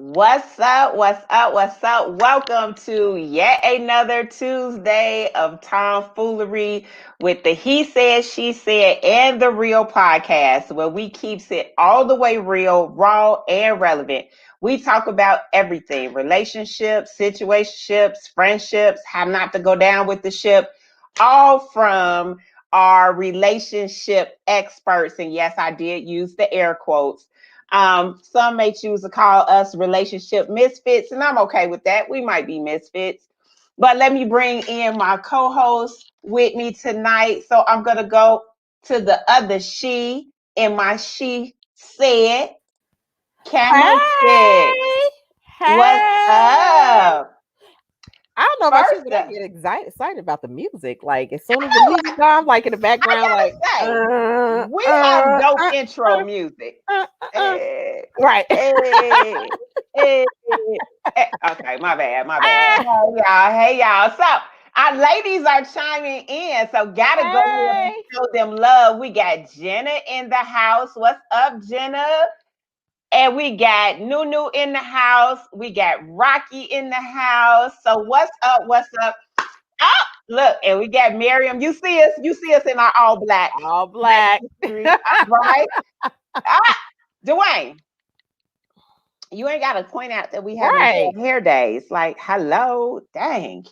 What's up? What's up? What's up? Welcome to yet another Tuesday of tomfoolery with the He Said, She Said, and the Real podcast, where we keeps it all the way real, raw, and relevant. We talk about everything: relationships, situationships, friendships, how not to go down with the ship, all from our relationship experts. And yes, I did use the air quotes. Some may choose to call us relationship misfits, and I'm okay with that. We might be misfits. But let me bring in my co-host with me tonight. So I'm gonna go to the other she in my she said. Camel said, what's Hey. up? I don't know about you, First but I up, get excited about the music. Like as soon as the music comes, like in the background, I like gotta say, we have dope intro music. uh, uh, uh. Hey, right. hey, hey, hey. Okay, my bad, my bad. Hey y'all. So our ladies are chiming in, so gotta go ahead and Hey. show them love. We got Jenna in the house. What's up, Jenna? And we got Nunu in the house. We got Rocky in the house. So what's up? What's up? Oh, look, and we got Miriam. You see us? You see us in our all black. All black. Right? Dwayne, you ain't got to point out that we having Right. hair days. Like, hello, dang.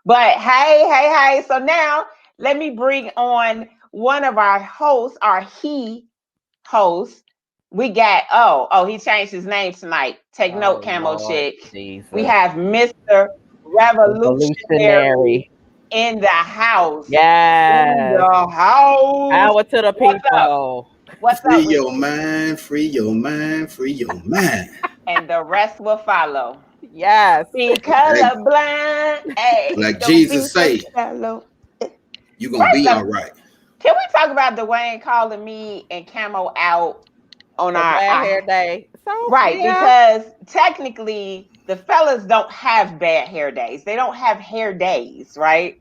But hey. So now let me bring on one of our hosts, our he host. We got he changed his name tonight. Take note, Oh Camo Lord Chick. We Jesus. have Mr. Revolutionary Revolutionary. in the house. In Yes. the house. Power to the What's up? people. What's Free up with your you? mind, free your mind, free your mind. And the rest will follow. Yes. Be Like, colorblind. Hey, like don't be Jesus so say, shallow. you gonna First be up, all right. can we talk about Dwayne calling me and Camo out on For bad hair day. So right? yeah. Because technically the fellas don't have bad hair days. They don't have hair days, right?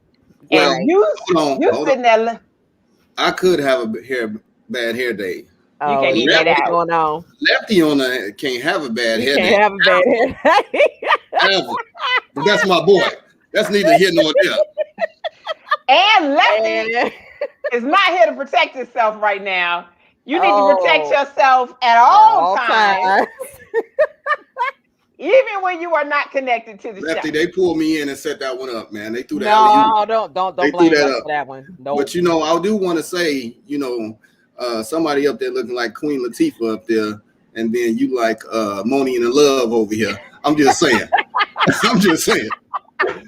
Well, And Right. you hold on. sitting there, I could have a bad hair day. you Oh, can't But even get what's out. going on? lefty on the can't have a bad You hair can't day. have a bad hair. Ever. But that's my boy. That's neither here nor there. And Lefty and, is not here to protect himself right now. You need to protect oh, yourself at at all all times, times. even when you are not connected to the show. Lefty, they pulled me in and set that one up, man. They threw the alley oop. No, don't They threw blame that us up. for that one. Nope. But I do want to say, somebody up there looking like Queen Latifah up there, and then you like Moni and the Love over here. I'm just saying. I'm just saying.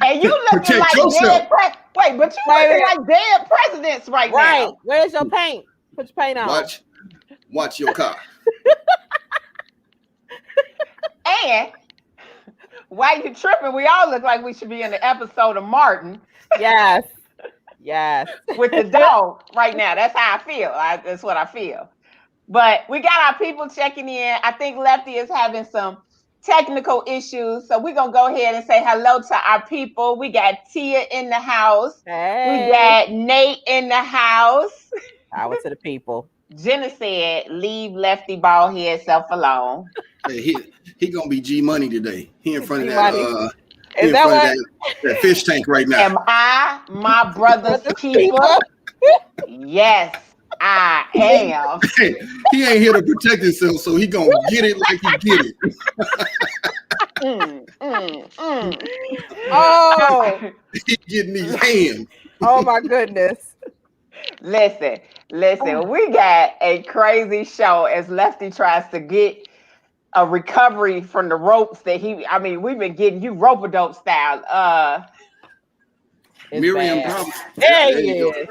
And you looking Protect like yourself. wait, but you Wait a looking minute. like dead presidents right Right. now. Where's your paint? Put your paint on. Watch your car. And while you tripping, we all look like we should be in the episode of Martin Yes. Yes. with the dog right now. That's how I feel. That's what I feel. But we got our people checking in. I think Lefty is having some technical issues. So we're going to go ahead and say hello to our people. We got Tia in the house. We Hey. got Nate in the house. Power to the people. Jenna said, leave Lefty bald head self alone. Hey, he gonna be G Money today. He in front of that G-Money. he Is in that front of what? that fish tank right now. Am I my brother's The keeper? Yes, I am. He ain't here to protect himself, so he gonna get it like he get it. Oh. He getting these hands. Oh my goodness. Listen, we got a crazy show as Lefty tries to get a recovery from the ropes that we've been getting you rope-a-dope style. It's Miriam bad. probably. There There he you go. is.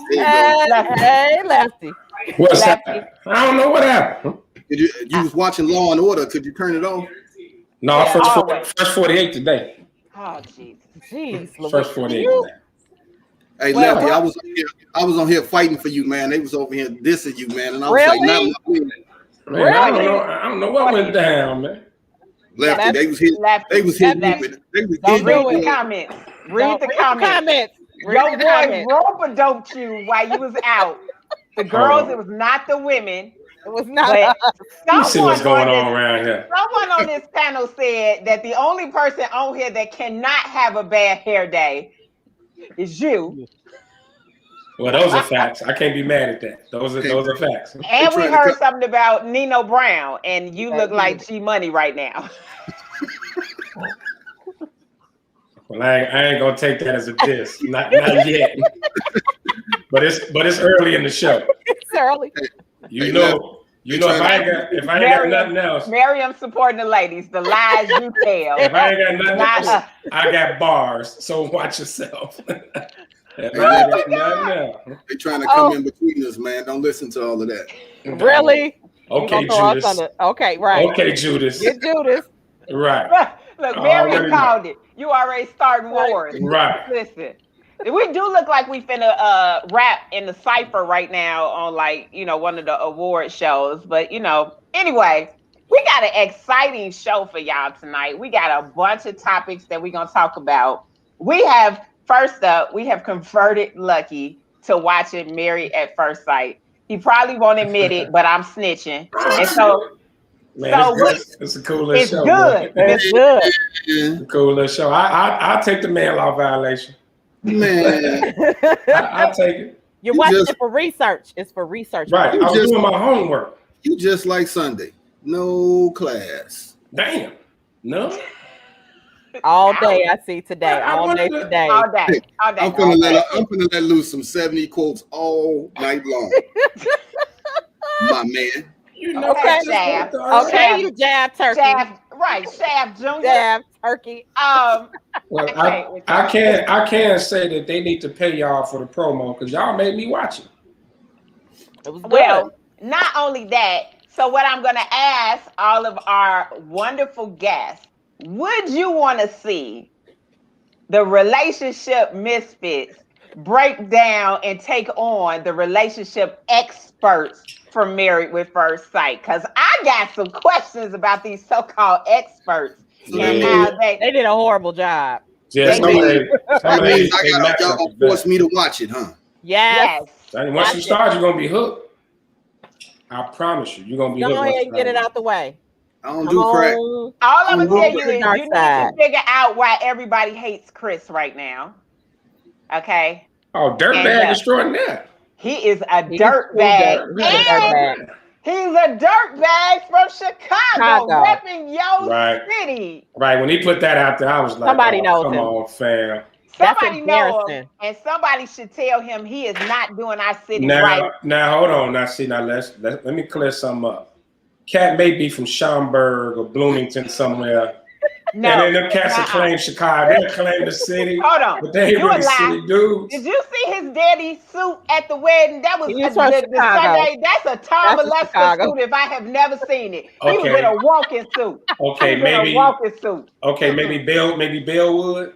There you go. Hey, Lefty. What's Lefty. happening? I don't know what happened. You was watching Law and Order. Could you turn it off? No, Yeah, always. first 48 today. Oh, Jesus. Jeez, First Louise. 48 You today. Hey, well, Lefty, I was on here fighting for you, man. They was over here dissing you, man, and I was like, not really? my women. Man, Really? I don't know what went down, man. Lefty, Lefty. they was hitting Lefty. you. They was Don't hitting you. do Read the it. comments. Don't read the comments. Read Your the boy comments. rope-a-doped you while you was out. The Hold girls, on. it was not the women. It was not But us. Let me see what's going this- on around here. Someone on this panel said that the only person on here that cannot have a bad hair day is you. Well, those are facts. I can't be mad at that. Those are facts. And we trying to heard cut- something about Nino Brown, and you Yeah, look he like is. G Money right now. Well, I ain't gonna take that as a diss. Not yet. but it's early in the show. It's early. You Hey, know if I ain't got nothing else. Miriam supporting the ladies, the lies you tell. If I ain't got nothing Not else, us. I got bars. So watch yourself. If Oh I ain't got nothing else. They're trying to come in between us, man. Don't listen to all of that. Really? Okay, You gonna throw us Judas. under- Okay, right. Okay, Judas. Get Judas. Right. Look, I Miriam already know. called it. You already starting wars. Right. Listen, we do look like we finna rap in the cipher right now on one of the award shows. But anyway, we got an exciting show for y'all tonight. We got a bunch of topics that we're gonna talk about. First up, we have converted Lucky to watching Married at First Sight. He probably won't admit it, but I'm snitching. And so Man, it's a cool little it's show. good. Man. It's good. Yeah, It's a cool little show. I'll take the man law violation. man. I'll take it. You're You watching just- it for research. It's for research. Right. I was doing my homework. You just like Sunday. No class. Damn. No. All day I see today. I All day wanted to- today. All day. All day. I'm finna let loose some 70 quotes all night long. My man. You know, Okay, I just Shaft. want to- Okay, you jab turkey. Shaft Jr. Jab turkey. Well, Okay. I can say that they need to pay y'all for the promo because y'all made me watch it. It was good. Well, not only that, so what I'm going to ask all of our wonderful guests, would you want to see the relationship misfits break down and take on the relationship experts from Married with First Sight? Because I got some questions about these so-called experts and how They did a horrible job. Yeah, some of That they means y'all match up gonna the force best. me to watch it, huh? Yes. And once you start, you're gonna be hooked. I promise you, you're gonna be Go hooked. ahead once and you get it start. out the way. I don't do crack. on. All I'm I'm gonna tell going you to the is dark you need side. to figure out why everybody hates Chris right now. Okay, Oh, dirtbag And, extraordinaire. he is a He's dirt a bag, dirt- he's a dirt and bag. he's a dirt bag from Chicago, Chicago. repping your Right. city. Right when he put that out there, I was like, Somebody oh, knows come him. on, fam. That's Somebody know him, embarrassing. and somebody should tell him he is not doing our city right. Now, hold on. Now, let me clear something up. Cat may be from Schaumburg or Bloomington somewhere. No, and then them cats that nuh-uh. claim Chicago, they claim the city, Hold on. but they ain't You a really lie. city dudes. Did you see his daddy's suit at the wedding? That was He was from the Chicago. Sunday. That's a Tom That's from Alesca Chicago. suit if I have never seen it. He was Okay. in a walking suit. Okay, He was in a maybe. walking suit. Okay, maybe Bill Wood.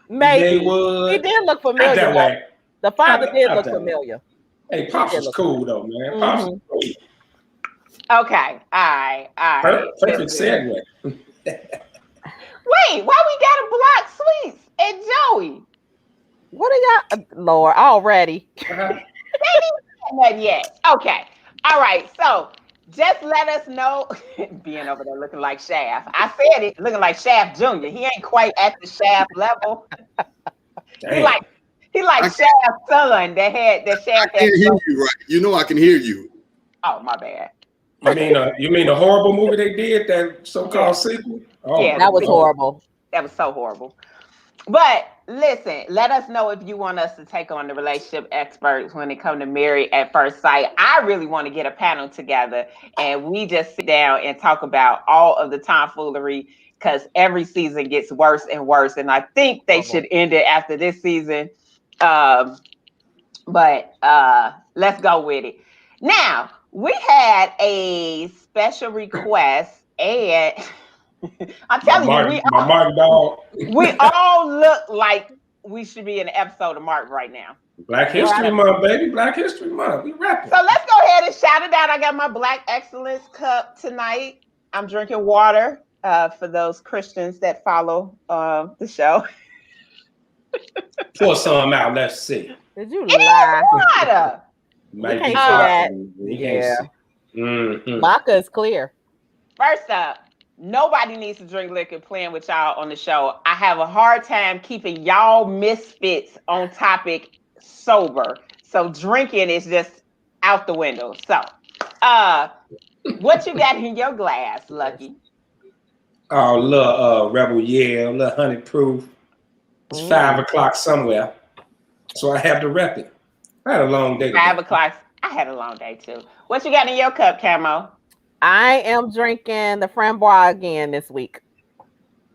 Maybe. They would. He did look Not familiar. that way. The father Not- did not look that way. familiar. Hey, Pops was cool though, man. Pops was cool. Okay. All right. Perfect segue. Wait, why we gotta block Sweets and Joey? What are y'all? Lord, already. Not yet. Okay. All right. So just let us know. Being over there looking like Shaft. I said it, looking like Shaft Jr. He ain't quite at the Shaft level. He like Shaft's son that I Shaft can't hear you right. You know I can hear you. Oh, my bad. You mean the horrible movie they did, that so-called sequel? Oh, Yeah, That was horrible. That was so horrible. But listen, let us know if you want us to take on the relationship experts when it comes to Married at First Sight. I really want to get a panel together and we just sit down and talk about all of the tomfoolery because every season gets worse and worse. And I think they should end it after this season. But let's go with it. Now, we had a special request and I'm telling you, my Mark dog. we all look like we should be in an episode of Mark right now. Black History Month, baby. Black History Month. We rapping. So let's go ahead and shout it out. I got my Black Excellence cup tonight. I'm drinking water for those Christians that follow the show. Pour some out. Let's see. Did you It lie? is water. Might can't be see that. possible. We can't Yeah. see. Mm-hmm. Vodka is clear. First up, nobody needs to drink liquor playing with y'all on the show. I have a hard time keeping y'all misfits on topic sober. So drinking is just out the window. So, what you got in your glass, Lucky? Oh, little Rebel Yale, little 100 proof. It's 5 o'clock somewhere, so I have to rep it. I had a long day. 5 o'clock. I had a long day too. What you got in your cup, Camo? I am drinking the Framboise again this week.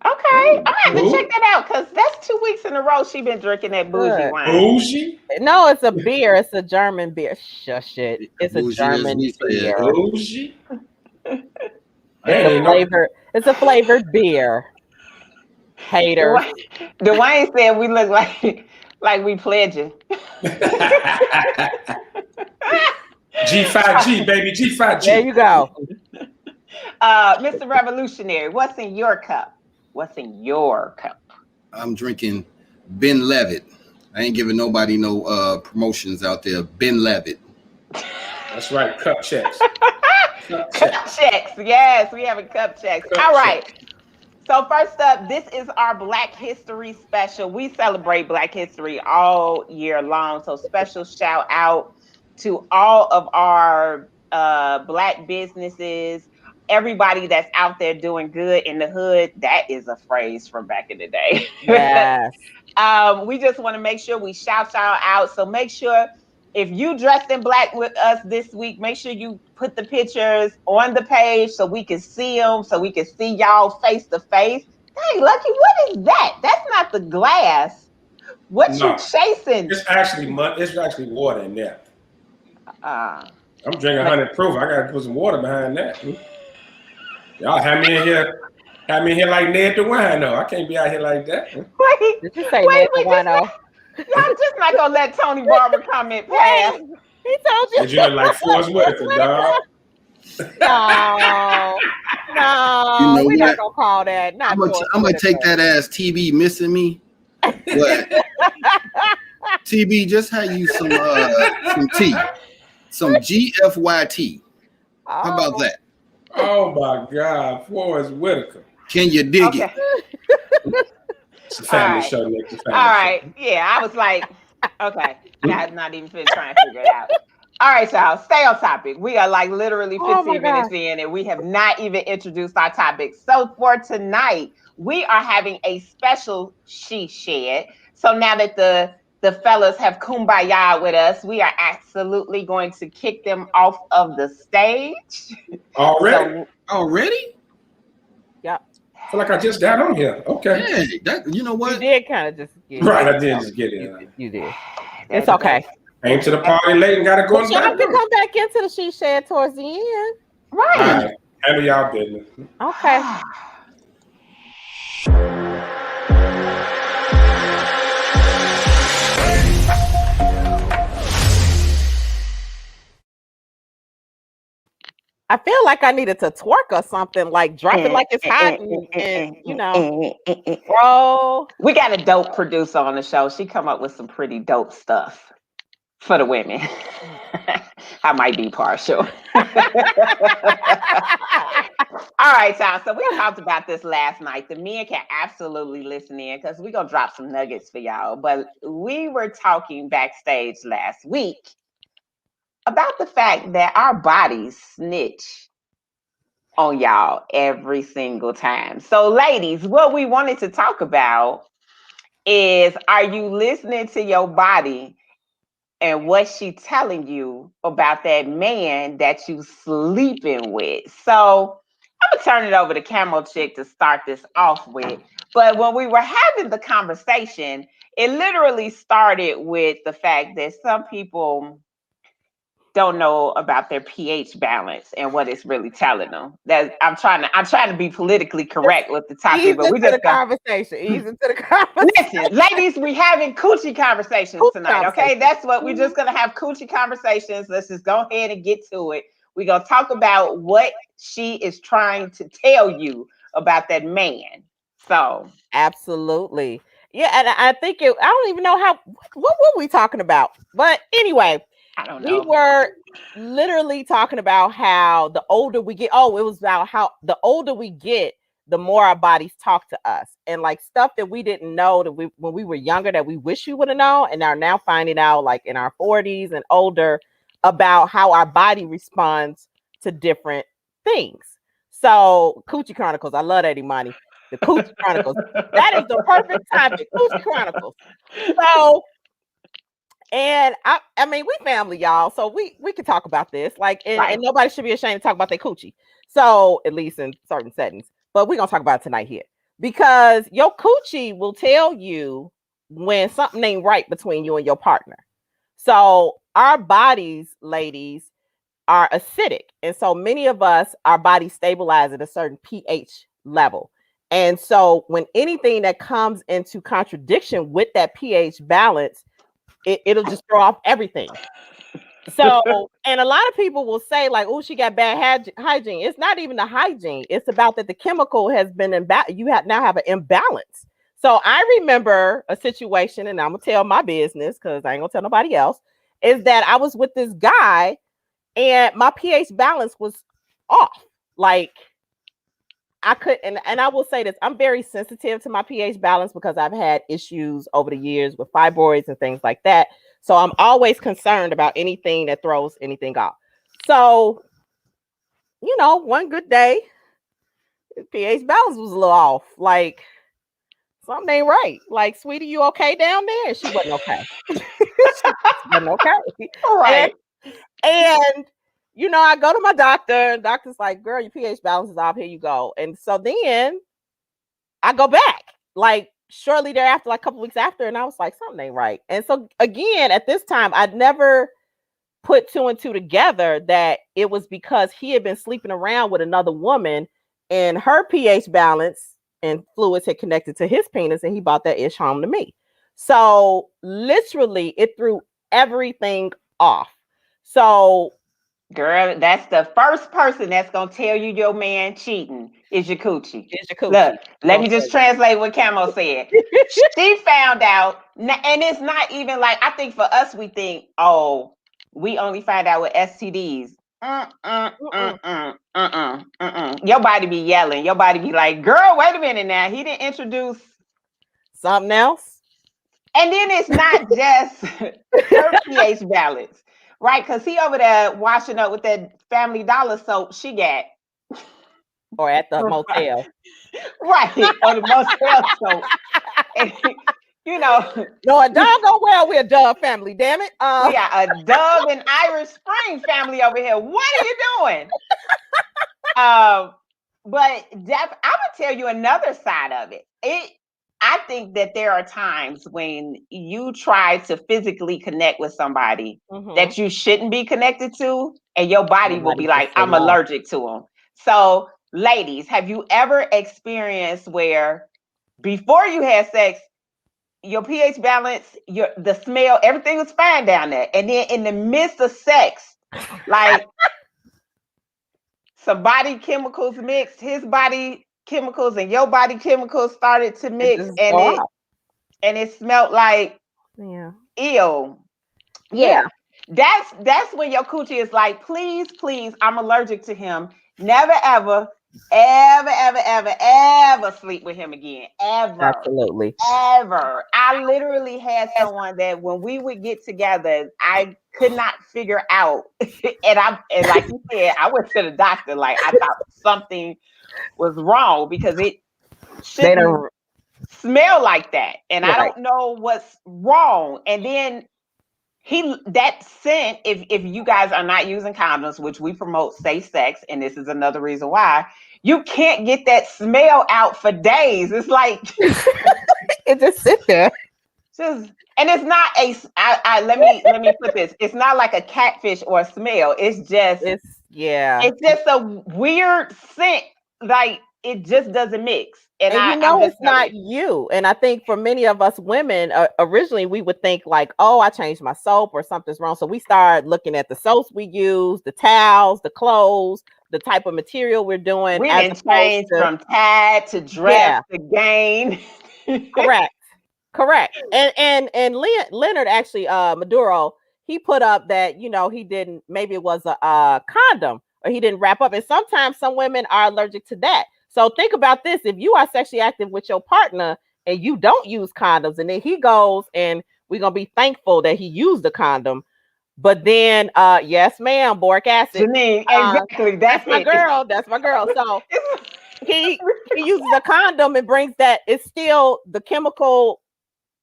Okay, I have to check that out because that's 2 weeks in a row she been drinking that bougie wine. Bougie? No, it's a beer. It's a German beer. Shush it. It's a German beer. Bougie? It's a flavored beer. Hater. Dwayne said we look like we pledging. G5G, baby, G5G. There you go. Mr. Revolutionary, what's in your cup? What's in your cup? I'm drinking Ben Levitt. I ain't giving nobody no promotions out there. Ben Levitt. That's right, cup checks. Cup checks. Yes, we have a cup checks. All right. So first up, this is our Black History special. We celebrate Black History all year long. So special shout out to all of our Black businesses, everybody that's out there doing good in the hood. That is a phrase from back in the day. Yes. We just want to make sure we shout y'all out. So make sure if you dressed in black with us this week, make sure you put the pictures on the page so we can see them, so we can see y'all face to face. Hey, Lucky, what is that? That's not the glass. What you chasing? It's actually water in there. I'm drinking 100 proof. I gotta put some water behind that. Y'all have me in here like Ned the Wino. I can't be out here like that. Wait, did you say Ned the Wino? Y'all just not gonna let Tony Barber comment past. He told you. Did you look like Forrest Whitaker, dog? No, we're not gonna call that. I'm gonna take that as TB missing me. But TB, just have you some tea, some GFYT. How about that? Oh my God, Forrest Whitaker. Can you dig it? It's a family show, Nick. All right. Yeah, I was like, okay. Not even trying to figure it out. All right, y'all. Stay on topic. We are like literally 15 minutes in, and we have not even introduced our topic. So for tonight, we are having a special She Shed. So now that the fellas have kumbaya with us, we are absolutely going to kick them off of the stage. Already? Already? Yep. I feel like I just got on here. Okay. Hey, you know what? You did kind of just get right. I did just get in. You did. It's okay. Came to the party late and got to go. Y'all can come back into the She Shed towards the end. Right. All right. Handle y'all business. Okay. I feel like I needed to twerk or something, like drop it like it's hot and you know, bro. We got a dope producer on the show. She come up with some pretty dope stuff for the women. I might be partial. All right, y'all. So we talked about this last night. The men can absolutely listen in because we're going to drop some nuggets for y'all. But we were talking backstage last week about the fact that our bodies snitch on y'all every single time. So, ladies, what we wanted to talk about is, are you listening to your body and what's she telling you about that man that you sleeping with? So I'm gonna turn it over to Camo Chick to start this off with. But when we were having the conversation, it literally started with the fact that some people don't know about their pH balance and what it's really telling them. That I'm trying to be politically correct with the topic, but we just ease into the conversation. Listen, ladies, we having coochie conversations tonight. Okay, that's what we're just gonna have, coochie conversations. Let's just go ahead and get to it. We're gonna talk about what she is trying to tell you about that man. So absolutely, yeah, and I think I don't even know what were we talking about, but anyway. I don't know. literally talking about how the older we get. Oh, it was about how the older we get, the more our bodies talk to us, and like stuff that we didn't know that when we were younger that we wish we would have known, and are now finding out like in our 40s and older about how our body responds to different things. So Coochie Chronicles, I love that, Imani. The Coochie Chronicles. That is the perfect topic. Coochie Chronicles. So, and I mean, we family, y'all. So we can talk about this. Like, and nobody should be ashamed to talk about their coochie. So, at least in certain settings. But we're gonna talk about it tonight here. Because your coochie will tell you when something ain't right between you and your partner. So our bodies, ladies, are acidic. And so many of us, our bodies stabilize at a certain pH level. And so when anything that comes into contradiction with that pH balance, it'll just throw off everything. So, and a lot of people will say like, oh, she got bad hygiene. It's not even the hygiene. It's about that the chemical has been you now have an imbalance. So I remember a situation, and I'm going to tell my business because I ain't going to tell nobody else, is that I was with this guy and my pH balance was off. Like I could, and I will say this, I'm very sensitive to my pH balance because I've had issues over the years with fibroids and things like that. So I'm always concerned about anything that throws anything off. So, you know, one good day, the pH balance was a little off. Like, something ain't right. Like, sweetie, you okay down there? And she wasn't okay. She wasn't okay. All right. And, you know, I go to my doctor, and doctor's like, girl, your pH balance is off. Here you go. And so then I go back, like, shortly thereafter, like a couple weeks after, and I was like, something ain't right. And so again, at this time, I'd never put two and two together that it was because he had been sleeping around with another woman and her pH balance and fluids had connected to his penis, and he brought that ish home to me. So literally it threw everything off. So girl, that's the first person that's gonna tell you your man cheating is your coochie. Look, let me just translate what Camo said. She found out, and it's not even like, I think for us, we think, oh, we only find out with STDs. Your body be yelling. Your body be like, girl, wait a minute now. He didn't introduce something else. And then it's not just her pH balance, right? Because he over there washing up with that Family Dollar soap she got. Or at the motel. Right, or the motel soap. And, you know. No, a dog go well with a Dove family, damn it. We got a Dove and Irish Spring family over here. What are you doing? But I'm gonna tell you another side of it. I think that there are times when you try to physically connect with somebody that you shouldn't be connected to, and your body will be like, I'm allergic to them. So, ladies, have you ever experienced where before you had sex, your pH balance, the smell, everything was fine down there, and then in the midst of sex, like some body chemicals mixed, his body chemicals and your body chemicals started to mix, and it smelled like ew. Yeah. That's when your coochie is like, please, I'm allergic to him. Never ever sleep with him again. Ever. Absolutely. Ever. I literally had someone that when we would get together, I could not figure out. and like you said, I went to the doctor, like I thought something was wrong because it shouldn't smell like that. And I don't know what's wrong. And then that scent, if you guys are not using condoms, which we promote safe sex, and this is another reason why, you can't get that smell out for days. It's like it just sits there. And it's not let me put this. It's not like a catfish or a smell. It's just it's just a weird scent. Like it just doesn't mix. And it's not you. And I think for many of us women, originally we would think like, oh, I changed my soap or something's wrong. So we started looking at the soaps we use, the towels, the clothes, the type of material we're doing. We didn't change from Tide to Dress to Gain. Correct. And Leonard actually, Maduro, he put up that, you know, he didn't, maybe it was a condom or he didn't wrap up. And sometimes some women are allergic to that. So think about this. If you are sexually active with your partner and you don't use condoms, and then he goes and we're going to be thankful that he used the condom. But then, yes, ma'am, boric acid. Janine, exactly. That's my girl. That's my girl. So he uses a condom and brings that. It's still the chemical.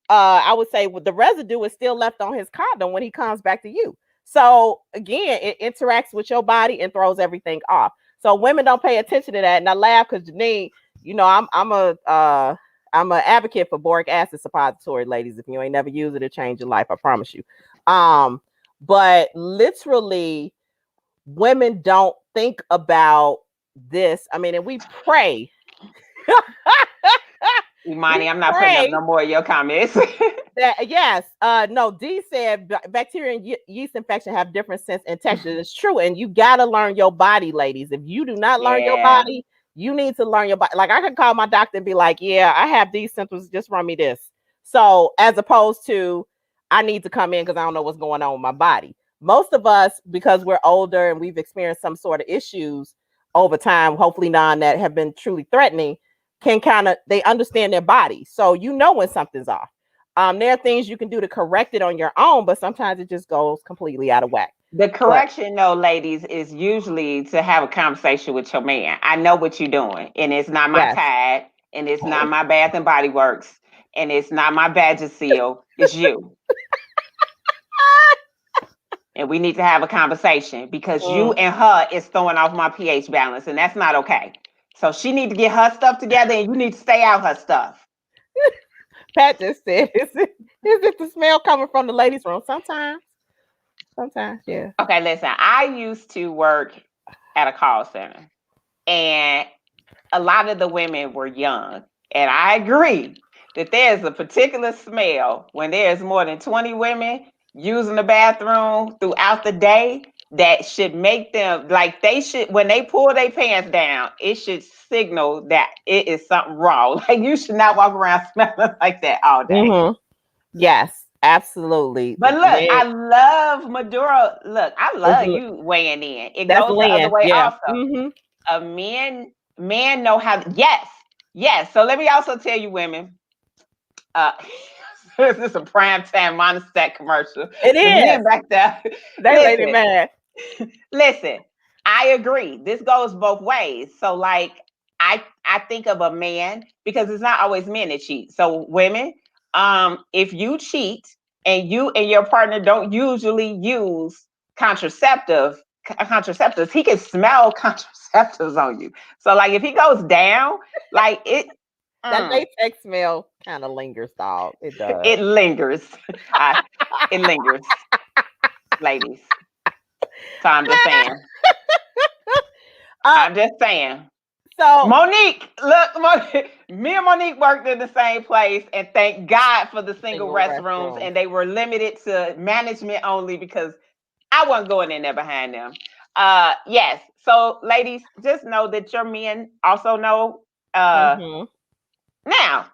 I would say with the residue is still left on his condom when he comes back to you. So again, it interacts with your body and throws everything off. So women don't pay attention to that. And I laugh because Janine, you know, I'm an advocate for boric acid suppository, ladies. If you ain't never used it, it'll change your life. I promise you. But literally, women don't think about this. I mean, and we pray. Imani, I'm not putting up no more of your comments. Yes. No, D said bacteria and yeast infection have different scents and textures. It's true. And you got to learn your body, ladies. If you do not learn your body, you need to learn your body. Like I can call my doctor and be like, yeah, I have these symptoms. Just run me this. So as opposed to, I need to come in because I don't know what's going on with my body. Most of us, because we're older and we've experienced some sort of issues over time, hopefully none that have been truly threatening, can kind of, they understand their body. So you know when something's off. There are things you can do to correct it on your own, but sometimes it just goes completely out of whack. The correction, though, ladies, is usually to have a conversation with your man. I know what you're doing, and it's not my Tide, and it's not my Bath and Body Works, and it's not my Vagisil. It's you. And we need to have a conversation because you and her is throwing off my pH balance, and that's not okay. So she need to get her stuff together, and you need to stay out her stuff. Pat just said, is it the smell coming from the ladies' room? Sometimes, yeah. Okay, listen, I used to work at a call center, and a lot of the women were young. And I agree that there's a particular smell when there's more than 20 women using the bathroom throughout the day that should make them, like they should, when they pull their pants down, it should signal that it is something wrong. Like you should not walk around smelling like that all day. Mm-hmm. Yes, absolutely. But look, I love Maduro. Look, I love you weighing in. It goes the other way also. Mm-hmm. A men know how. Yes. So let me also tell you, women. This is a primetime Monistat commercial. It is. Men back there. They lady mad. Listen, I agree. This goes both ways. So, like, I think of a man because it's not always men that cheat. So, women, if you cheat and you and your partner don't usually use contraceptives, he can smell contraceptives on you. So, like, if he goes down, like it. That latex smell kind of lingers, dog. It does. It lingers. It lingers, ladies. So I'm just saying. I'm just saying. So Monique, look, me and Monique worked in the same place, and thank God for the single restrooms, and they were limited to management only because I wasn't going in there behind them. Yes. So, ladies, just know that your men also know. Now,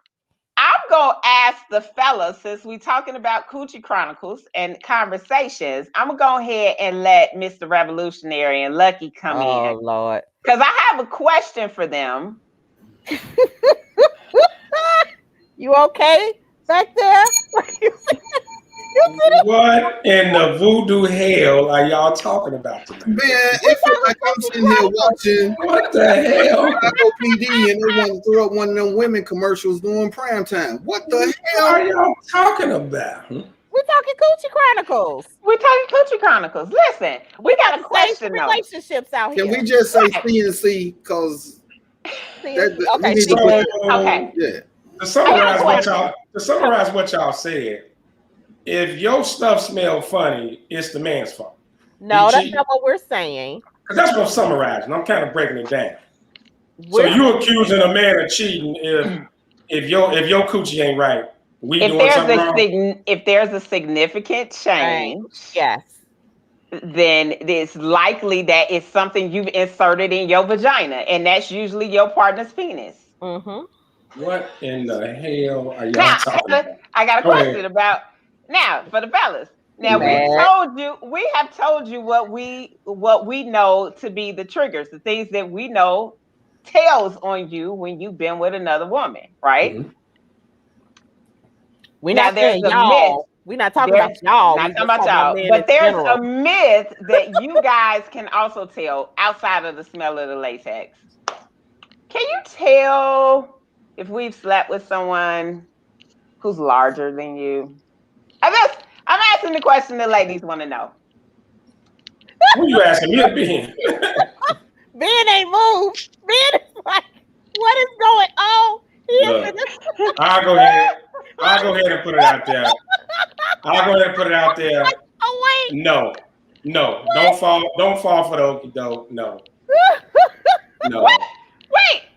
I'm going to ask the fellas, since we're talking about Coochie Chronicles and conversations, I'm going to go ahead and let Mr. Revolutionary and Lucky come in. Oh, Lord. Because I have a question for them. You okay back there? What in the voodoo hell are y'all talking about tonight? Man, it feels like I'm sitting here watching what the hell? PD and they want to throw up one of them women commercials during prime time. What the hell are y'all talking about? We're talking Coochie Chronicles. Listen, we got a question though. Relationships out here. Can we just say CNC? Because okay. Yeah. To summarize what y'all said. If your stuff smells funny, it's the man's fault. No, that's not what we're saying. Because that's what I'm summarizing. I'm kind of breaking it down. So you're accusing a man of cheating if your coochie ain't right. If there's a significant change, yes, then it's likely that it's something you've inserted in your vagina, and that's usually your partner's penis. Mm-hmm. What in the hell are y'all talking about? I got a question about. Now, for the fellas, Now we have told you what we know to be the triggers, the things that we know tells on you when you've been with another woman, right? Mm-hmm. We're not saying y'all. We're not talking about y'all. Not talking about y'all. But there's a myth that you guys can also tell outside of the smell of the latex. Can you tell if we've slept with someone who's larger than you? I'm asking the question the ladies want to know. Who are you asking? Me or Ben? Ben ain't moved. Ben is like, what is going on? I'll go ahead and put it out there. Oh wait. No. Don't fall for the okie doke. No.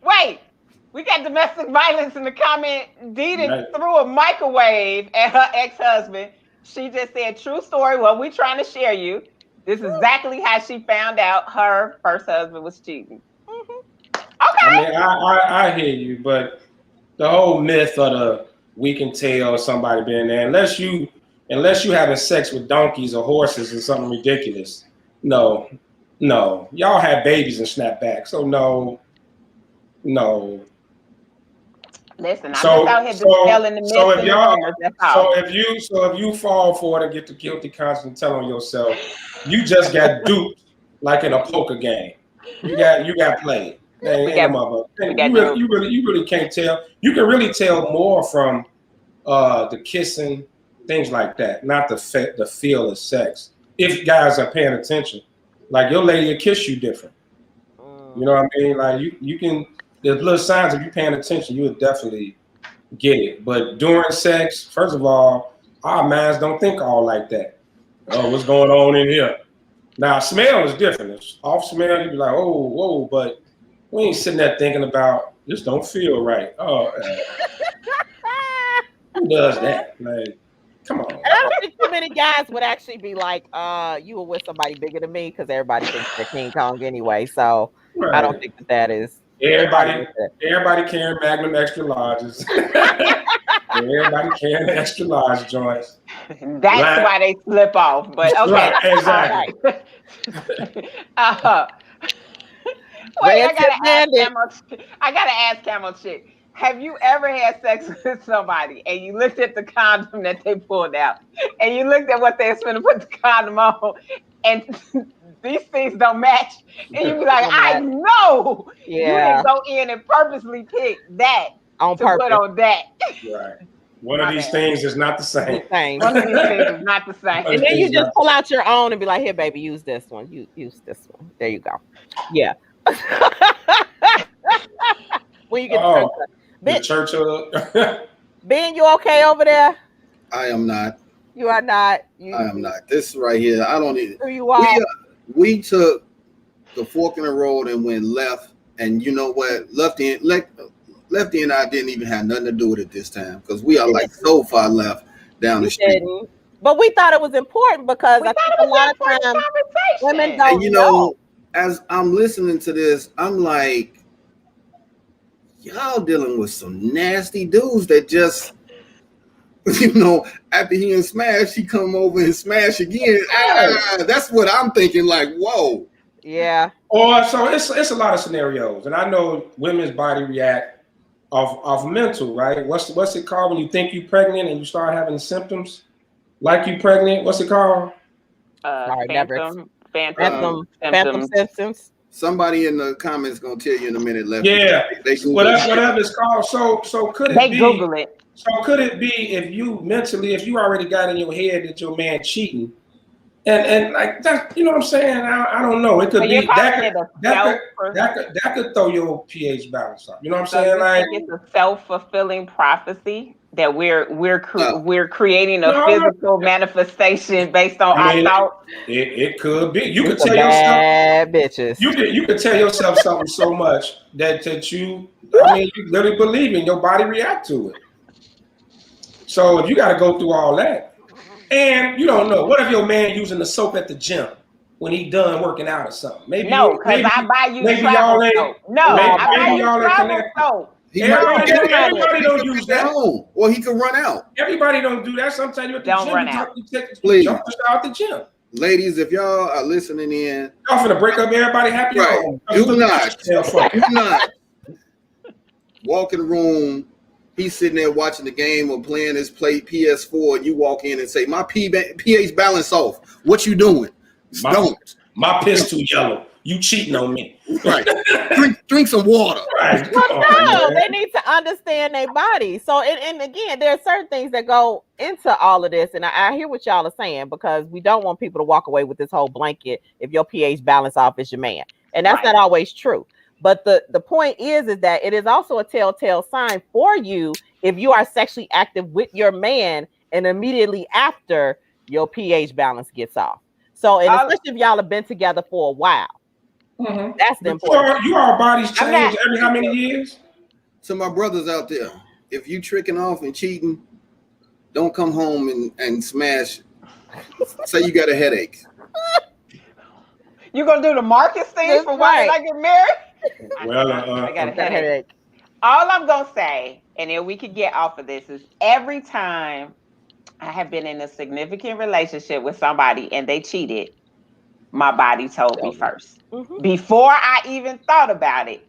Wait. We got domestic violence in the comment. Deedon threw a microwave at her ex-husband. She just said, true story. What we trying to share you. This is exactly how she found out her first husband was cheating. Mm-hmm. Okay. I mean, I hear you, but the whole myth of the we can tell somebody being there, unless you having sex with donkeys or horses or something ridiculous. No. Y'all had babies and snap back. So no. Listen, I'm just out here dispelling the myths and the rumors. That's all. So if you fall for it and get the guilty conscience and tell on yourself, you just got duped like in a poker game. You got played. You really can't tell. You can really tell more from the kissing, things like that, not the feel of sex. If guys are paying attention, like your lady will kiss you different. You know what I mean? Like you can. There's little signs if you're paying attention, you would definitely get it. But during sex, first of all, our minds don't think all like that. Oh, what's going on in here? Now, smell is different. It's off smell, you'd be like, oh, whoa, but we ain't sitting there thinking about this don't feel right. Oh, who does that? Like, come on. And I don't think too many guys would actually be like, you were with somebody bigger than me, because everybody thinks they're King Kong anyway. So right. I don't think that is. Everybody carrying Magnum extra larges. Everybody carrying extra large joints. That's why they slip off. But okay, right, exactly. Wait, I gotta ask Camel Chick. Have you ever had sex with somebody and you looked at the condom that they pulled out, and you looked at what they was going to put the condom on, and these things don't match, and you be like, I know you didn't go in and purposely pick that on purpose. Put on that. Right. One of these things is not the same. One of these things is not the same. And then you just pull out your own and be like, here, baby, use this one. Use this one. There you go. Yeah. When you get the church Ben, you okay over there? I am not. You are not. I am not. This right here, I don't need. Who you are? We took the fork in the road and went left, and you know what? Lefty and I didn't even have nothing to do with it this time, because we are like so far left down the street. But we thought it was important because I think a lot of times women don't. And you know, as I'm listening to this, I'm like, y'all dealing with some nasty dudes that just, you know, after he and smash, he come over and smash again. That's what I'm thinking. Like, whoa. Yeah. Or so it's a lot of scenarios, and I know women's body react off mental, right? What's it called when you think you're pregnant and you start having symptoms like you pregnant? What's it called? Phantom symptoms. Somebody in the comments gonna tell you in a minute. Left. Yeah. Whatever it's called. So could it be? Google it. So could it be if you already got in your head that your man cheating, and like that, you know what I'm saying? I don't know. It could be that could throw your pH balance up. You know what I'm saying? Like it's a self-fulfilling prophecy that we're creating a physical manifestation based on our thoughts. It could be. You could tell yourself bitches. You could tell yourself something so much that you literally believe in, your body react to it. So if you got to go through all that, and you don't know, what if your man using the soap at the gym when he done working out or something? No, because I buy you travel soap. No, I buy you travel soap. Everybody don't use that. Home, or he could run out. Everybody don't do that. Sometimes you don't run out. Please, jump out the gym. Ladies, if y'all are listening in, y'all finna break up everybody happy. Right. Do not walk in the room. He's sitting there watching the game or playing his PS4, and you walk in and say, "My pH balance off." What you doing? Don't. My piss too yellow. You cheating on me. Right. drink some water. Right. Well, they need to understand their body. So, and again, there are certain things that go into all of this. And I hear what y'all are saying, because we don't want people to walk away with this whole blanket if your pH balance off is your man. And that's not always true. But the point is that it is also a telltale sign for you if you are sexually active with your man and immediately after your pH balance gets off. So, and especially if y'all have been together for a while. Mm-hmm. That's the important. You our bodies change every how many years? So my brothers out there, if you tricking off and cheating, don't come home and smash. Say you got a headache. You gonna do the Marcus thing for why I get married? Well, I got a headache. All I'm gonna say, and then we could get off of this, is every time I have been in a significant relationship with somebody and they cheated, my body told me first. Mm-hmm. Before I even thought about it,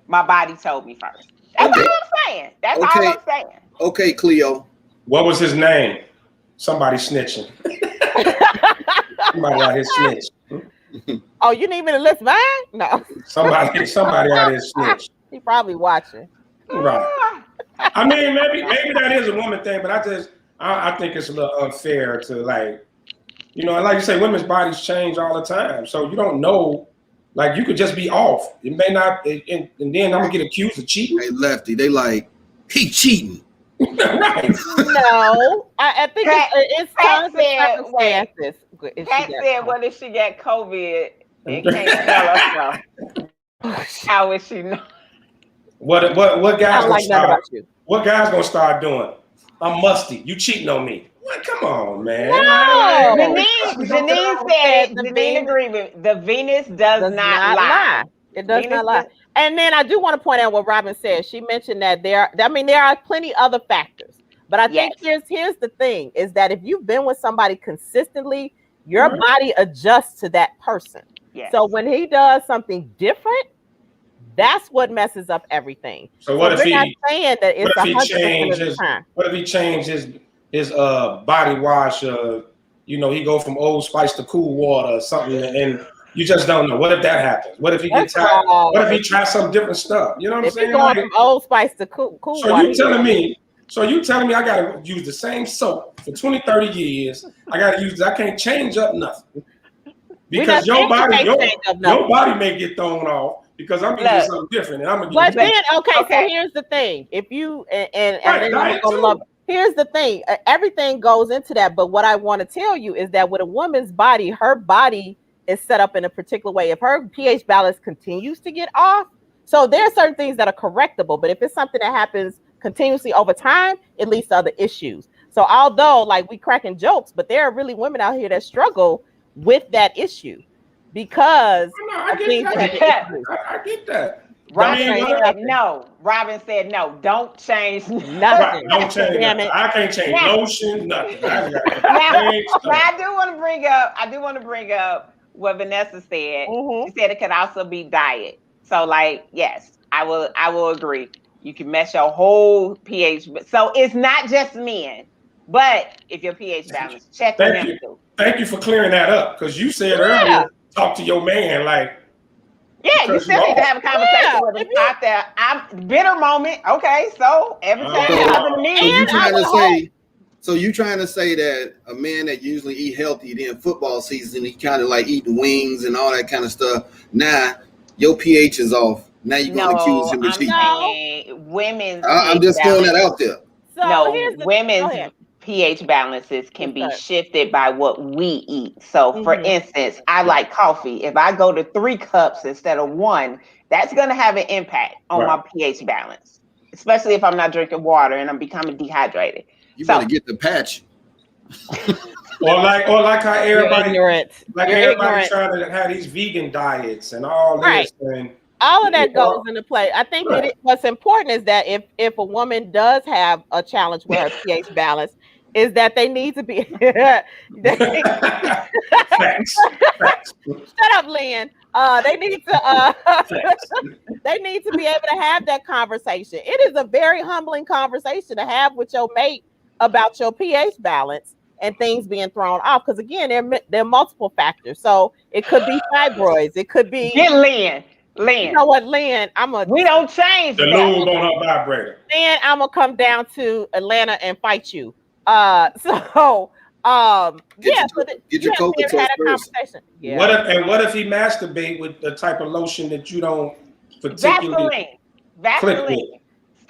my body told me first. That's all I'm saying. That's all I'm saying. Okay, Cleo. What was his name? Somebody snitching. Somebody out here snitching. Oh, you need me to list mine? No. Somebody out here snitch. He probably watching. Right. I mean, maybe that is a woman thing, but I think it's a little unfair to like you say, women's bodies change all the time. So you don't know, like you could just be off. It may not, and then I'm gonna get accused of cheating. Hey, Lefty, they like, he cheating. Right. No, I think it's circumstances. Pat said, what if she got COVID and can't tell us so? How would she know? What guys gonna start? What guys gonna start doing? I'm musty. You cheating on me. What? Come on, man. No. Janine said, Janine agreement. The Venus does not lie. It does not lie. And then I do want to point out what Robin said. She mentioned that there are plenty other factors. But I think here's the thing, is that if you've been with somebody consistently, your body adjusts to that person. Yes. So when he does something different, that's what messes up everything. So what if not saying that it's 100% of the time. What if he changes his body wash? He go from Old Spice to Cool Water or something, and you just don't know. What if that happens? What if he gets tired? What if he tries some different stuff? You know what I'm saying? If he's going from Old Spice to Cool Water. So you telling me I gotta use the same soap for 20, 30 years? I can't change up nothing. Because your body may get thrown off. Because I'm using something different, and I'm gonna. But then, so here's the thing: if you here's the thing, everything goes into that. But what I want to tell you is that with a woman's body, her body is set up in a particular way. If her pH balance continues to get off, so there are certain things that are correctable. But if it's something that happens continuously over time, it leads to other issues. So although we cracking jokes, but there are really women out here that struggle with that issue. Because I get that. Robin said no. Don't change nothing. Don't change nothing. I can't change lotion, nothing. I do want to bring up what Vanessa said. Mm-hmm. She said it could also be diet. So yes, I will agree. You can mess your whole pH. So it's not just men, but if your pH balance, check on them too. Thank you for clearing that up, because you said earlier, talk to your man you still need to have a conversation with him out there. I'm bitter moment. Okay, so every time So you trying to say that a man that usually eat healthy, then football season, he kind of eating wings and all that kind of stuff. Now your pH is off. Now you're gonna accuse him of cheating. Women's. I'm just throwing that out there. So women's pH balances can be shifted by what we eat. So for instance, I like coffee. If I go to 3 cups instead of 1, that's going to have an impact on my pH balance, especially if I'm not drinking water and I'm becoming dehydrated. You better get the patch. or like how everybody, everybody's trying to have these vegan diets and all this. And all of that goes into play. I think what's important is that if a woman does have a challenge with her pH balance, is that they need to be Facts. Shut up, Lynn. They need to be able to have that conversation. It is a very humbling conversation to have with your mate about your pH balance and things being thrown off. Because again, there are multiple factors. So it could be fibroids. It could be Lynn. You know what, Lynn? We don't change the lube on her vibrator. Then I'm gonna come down to Atlanta and fight you. Get your cocoa had a conversation. Yeah. What if he masturbate with the type of lotion that you don't particularly click with?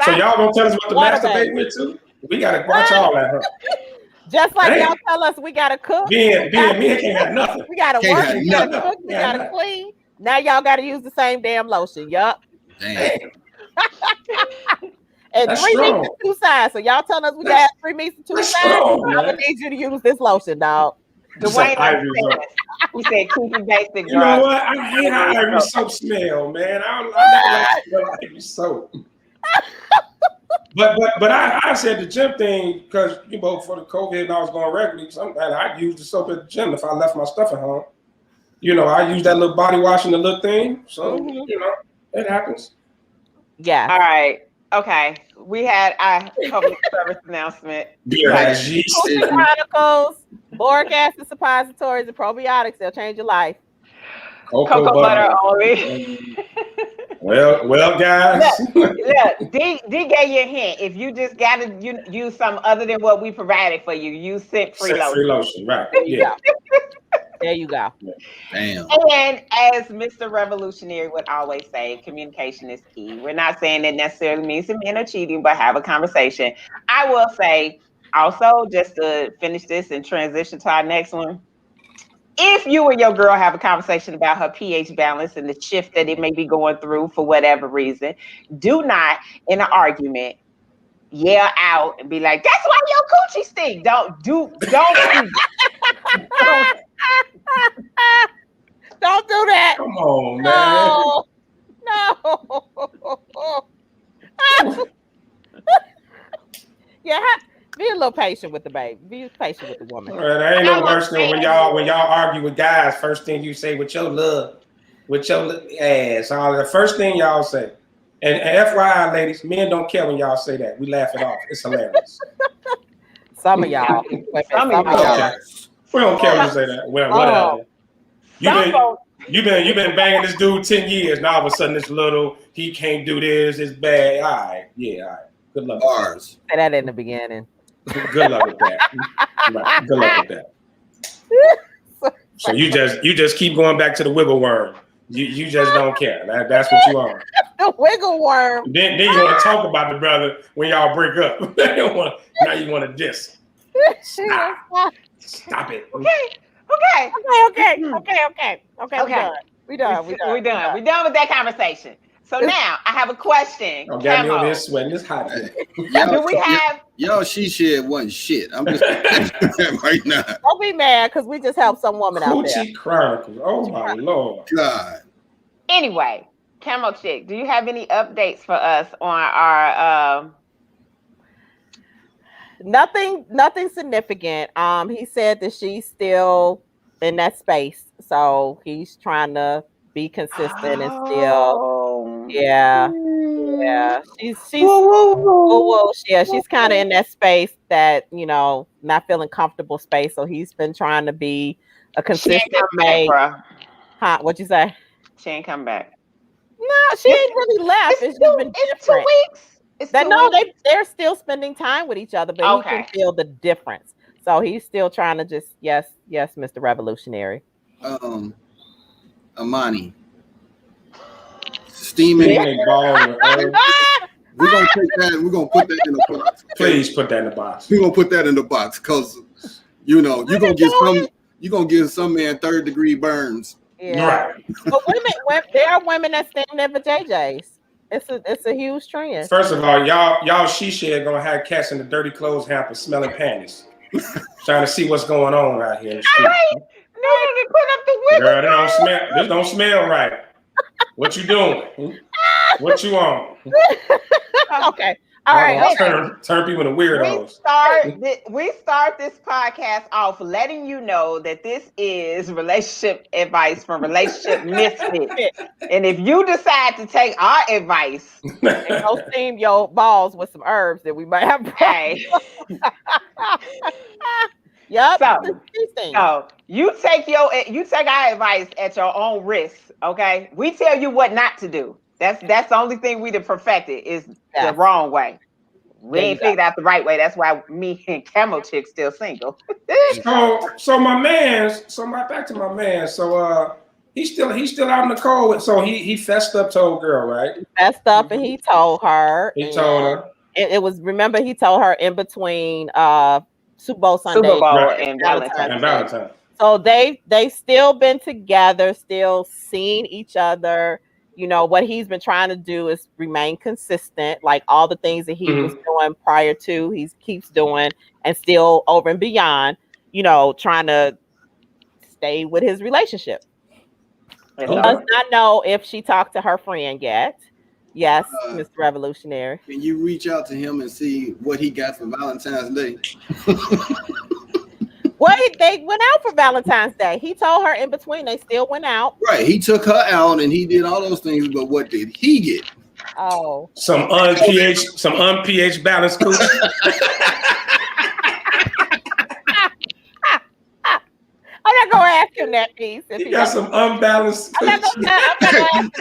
So y'all gonna tell us what to masturbate with too? We gotta watch all that. Huh? Just like y'all tell us we gotta cook. Me can't have nothing. We gotta work. We gotta cook. We gotta clean. Now y'all gotta use the same damn lotion. Yup. Damn. And that's 3 meats and 2 sides. So y'all telling us we got 3 meats and 2 sides. I'm gonna need you to use this lotion, dog. Dwayne we said keep it basic. You know what? I hate how Ivory soap smell, man. I don't like Ivory soap. But I said the gym thing because for the COVID and I was going regularly. Sometimes I use the soap at the gym if I left my stuff at home. I use that little body wash and the little thing. So it happens. Yeah. All right. Okay, we had our public service announcement. Chronicles, boric acid suppositories, and probiotics. They'll change your life. Cocoa butter only. Well, guys. Look, D gave you a hint. If you just got to use something other than what we provided for you, use scent-free lotion. Scent-free lotion, right? Yeah. There you go. Damn. And as Mr. Revolutionary would always say, communication is key. We're not saying that necessarily means that men are cheating, but have a conversation. I will say also, just to finish this and transition to our next one, if you and your girl have a conversation about her pH balance and the shift that it may be going through for whatever reason, do not, in an argument, yell out and be like, "That's why your coochie stink." Don't do that. Come on, man. No. Yeah, be a little patient with the baby. Be patient with the woman. All right, I ain't no worse than when y'all argue with guys. First thing you say with your ass. The first thing y'all say. And FYI, ladies, men don't care when y'all say that. We laugh it off. It's hilarious. Some of y'all. Okay. We don't care when you say that. Well, whatever. You've been banging this dude 10 years. Now all of a sudden it's little. He can't do this. It's bad. All right. Yeah. All right. Good luck. Bars. Say that in the beginning. Good luck with that. Right. Good luck with that. So you just keep going back to the wiggle worm. You just don't care. That's what you are. The wiggle worm. Then you want to talk about the brother when y'all break up. Now you want to diss. Stop it. Okay. We done with that conversation. So now I have a question. Oh, got me on this sweating. It's hot. Do we have y'all? She said wasn't shit. I'm just right now. Don't be mad because we just helped some woman out there. Coochie Chronicles. Oh my Lord. God. Anyway, Camo Chick, do you have any updates for us on our? Nothing significant. He said that she's still in that space, so he's trying to be consistent and still, yeah. She's she's kind of in that space that not feeling comfortable space. So he's been trying to be a consistent mate. Huh? What'd you say? She ain't come back. No, she ain't really left. It's just been different. 2 weeks. They're still spending time with each other, but he can feel the difference. So he's still trying to just yes, Mr. Revolutionary. Amani. Steaming ball. We're gonna take that. We're gonna put that in the box. Please put that in the box. We're gonna put that in the box because you're gonna give some man 3rd-degree burns. Yeah. Right. But there are women that stand there for JJ's. It's a huge trend. First of all, y'all she shed gonna have cats in the dirty clothes hamper smelling panties. Trying to see what's going on out here in the street. No, they put up the wiggle. Girl, this don't smell right. What you doing? What you on? Okay. All right. Turn people into weirdos. We start this podcast off letting you know that this is relationship advice from Relationship Misfits. And if you decide to take our advice and go steam your balls with some herbs, that we might have problems. Yep. So you take our advice at your own risk. Okay. We tell you what not to do. That's the only thing we have perfected is the wrong way. We ain't figured out the right way. That's why me and Camel Chick still single. So back to my man. So he's still out in the cold. So he fessed up to old girl, right? He fessed up and he told her. He told her. It was, remember, he told her in between Super Bowl Sunday and Valentine's. So they still been together, still seeing each other. You know, what he's been trying to do is remain consistent, like all the things that he was doing prior to, he keeps doing, and still over and beyond, you know, trying to stay with his relationship. He does not know if she talked to her friend yet. Yes, Mr. Revolutionary. Can you reach out to him and see what he got for Valentine's Day? Well, they went out for Valentine's Day. He told her in between they still went out. Right. He took her out and he did all those things, but what did he get? Oh. Some unpH balanced cooch. I'm not gonna ask him that piece. He got some unbalanced cooch. I'm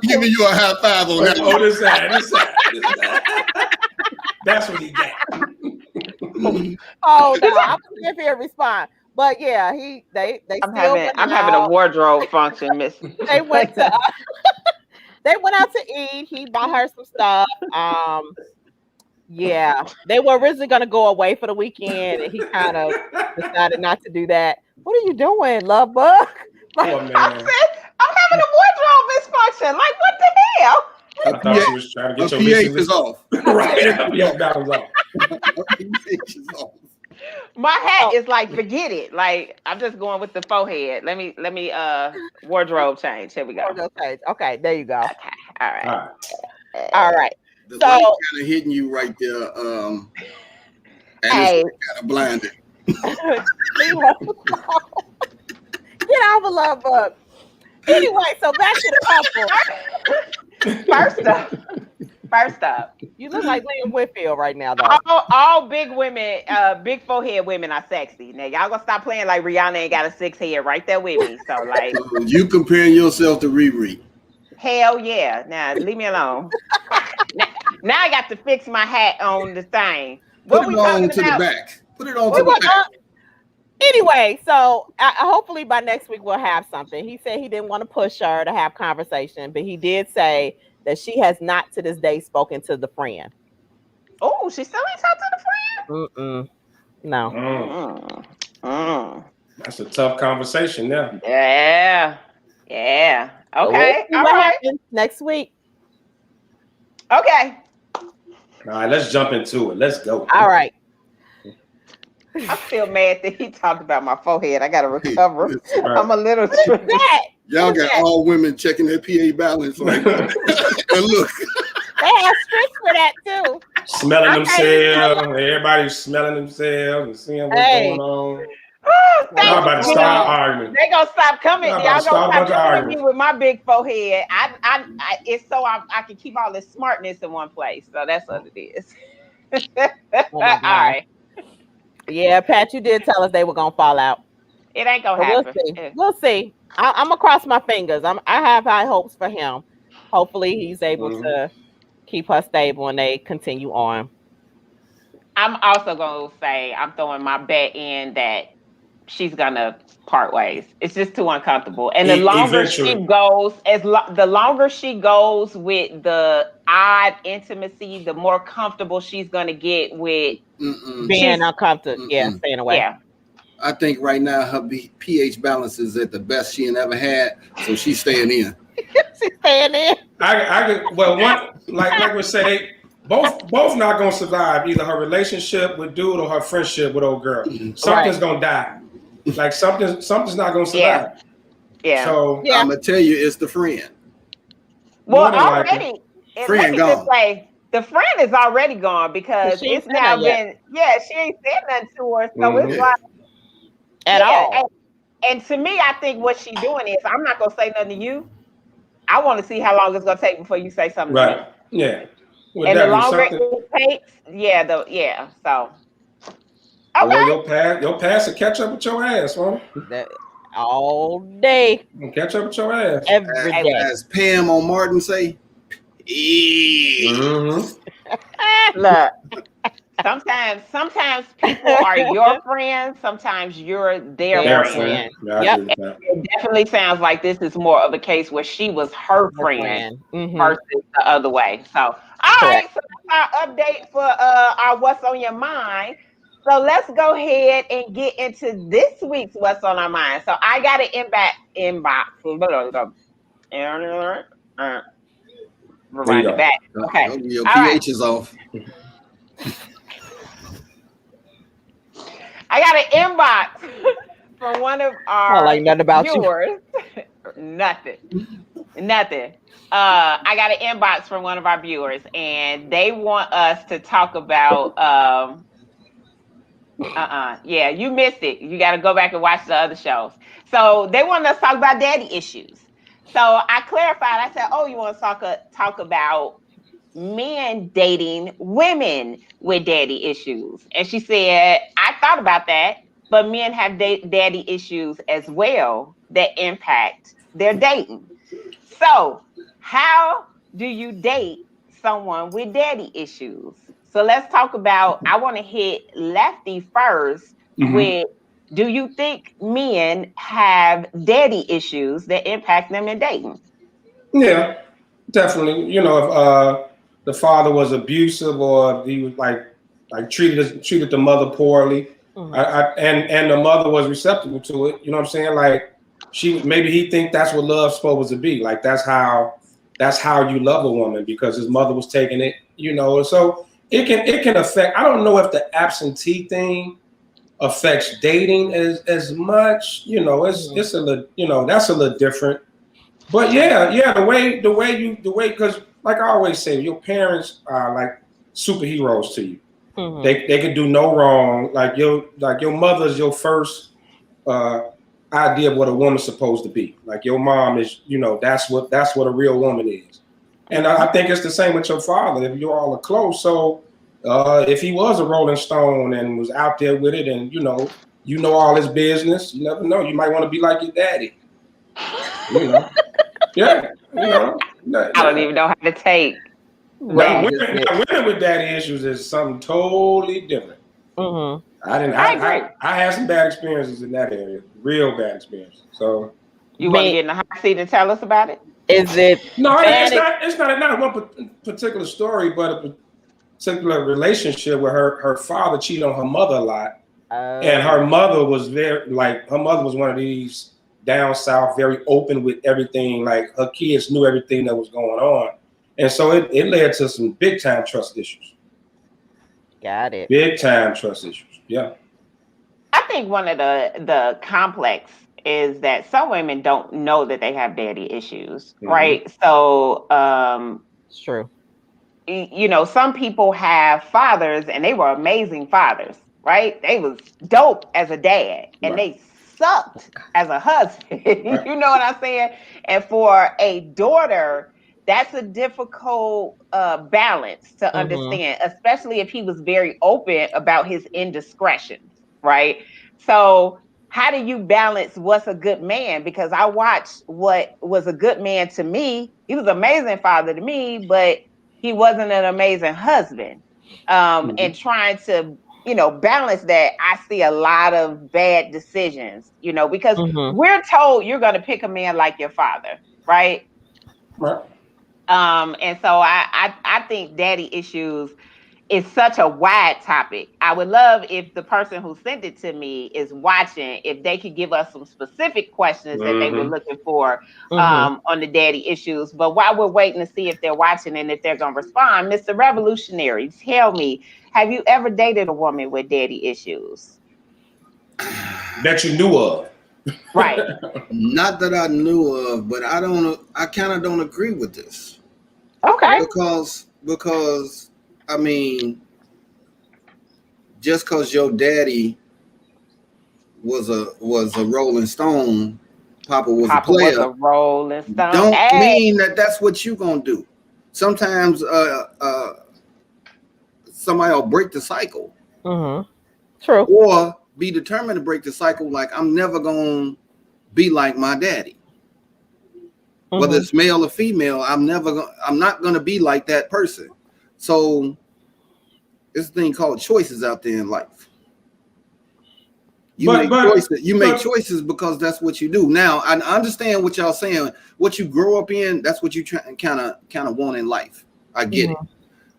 giving you a high five on that. Oh, this side. That's what he got. Oh no, I'm gonna give him a response. But yeah, they I'm having a wardrobe function, Miss. They went out to eat. He bought her some stuff. Yeah, they were originally gonna go away for the weekend, and he kind of decided not to do that. What are you doing, love bug? I'm having a wardrobe misfunction. Like, what the hell? I thought she was trying to get your pH is off. Right. Yeah, balance off. pH is off. My hat is like, forget it. Like, I'm just going with the forehead. Let me wardrobe change. Here we go. Wardrobe change. Okay, there you go. Okay. All right. The light kind of hitting you right there. And it's kind of blinded. Get off a love bug. Anyway, so back to the couple. First up. You look like Liam Whitfield right now, though. All big women, big forehead women are sexy. Now y'all gonna stop playing like Rihanna ain't got a 6 head right there with me. So like, you comparing yourself to Riri? Hell yeah! Now leave me alone. now I got to fix my hat on the thing. Put it on to the back. Put it on to the back. Anyway, so hopefully by next week we'll have something. He said he didn't want to push her to have conversation, but he did say that she has not to this day spoken to the friend. Oh, she still ain't talked to the friend? No. That's a tough conversation now. Yeah. Okay. All right. Next week. Okay. All right, let's jump into it. Let's go. All right. I'm still mad that he talked about my forehead. I gotta recover. Right. I'm a little tripped. Y'all got all women checking their pH balance. Like, and look. They have strips for that too. Smelling themselves. Everybody's smelling themselves and seeing what's going on. Y'all about to start arguing. They gonna stop coming. Y'all gonna stop coming me with my big forehead. It's so I can keep all this smartness in one place. So that's what it is. All right. Yeah, Pat, you did tell us they were gonna fall out. It ain't gonna happen. We'll see. I'm gonna cross my fingers. I have high hopes for him. Hopefully, he's able to keep her stable and they continue on. I'm also gonna say I'm throwing my bet in that she's gonna part ways. It's just too uncomfortable. And the longer she goes, the longer she goes with the odd intimacy, the more comfortable she's gonna get with being uncomfortable. Yeah, staying away. Yeah. I think right now her pH balance is at the best she ever had, so she's staying in. She's staying in. Like we said, both not gonna survive either her relationship with dude or her friendship with old girl. Something's gonna die. Like something's not gonna survive. Yeah. So I'm gonna tell you, it's the friend. Well, already, let me just say, the friend is already gone because it's now been, she ain't said nothing to her. So it's like, at all. And to me, I think what she's doing is, I'm not going to say nothing to you. I want to see how long it's going to take before you say something to me. Yeah. Well, and the longer it takes, so. Okay. Well, your past will catch up with your ass, man. All day. Catch up with your ass. Every day. As Pam on Martin say, Look, sometimes people are your friends, sometimes you're their friend. Yeah, it definitely sounds like this is more of a case where she was her friend versus the other way. So, all right, so that's our update for our What's on Your Mind. So let's go ahead and get into this week's What's on Our Mind. So I got an inbox. Rewind it back. Okay. Your pH is off. I got an inbox from one of our nothing about viewers. Nothing. I got an inbox from one of our viewers, and they want us to talk about yeah, you missed it. You got to go back and watch the other shows. So they want us to talk about daddy issues. So I clarified. I said, "Oh, you want to talk about men dating women with daddy issues?" And she said, "I thought about that, but men have daddy issues as well that impact their dating. So how do you date someone with daddy issues?" So let's talk about, I want to hit Lefty first with, do you think men have daddy issues that impact them in dating? Yeah, definitely. You know, if the father was abusive or if he was like treated the mother poorly, and the mother was receptive to it, you know what I'm saying? Like maybe he think that's what love's supposed to be. Like that's how you love a woman, because his mother was taking it, you know. So it can affect. I don't know if the absentee thing affects dating as much. You know, it's a little, you know, that's a little different. But yeah, the way because like I always say, your parents are like superheroes to you. They can do no wrong. Like your mother's your first idea of what a woman's supposed to be. Like your mom is, you know, that's what a real woman is. And I think it's the same with your father. If you all are close, so if he was a Rolling Stone and was out there with it, and you know all his business, you never know. You might want to be like your daddy. You know, yeah. You know, I don't even know how to take. Women with daddy issues is something totally different. I had some bad experiences in that area, real bad experiences. So you want to get in the hot seat and tell us about it? Is it? No, it's not one particular story, but a particular relationship where her father cheated on her mother a lot, and her mother was one of these down south, very open with everything. Like her kids knew everything that was going on, and so it led to some big time trust issues. Got it. Big time trust issues. Yeah. I think one of the complex is that some women don't know that they have daddy issues, right? So it's true. You know, some people have fathers and they were amazing fathers, right? They was dope as a dad and they sucked as a husband. You know what I'm saying? And for a daughter, that's a difficult balance to understand, especially if he was very open about his indiscretions, right? So how do you balance what's a good man? Because I watched what was a good man to me. He was an amazing father to me, but he wasn't an amazing husband. And trying to, you know, balance that, I see a lot of bad decisions, you know, because we're told you're going to pick a man like your father, right? Right. And so I think daddy issues is such a wide topic. I would love if the person who sent it to me is watching, if they could give us some specific questions that they were looking for on the daddy issues. But while we're waiting to see if they're watching and if they're going to respond, Mr. Revolutionary, tell me, have you ever dated a woman with daddy issues? That you knew of? Right. Not that I knew of, but I kind of don't agree with this. Okay. Because I mean, just because your daddy was a Rolling Stone, Papa was a player. Was a Rolling Stone. Don't mean that that's what you gonna do. Sometimes somebody will break the cycle. Mm-hmm. True. Or be determined to break the cycle. Like, I'm never gonna be like my daddy. Mm-hmm. Whether it's male or female, I'm not gonna be like that person. So this thing called choices out there in life. You make choices because that's what you do. Now, I understand what y'all saying. What you grow up in, that's what you kind of want in life. I get it.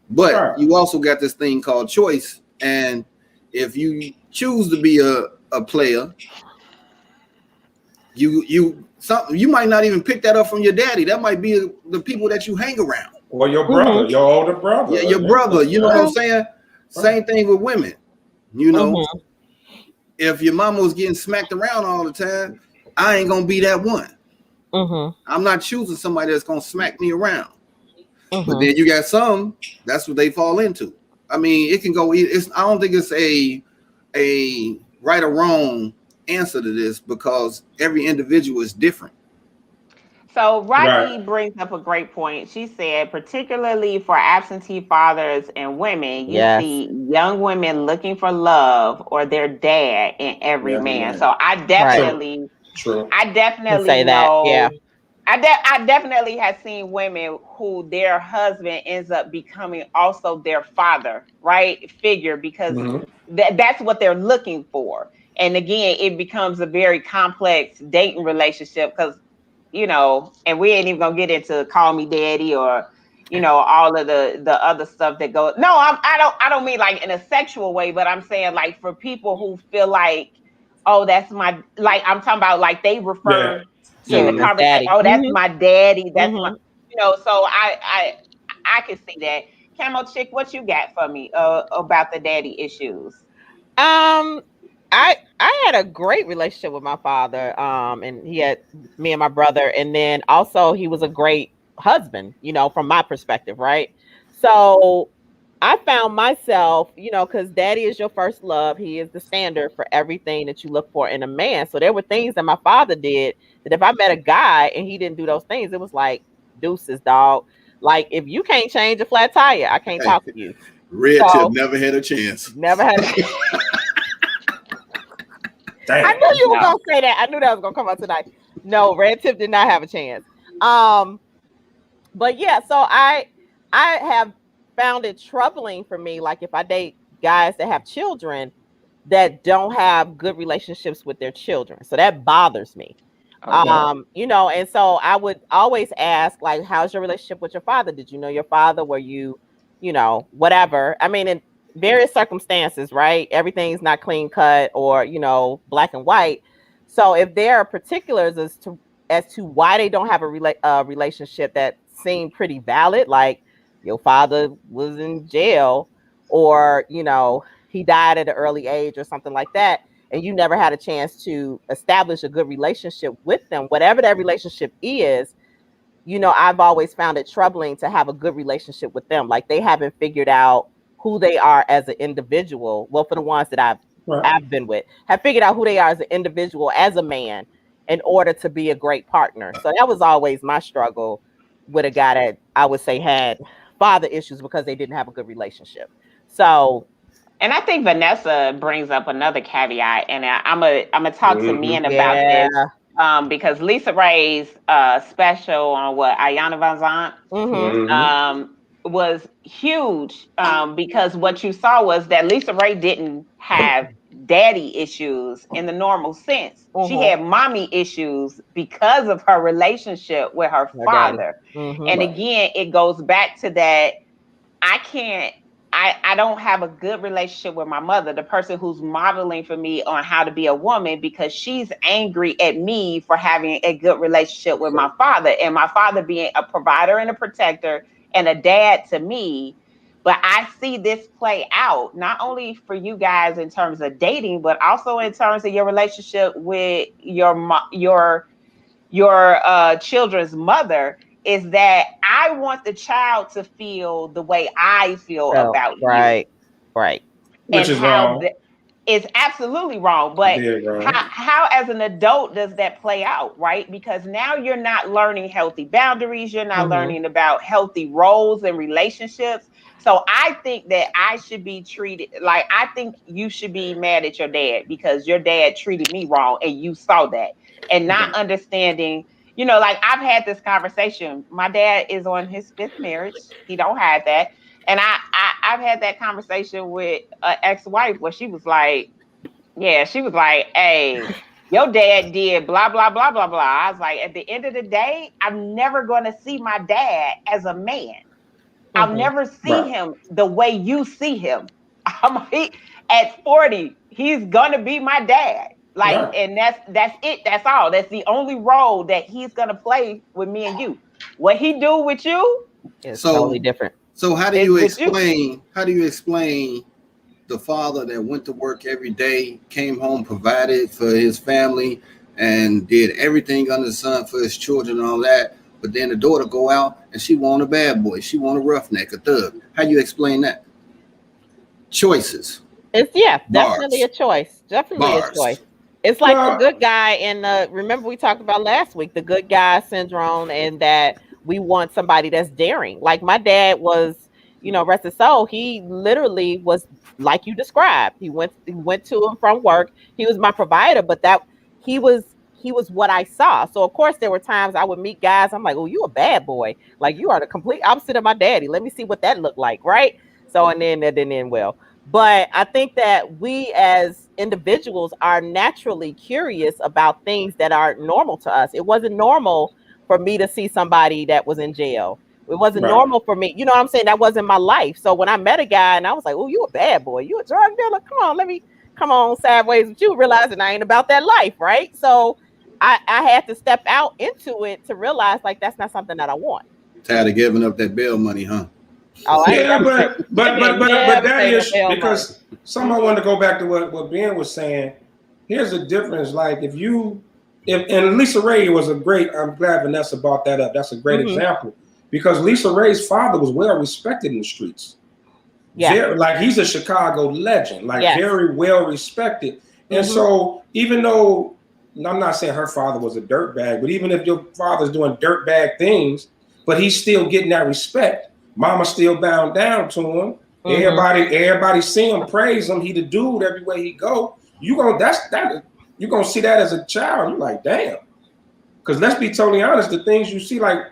But you also got this thing called choice. And if you choose to be a player, you might not even pick that up from your daddy. That might be the people that you hang around. Or your brother, your older brother. Yeah, your brother. You know what I'm saying? Same thing with women. You know, if your mama was getting smacked around all the time, I ain't gonna be that one. I'm not choosing somebody that's gonna smack me around. But then you got some, that's what they fall into. I mean, it can go. I don't think it's a right or wrong answer to this because every individual is different. So Rocky brings up a great point. She said, particularly for absentee fathers and women, you see young women looking for love or their dad in every man. So I definitely, I definitely know. Yeah. I definitely have seen women who their husband ends up becoming also their father, right? Figure, because that's what they're looking for. And again, it becomes a very complex dating relationship because, you know, and we ain't even gonna get into call me daddy or, you know, all of the other stuff that goes. No, I don't mean like in a sexual way, but I'm saying like for people who feel like, oh, that's my, like I'm talking about like they refer in the conversation, oh, that's my daddy. That's my, you know, so I can see that. Camo Chick, what you got for me about the daddy issues? I had a great relationship with my father. And he had me and my brother, and then also he was a great husband, you know, from my perspective, right? So I found myself, you know, because daddy is your first love. He is the standard for everything that you look for in a man. So there were things that my father did that if I met a guy and he didn't do those things, it was like deuces, dog. Like if you can't change a flat tire, I can't talk to you. Red Tip never had a chance. Never had a chance. I knew you were gonna say that. I knew that was gonna come out tonight. No, Red Tip did not have a chance. But yeah, so I have found it troubling for me, like if I date guys that have children that don't have good relationships with their children. So that bothers me. You know, and so I would always ask, like, how's your relationship with your father? Did you know your father? Were you, you know, whatever? I mean, in various circumstances, right? Everything's not clean cut or, you know, black and white. So if there are particulars as to why they don't have a relationship that seem pretty valid, like your father was in jail or, you know, he died at an early age or something like that, and you never had a chance to establish a good relationship with them, whatever that relationship is, you know, I've always found it troubling to have a good relationship with them. Like they haven't figured out who they are as an individual. Well, for the ones that I've been with, have figured out who they are as an individual, as a man, in order to be a great partner. So that was always my struggle with a guy that I would say had father issues because they didn't have a good relationship. So, and I think Vanessa brings up another caveat, and I'm gonna talk to men about this because Lisa Ray's special on Ayana Van Zant was huge because what you saw was that Lisa Ray didn't have daddy issues in the normal sense. She had mommy issues because of her relationship with her father. And again, it goes back to that I don't have a good relationship with my mother, the person who's modeling for me on how to be a woman, because she's angry at me for having a good relationship with my father, and my father being a provider and a protector and a dad to me. But I see this play out not only for you guys in terms of dating, but also in terms of your relationship with your children's mother. Is that I want the child to feel the way I feel about you. Right. Which is wrong. It's absolutely wrong. But how as an adult does that play out, right? Because now you're not learning healthy boundaries. You're not learning about healthy roles and relationships. So I think that I should be treated like, I think you should be mad at your dad because your dad treated me wrong and you saw that, and not understanding, you know, like I've had this conversation. My dad is on his 5th marriage. He don't hide that. And I've had that conversation with an ex-wife where she was like, hey, your dad did blah, blah, blah, blah, blah. I was like, at the end of the day, I'm never going to see my dad as a man. I'll never see him the way you see him. At 40, he's going to be my dad. Like, and that's it. That's all. That's the only role that he's going to play with me and you. What he do with you is totally different. So how do you explain the father that went to work every day, came home, provided for his family, and did everything under the sun for his children and all that, but then the daughter go out and she want a bad boy, she want a roughneck, a thug? How do you explain that? Choices. It's definitely a choice. Definitely a choice. It's like the good guy in remember we talked about last week, the good guy syndrome, and that we want somebody that's daring. Like my dad was, you know, rest his soul. He literally was like you described. He went to and from work. He was my provider, but that he was what I saw. So of course there were times I would meet guys. I'm like, oh, you a bad boy. Like you are the complete opposite of my daddy. Let me see what that looked like, right? So and then that didn't end well. But I think that we as individuals are naturally curious about things that are normal to us. It wasn't normal for me to see somebody that was in jail. It wasn't normal for me. You know what I'm saying? That wasn't my life. So when I met a guy and I was like, oh, you a bad boy. You a drug dealer. Come on sideways with you, realizing I ain't about that life, right? So I had to step out into it to realize like that's not something that I want. Tired of giving up that bail money, huh? Oh, yeah, but that is because someone wanted to go back to what Ben was saying. Here's the difference. Like if and Lisa Ray was I'm glad Vanessa brought that up. That's a great example because Lisa Ray's father was well respected in the streets. Yeah. Like he's a Chicago legend, like very well respected. And so even though I'm not saying her father was a dirtbag, but even if your father's doing dirtbag things, but he's still getting that respect. Mama still bound down to him. Everybody see him, praise him. He the dude everywhere he go. You're gonna see that as a child. You're like, damn. Because let's be totally honest, the things you see, like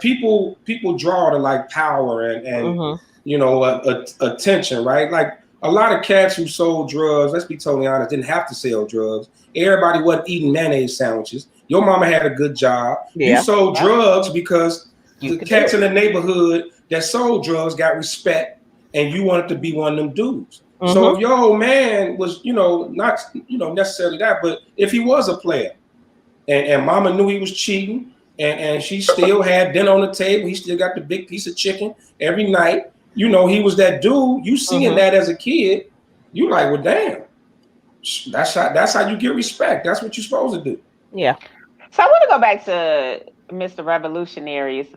people draw to like power and you know attention, right? Like a lot of cats who sold drugs, let's be totally honest, didn't have to sell drugs. Everybody wasn't eating mayonnaise sandwiches. Your mama had a good job. You sold drugs because the cats in the neighborhood that sold drugs got respect, and you wanted to be one of them dudes. So if your old man was, not, necessarily that, but if he was a player, and mama knew he was cheating, and she still had dinner on the table, he still got the big piece of chicken every night. He was that dude. You seeing that as a kid, you like, well, damn. That's how you get respect. That's what you're supposed to do. Yeah. So I want to go back to Mr. Revolutionary's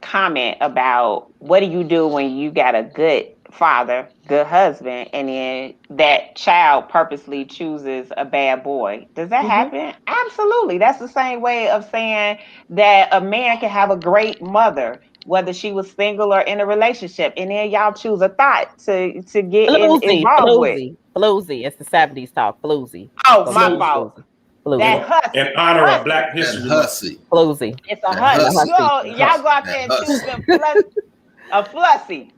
comment about what do you do when you got a good father, good husband, and then that child purposely chooses a bad boy. Does that happen? Absolutely. That's the same way of saying that a man can have a great mother, whether she was single or in a relationship, and then y'all choose a thought to get involved with. Floozy. It's the 70s talk. Floozy. Oh, my fault. That hussy. In honor of Black History. Hussy. Floozy. It's a hussy. Y'all go out there and choose a flussy.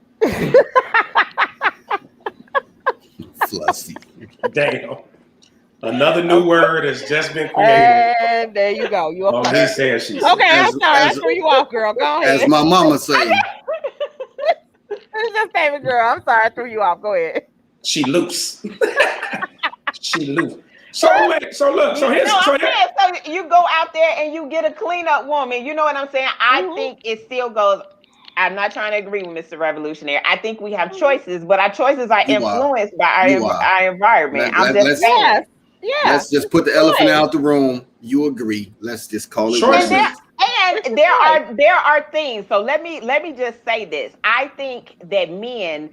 Flussy. Damn. Another new word has just been created. And there you go. You are he said she. Okay, I'm sorry. I threw you off, girl. Go ahead. As my mama said. It's just favorite girl. I'm sorry. I threw you off. Go ahead. She loose. She loose. So wait, so look, so here's so you go out there and you get a cleanup woman. You know what I'm saying? I think it still goes I'm not trying to agree with Mr. Revolutionary. I think we have choices, but our choices are influenced by our environment. I'm just saying. Let's just put the elephant out the room. You agree? Let's just call it choices. And there are things. So let me just say this. I think that men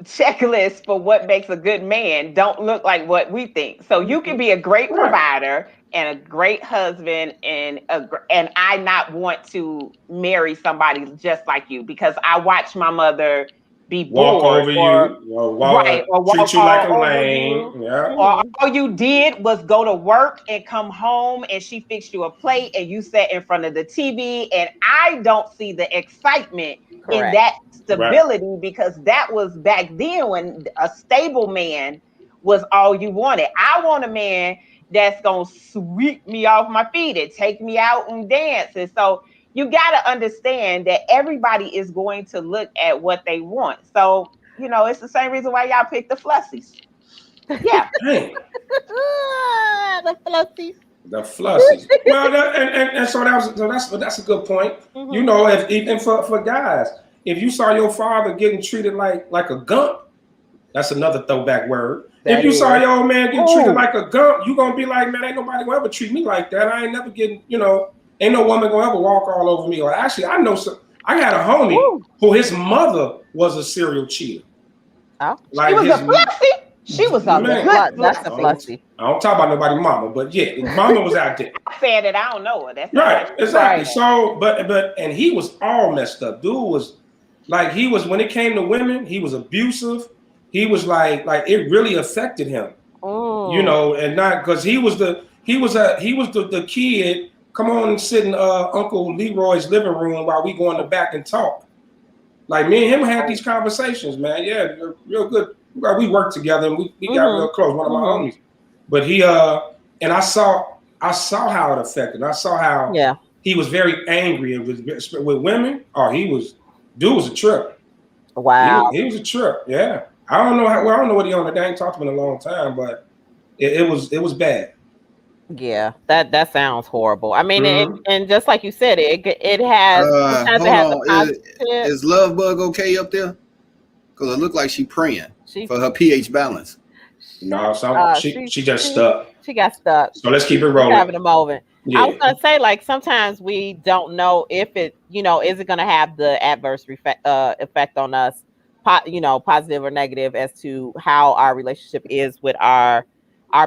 checklists for what makes a good man don't look like what we think. So you can be a great provider and a great husband and I not want to marry somebody just like you because I watched my mother be walk bored over you, or treat you like a lame. Yeah. Or all you did was go to work and come home and she fixed you a plate and you sat in front of the TV, and I don't see the excitement in that stability because that was back then when a stable man was all you wanted. I want a man that's gonna sweep me off my feet and take me out and dance. And so you got to understand that everybody is going to look at what they want. So, it's the same reason why y'all pick the flussies. Yeah. The flussies. The flussies. Well, and so that's a good point. Mm-hmm. Even for guys, if you saw your father getting treated like a gump, that's another throwback word. If you saw your old man getting treated like a gump, you gonna be like, man, ain't nobody gonna ever treat me like that. I ain't never getting, ain't no woman gonna ever walk all over me. Or actually, I know I had a homie who his mother was a serial cheater. Oh, like she was a flussy. She was a good. That's a flussy. I don't talk about nobody's mama, but yeah, mama was out there. I said that I don't know her. That's right, exactly. Right. So, but and he was all messed up. Dude was like when it came to women, he was abusive. He was like it really affected him. Oh. And not because he was the kid. Come on and sit in Uncle Leroy's living room while we go in the back and talk. Like me and him had these conversations, man. Yeah, real good. We worked together and we got real close. One of my homies. But he and I saw how it affected. I saw how he was very angry and with women. Oh, dude was a trip. Wow. He was a trip. Yeah. I don't know what he on today. I ain't talked to him in a long time, but it was bad. Yeah, that sounds horrible. I mean, and just like you said, it has. Is Love Bug okay up there? Because it looked like she praying for her pH balance. No, she just stuck. She got stuck. So let's keep it rolling. She's having a moment. Yeah. I was gonna say, like, sometimes we don't know if it, is it gonna have the adverse effect on us, positive or negative, as to how our relationship is with our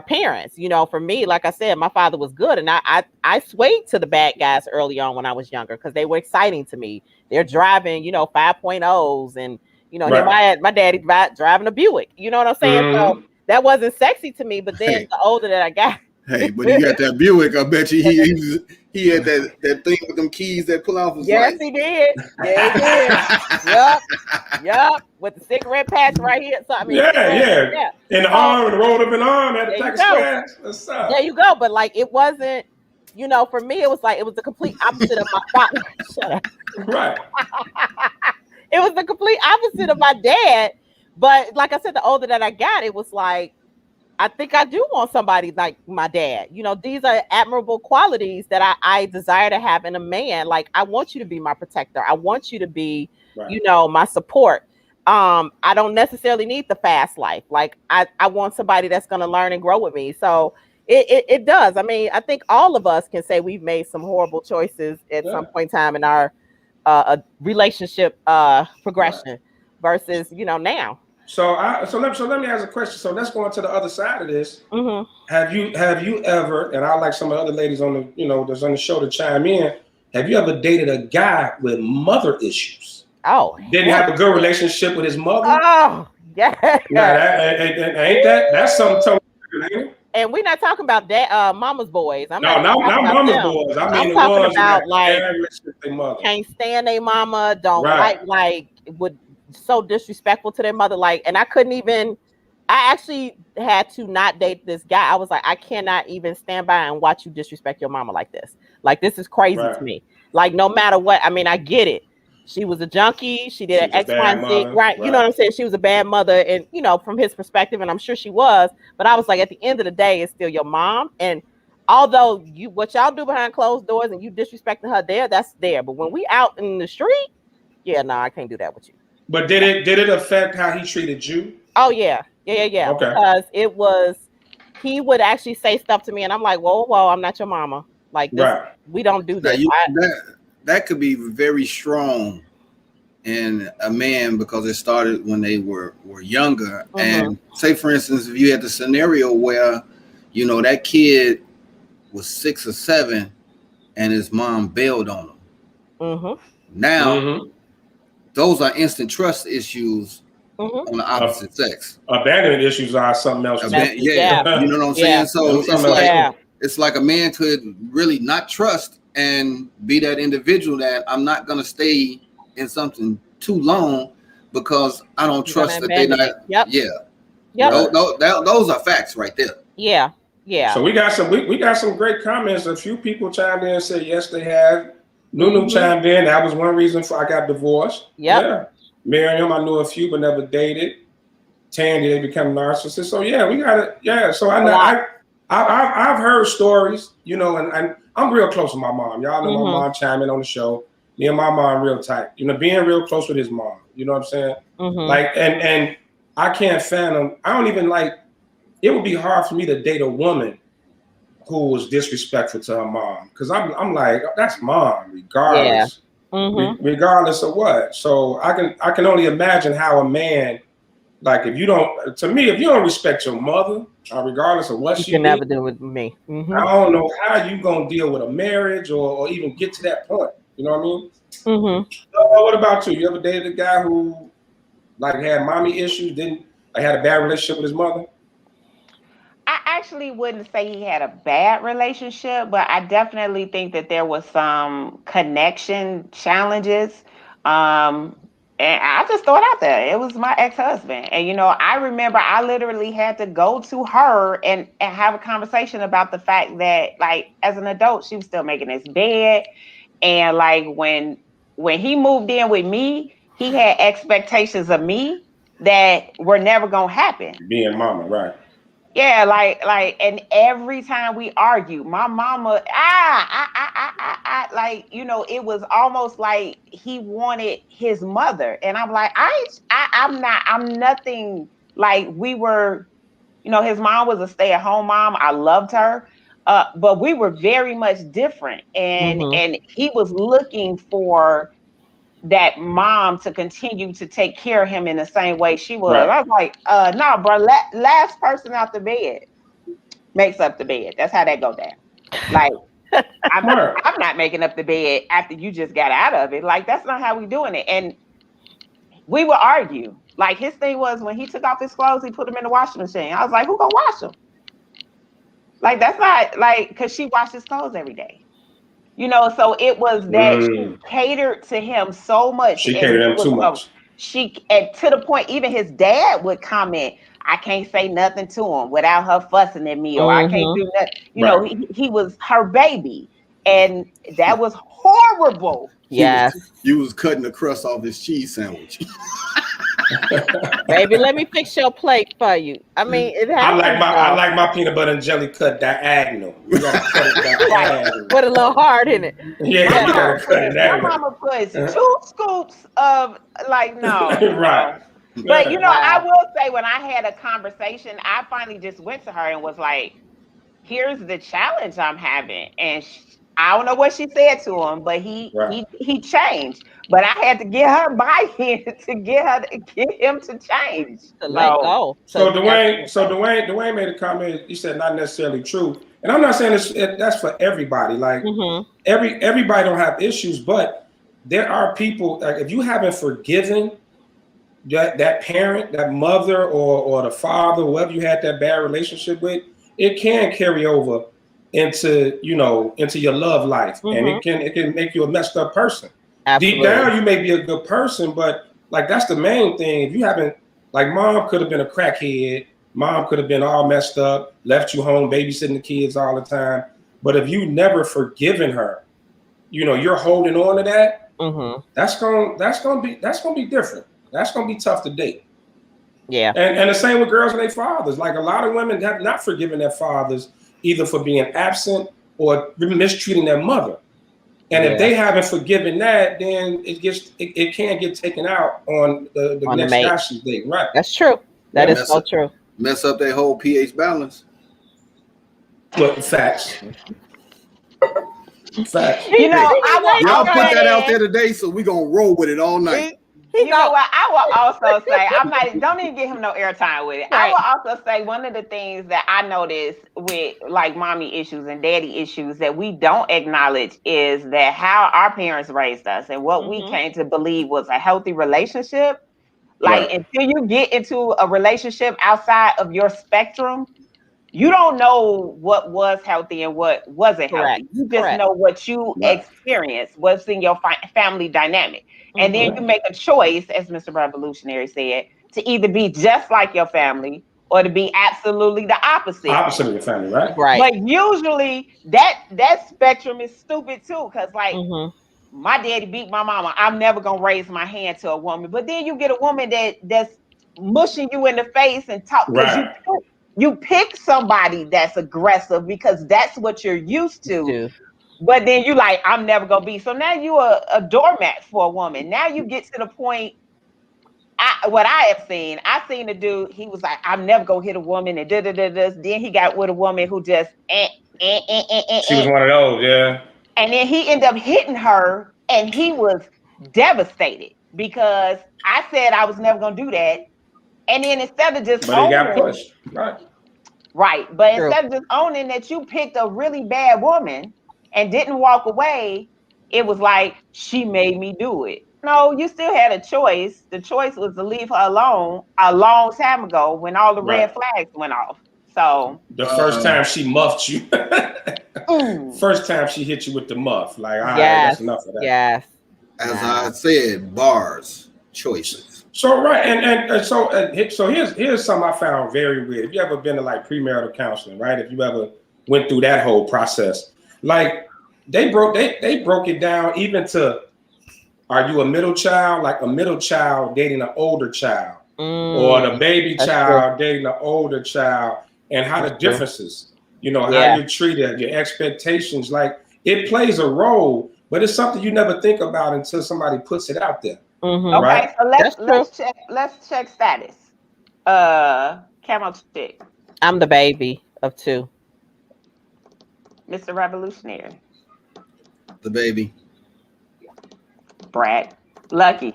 parents. For me, like I said, my father was good, and I swayed to the bad guys early on when I was younger because they were exciting to me. They're driving, 5.0s, and my daddy driving a Buick. You know what I'm saying? Mm-hmm. So that wasn't sexy to me. But then the older that I got, but he got that Buick. I bet you he had that thing with them keys that pull off his lights. He did. Yeah, he did. Yep. With the cigarette patch right here. So I mean, yeah. In the arm, and rolled up in the arm, had to take a scratch. What's up? There you go. But like, it wasn't. For me, it was the complete opposite of my father. Shut up. Right. It was the complete opposite of my dad. But like I said, the older that I got, it was like, I think I do want somebody like my dad. These are admirable qualities that I desire to have in a man. Like, I want you to be my protector. I want you to be, my support. I don't necessarily need the fast life. Like, I want somebody that's going to learn and grow with me. So it does. I mean, I think all of us can say we've made some horrible choices at some point in time in our relationship progression versus, now. So let me ask a question. So let's go on to the other side of this. Mm-hmm. Have you ever, and I like some of the other ladies on the that's on the show to chime in. Have you ever dated a guy with mother issues? Oh, didn't have a good relationship with his mother? Oh, yeah. Ain't that's something totally. And we're not talking about that mama's boys. Not mama's boys. I'm talking about like can't stand their mama. Don't like would. So disrespectful to their mother, and I actually had to not date this guy. I was like, I cannot even stand by and watch you disrespect your mama like this. Like, this is crazy to me. Like, no matter what, I mean, I get it. She was a junkie. She did X, Y, and Z. Right. You know what I'm saying? She was a bad mother, and from his perspective, and I'm sure she was. But I was like, at the end of the day, it's still your mom. And although what y'all do behind closed doors and you disrespecting her there, that's there. But when we out in the street, yeah, no, I can't do that with you. But did it affect how he treated you? Oh yeah. Okay. Because it was, he would actually say stuff to me, and I'm like, whoa, I'm not your mama. Like this, right. We don't do this. That could be very strong in a man because it started when they were younger. Mm-hmm. And say, for instance, if you had the scenario where, you know, that kid was 6 or 7 and his mom bailed on him. Mm-hmm. Now, those are instant trust issues on the opposite sex. Abandonment issues are something else. You know what I'm saying? So it's like a man could really not trust and be that individual that I'm not going to stay in something too long because I don't trust that they're not. Those are facts right there. Yeah. So we got some great comments. A few people chimed in and said yes, they have. Nunu chimed in. That was one reason I got divorced. Yeah. Miriam, I knew a few but never dated. Tandy, they become narcissists. So yeah, we got it. Yeah. So I've heard stories, you know, and I'm real close with my mom. Y'all know my mom chimed in on the show. Me and my mom real tight. You know, being real close with his mom. You know what I'm saying? Like, and I can't fathom. I don't even like. It would be hard for me to date a woman who was disrespectful to her mom, because I'm like, that's mom, regardless, regardless of what. So I can only imagine how a man, like, if you don't respect your mother, regardless of what she can never deal with me. I don't know how you gonna deal with a marriage or even get to that point. You know what I mean? What about you? You ever dated a guy who like had mommy issues, had a bad relationship with his mother? I actually wouldn't say he had a bad relationship, but I definitely think that there was some connection challenges. And I just throw it out there. It was my ex-husband. And, you know, I remember I literally had to go to her and have a conversation about the fact that, like, as an adult, she was still making his bed. And, like, when he moved in with me, he had expectations of me that were never going to happen. Being mama, right. Yeah, like, and every time we argue, my mama, like, you know, it was almost like he wanted his mother. And I'm like, I'm nothing. Like, we were, you know, his mom was a stay-at-home mom. I loved her. But we were very much different. And he was looking for that mom to continue to take care of him in the same way she was. Right. I was like, no, bro, last person out the bed makes up the bed. That's how that go down. Like, I'm not making up the bed after you just got out of it. Like, that's not how we doing it. And we would argue. Like, his thing was when he took off his clothes, he put them in the washing machine. I was like, who gonna wash them? Like, that's not, like, because she washed his clothes every day. You know, so it was that she catered to him so much. She catered him too much. And to the point, even his dad would comment, I can't say nothing to him without her fussing at me, or I can't do that. You know, he was her baby. And that was horrible. Yes. You was cutting the crust off his cheese sandwich. Baby, let me fix your plate for you. I mean, it happens. I like my peanut butter and jelly cut diagonal. You gotta cut it diagonal. Put a little hard in it. Yeah, you gotta cut it diagonal. My mama puts 2 scoops of, like, no. Right. But, you know, I will say, when I had a conversation, I finally just went to her and was like, here's the challenge I'm having. And I don't know what she said to him, but he changed. But I had to get her buy-in to get him to change. To let go. So Dwayne made a comment. He said not necessarily true, and I'm not saying that's for everybody. Like everybody don't have issues, but there are people. Like, if you haven't forgiven that parent, that mother, or the father, whoever you had that bad relationship with, it can carry over into your love life, and it can make you a messed up person. Absolutely. Deep down, you may be a good person, but like, that's the main thing. If you haven't, like, mom could have been a crackhead, mom could have been all messed up, left you home babysitting the kids all the time. But if you never forgiven her, you know, you're holding on to that. That's gonna be different. That's gonna be tough to date. Yeah. And the same with girls and their fathers. Like, a lot of women have not forgiven their fathers either for being absent or mistreating their mother. And if they haven't forgiven that, then it can get taken out on the next guy she's dating. Right. That's true. That is so true. Mess up their whole pH balance. But facts. Facts. You know, y'all put that out there today, so we're gonna roll with it all night. You know what? I will also say, don't even give him no airtime with it. Right. I will also say one of the things that I noticed with like mommy issues and daddy issues that we don't acknowledge is that how our parents raised us and what we came to believe was a healthy relationship. Like until you get into a relationship outside of your spectrum, you don't know what was healthy and what wasn't healthy. You just know what you experienced, what's in your family dynamic. And then you make a choice, as Mr. Revolutionary said, to either be just like your family or to be absolutely the opposite. Opposite of your family, right? Right. But usually that spectrum is stupid too, because like my daddy beat my mama. I'm never gonna raise my hand to a woman. But then you get a woman that's mushing you in the face and talk. Right. You pick somebody that's aggressive because that's what you're used to. But then you like, I'm never gonna be. So now you a doormat for a woman. Now you get to the point. What I have seen, I seen a dude. He was like, I'm never gonna hit a woman, and Then he got with a woman who just. She was one of those, yeah. And then he ended up hitting her, and he was devastated because I said I was never gonna do that. And then instead of just he got pushed, right. But instead of just owning that you picked a really bad woman and didn't walk away, it was like, she made me do it. No, you still had a choice. The choice was to leave her alone a long time ago when all the red flags went off. So the first time she muffed you, first time she hit you with the muff, like, all right, that's enough of that. Yes. As I said, bars, choices. So so here's something I found very weird. If you ever been to like premarital counseling, right? If you ever went through that whole process, like they broke it down even to, are you a middle child? Like a middle child dating an older child, or the baby child dating an older child, and how the differences, how you're treated, your expectations, like it plays a role, but it's something you never think about until somebody puts it out there. Okay, so let's check status. Camel Chick. I'm the baby of 2. Mr. Revolutionary. The baby. Brad. Lucky.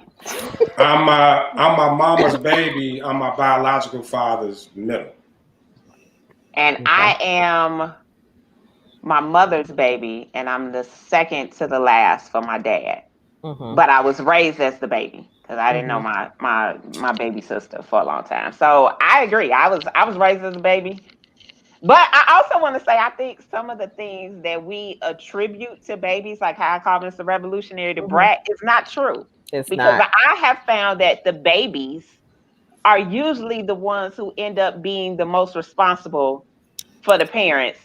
I'm my mama's baby. I'm my biological father's middle. And I am my mother's baby, and I'm the second to the last for my dad. But I was raised as the baby because I didn't know my baby sister for a long time. So I agree. I was raised as a baby. But I also want to say, I think some of the things that we attribute to babies, like how I call Mr. Revolutionary the brat, is not true. Because I have found that the babies are usually the ones who end up being the most responsible for the parents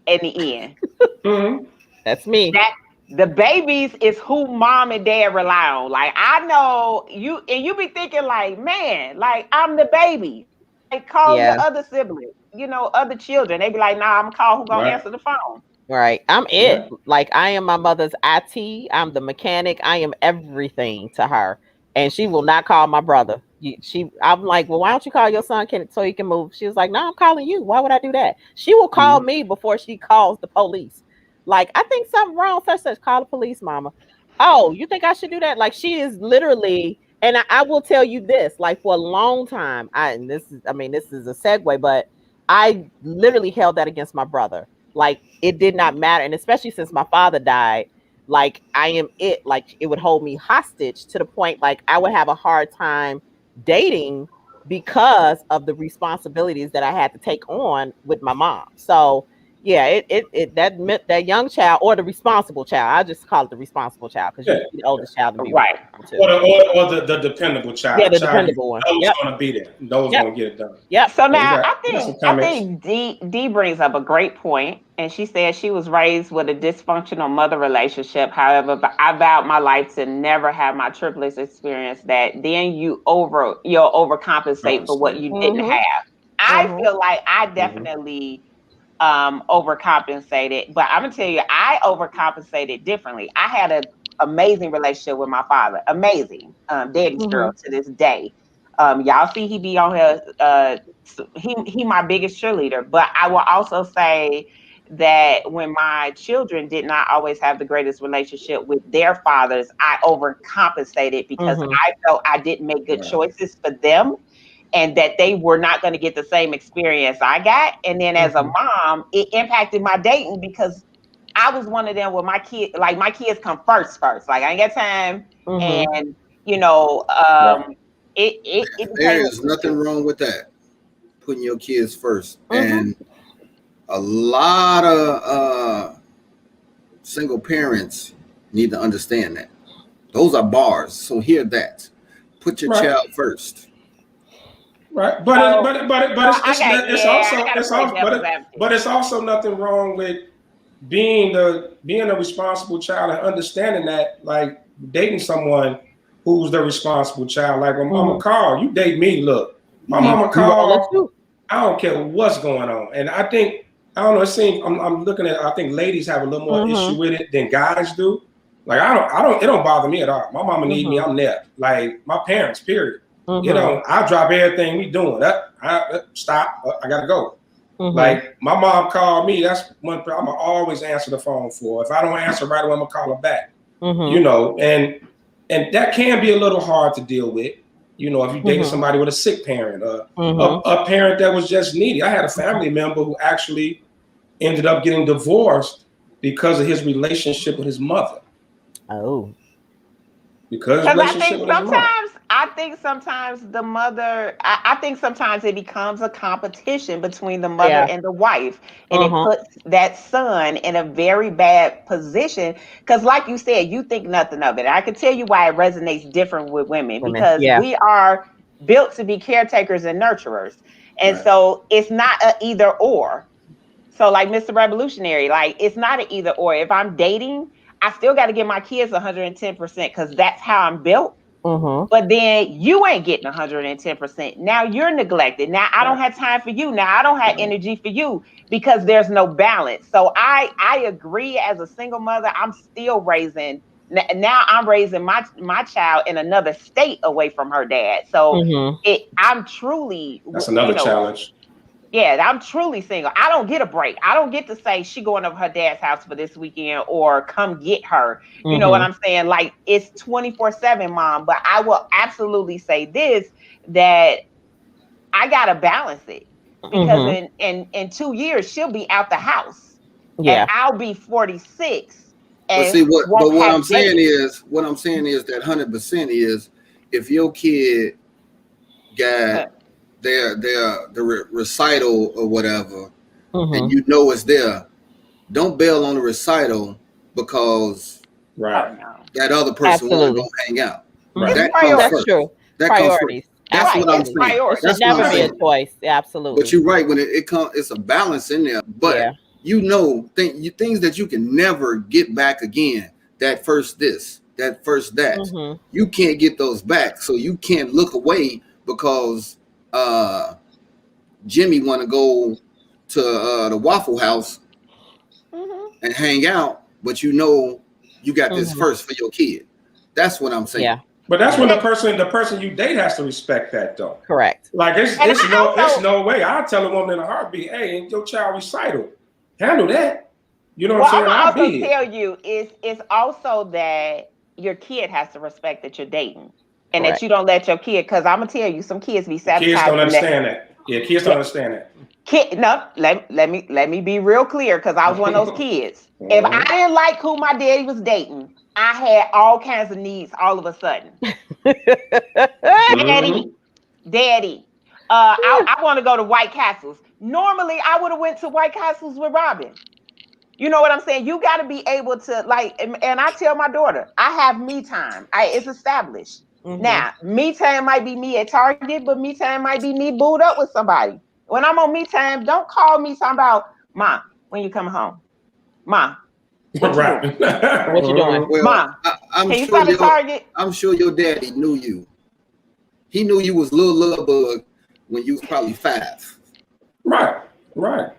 in the end. That's me. The babies is who mom and dad rely on. Like, I know you, and you be thinking like, man, like I'm the baby. Like, call your other siblings, other children. They be like, nah, I'm gonna call who gonna answer the phone. Right. I'm it. Yeah. Like, I am my mother's IT. I'm the mechanic. I am everything to her. And she will not call my brother. I'm like, well, why don't you call your son so he can move? She was like, no, I'm calling you. Why would I do that? She will call me before she calls the police. Like, I think something wrong. Such, call the police, mama. Oh, you think I should do that? Like, she is literally, and I will tell you this, like, for a long time, this is a segue, but I literally held that against my brother. Like, it did not matter. And especially since my father died, like, I am it. Like, it would hold me hostage to the point, like, I would have a hard time dating because of the responsibilities that I had to take on with my mom. So, yeah, that meant that young child or the responsible child. I just call it the responsible child because you're the oldest child to be right. Or the dependable child. Yeah, the dependable one. Those going to be there. Those going to get it done. Yeah. So now I think D brings up a great point, and she said she was raised with a dysfunctional mother relationship. However, I vowed my life to never have my triplets experience that. Then you'll overcompensate for what you didn't have. I feel like I definitely overcompensated. But I'm gonna tell you, I overcompensated differently. I had an amazing relationship with my father. Amazing. Daddy's girl to this day. Y'all see he be on here. He my biggest cheerleader. But I will also say that when my children did not always have the greatest relationship with their fathers, I overcompensated because I felt I didn't make good choices for them, and that they were not going to get the same experience I got. And then as a mom, it impacted my dating because I was one of them where my kids come first. Like I ain't got time. And you know, there is nothing wrong with that. Putting your kids first. And a lot of single parents need to understand that. Those are bars. So hear that. Put your child first. Right, but it's also nothing wrong with being a responsible child and understanding that, like dating someone who's the responsible child. Like when Mama Carl, you date me. Look, my Mama Carl, I don't care what's going on, and I think I don't know. It seems I'm looking at. I think ladies have a little more issue with it than guys do. Like I don't. It don't bother me at all. My mama need me. I'm there. Like my parents. Period. You know, I drop everything we doing. Stop. I gotta go. Like my mom called me. That's one thing I'm always answer the phone for. If I don't answer right away, I'm gonna call her back. You know, and that can be a little hard to deal with. You know, if you dated somebody with a sick parent, a parent that was just needy. I had a family member who actually ended up getting divorced because of his relationship with his mother. Oh. Because I think sometimes the mother, I think sometimes it becomes a competition between the mother and the wife. And it puts that son in a very bad position. Because like you said, you think nothing of it. I can tell you why it resonates different with women. Because we are built to be caretakers and nurturers. And so it's not an either or. So like Mr. Revolutionary, like it's not an either or. If I'm dating, I still got to give my kids 110% because that's how I'm built. But then you ain't getting 110%. Now you're neglected. Now I don't have time for you. Now I don't have energy for you because there's no balance. So I agree. As a single mother, I'm still raising. Now I'm raising my child in another state away from her dad. So I'm truly. That's another challenge. Yeah, I'm truly single. I don't get a break. I don't get to say she going over her dad's house for this weekend or come get her. You know what I'm saying? Like it's 24/7, mom. But I will absolutely say this, that I gotta balance it because in 2 years she'll be out the house. Yeah, and I'll be 46. But see what I'm saying is that 100% is if your kid got the recital or whatever, and you know it's there, don't bail on the recital because that other person won't go hang out. That comes true. That priorities. That's what I'm saying. It should never be a choice. Absolutely. But you're right, when it comes, it's a balance in there. But you know, things that you can never get back again. That first this, that first that. You can't get those back, so you can't look away because Jimmy want to go to the Waffle House and hang out, but you know you got this first for your kid. That's what I'm saying. Yeah. But that's when the person you date has to respect that, though. Correct. Like it's no way. I tell a woman in a heartbeat, hey, ain't your child recital. Handle that. You know what I'm saying? I'll also tell you, it's also that your kid has to respect that you're dating. And that you don't let your kid, because I'm gonna tell you, some kids be sabotaging. Kids don't understand that. Yeah, kids don't understand that. Let me be real clear, because I was one of those kids. If I didn't like who my daddy was dating, I had all kinds of needs all of a sudden. Daddy, I want to go to White Castles. Normally, I would have went to White Castles with Robin. You know what I'm saying? You got to be able to and I tell my daughter, I have me time. It's established. Now, me time might be me at Target, but me time might be me booed up with somebody. When I'm on me time, don't call me talking about, Mom, when you coming home? Mom, what you doing? Well, Mom, can you stop at Target? I'm sure your daddy knew you. He knew you was little bug when you was probably 5. Right.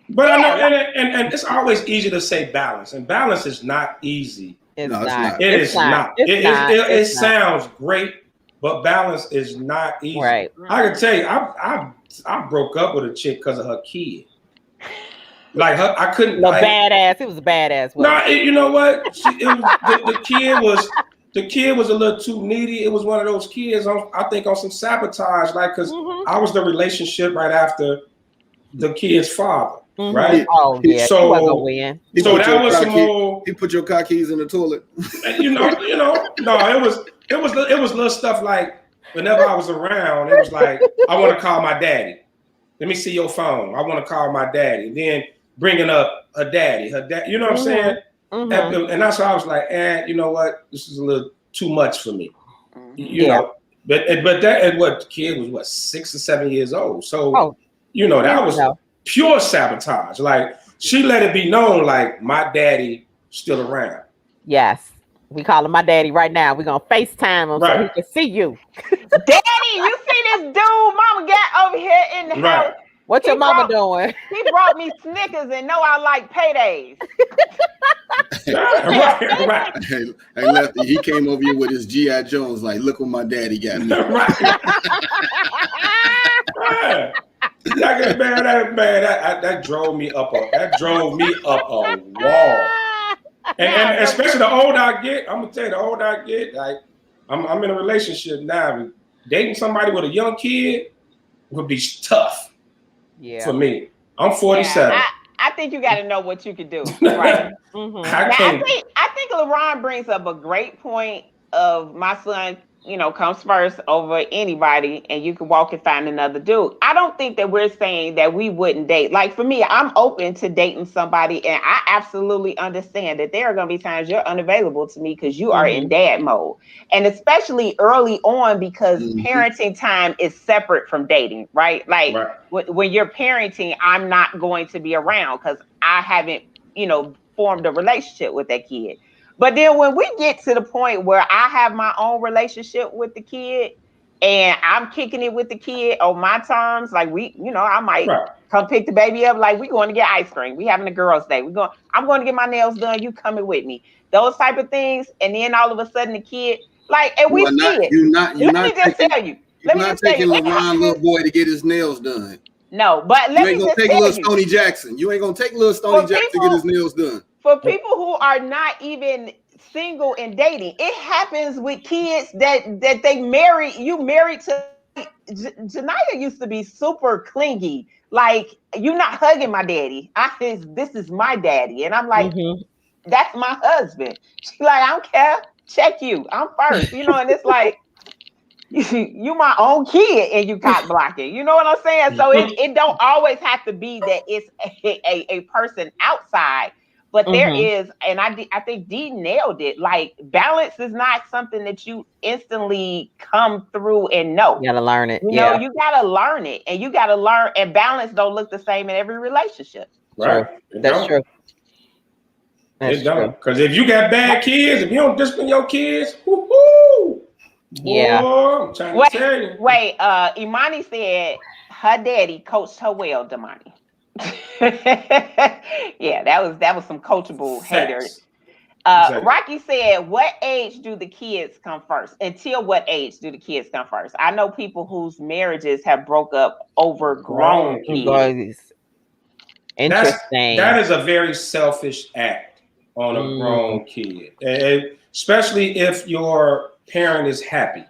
But I know, and it's always easy to say balance, and balance is not easy. It's not. It is not. It sounds great, but balance is not easy. Right. I can tell you, I broke up with a chick because of her kid. Like I couldn't. Badass. It was a badass. No, you know what? The kid was a little too needy. It was one of those kids. I think on some sabotage, like because I was the relationship right after the kid's father. Right? Oh yeah. So he wasn't win. So that was some old. He put your car keys in the toilet. No, it was little stuff like whenever I was around, it was like I want to call my daddy. Let me see your phone. I want to call my daddy. Then bringing up her dad. You know what I'm saying? And that's why I was like, you know what? This is a little too much for me. You know, but that and what the kid was 6 or 7 years old. So that was pure sabotage. Like she let it be known, like my daddy still around. Yes, we call him my daddy right now. We're gonna FaceTime him so he can see you. Daddy, you see this dude Mama got over here in the house? What your mama doing? He brought me Snickers and know I like paydays. Right. Hey, Lefty, he came over here with his G.I. Jones, like, look what my daddy got me. That drove me up a wall. And especially the older I get, I'm gonna tell you, the older I get, like I'm in a relationship now. Dating somebody with a young kid would be tough. Yeah. For me, I'm 47. I think you got to know what you can do. Right. I think LaRon brings up a great point of my son, comes first over anybody, and you can walk and find another dude. I don't think that we're saying that we wouldn't date. Like for me, I'm open to dating somebody, and I absolutely understand that there are going to be times you're unavailable to me because you are in dad mode, and especially early on because parenting time is separate from dating, right? Like when you're parenting, I'm not going to be around because I haven't, formed a relationship with that kid. But then when we get to the point where I have my own relationship with the kid and I'm kicking it with the kid on my terms, like I might come pick the baby up, like we going to get ice cream. We having a girls' day. I'm going to get my nails done. You coming with me? Those type of things. And then all of a sudden the kid, and we see it. Let me just tell you. You're not taking LaRon little boy to get his nails done. No, but let me just tell you. You ain't gonna take little Stoney Jackson. You ain't gonna take little Stoney Jackson to get his nails done. For people who are not even single and dating, it happens with kids that they marry. You married to Janiyah used to be super clingy. Like, you're not hugging my daddy. This is my daddy. And I'm like, that's my husband. She's like, I don't care. Check you. I'm first. And it's like, you my own kid and you cock blocking. You know what I'm saying? So it don't always have to be that it's a person outside. But there is, and I think Dee nailed it. Like, balance is not something that you instantly come through and know. You gotta learn it. You gotta learn it, and you gotta learn. And balance don't look the same in every relationship. Right, that's true. It don't, because if you got bad kids, if you don't discipline your kids, woo-hoo, yeah. Boy, I'm trying to tell you. Wait, Imani said her daddy coached her well, Damani. Yeah, that was some coachable haters. Exactly. Rocky said, what age do the kids come first? Until what age do the kids come first? I know people whose marriages have broke up over grown kids. Interesting. That is a very selfish act on a grown kid, and especially if your parent is happy.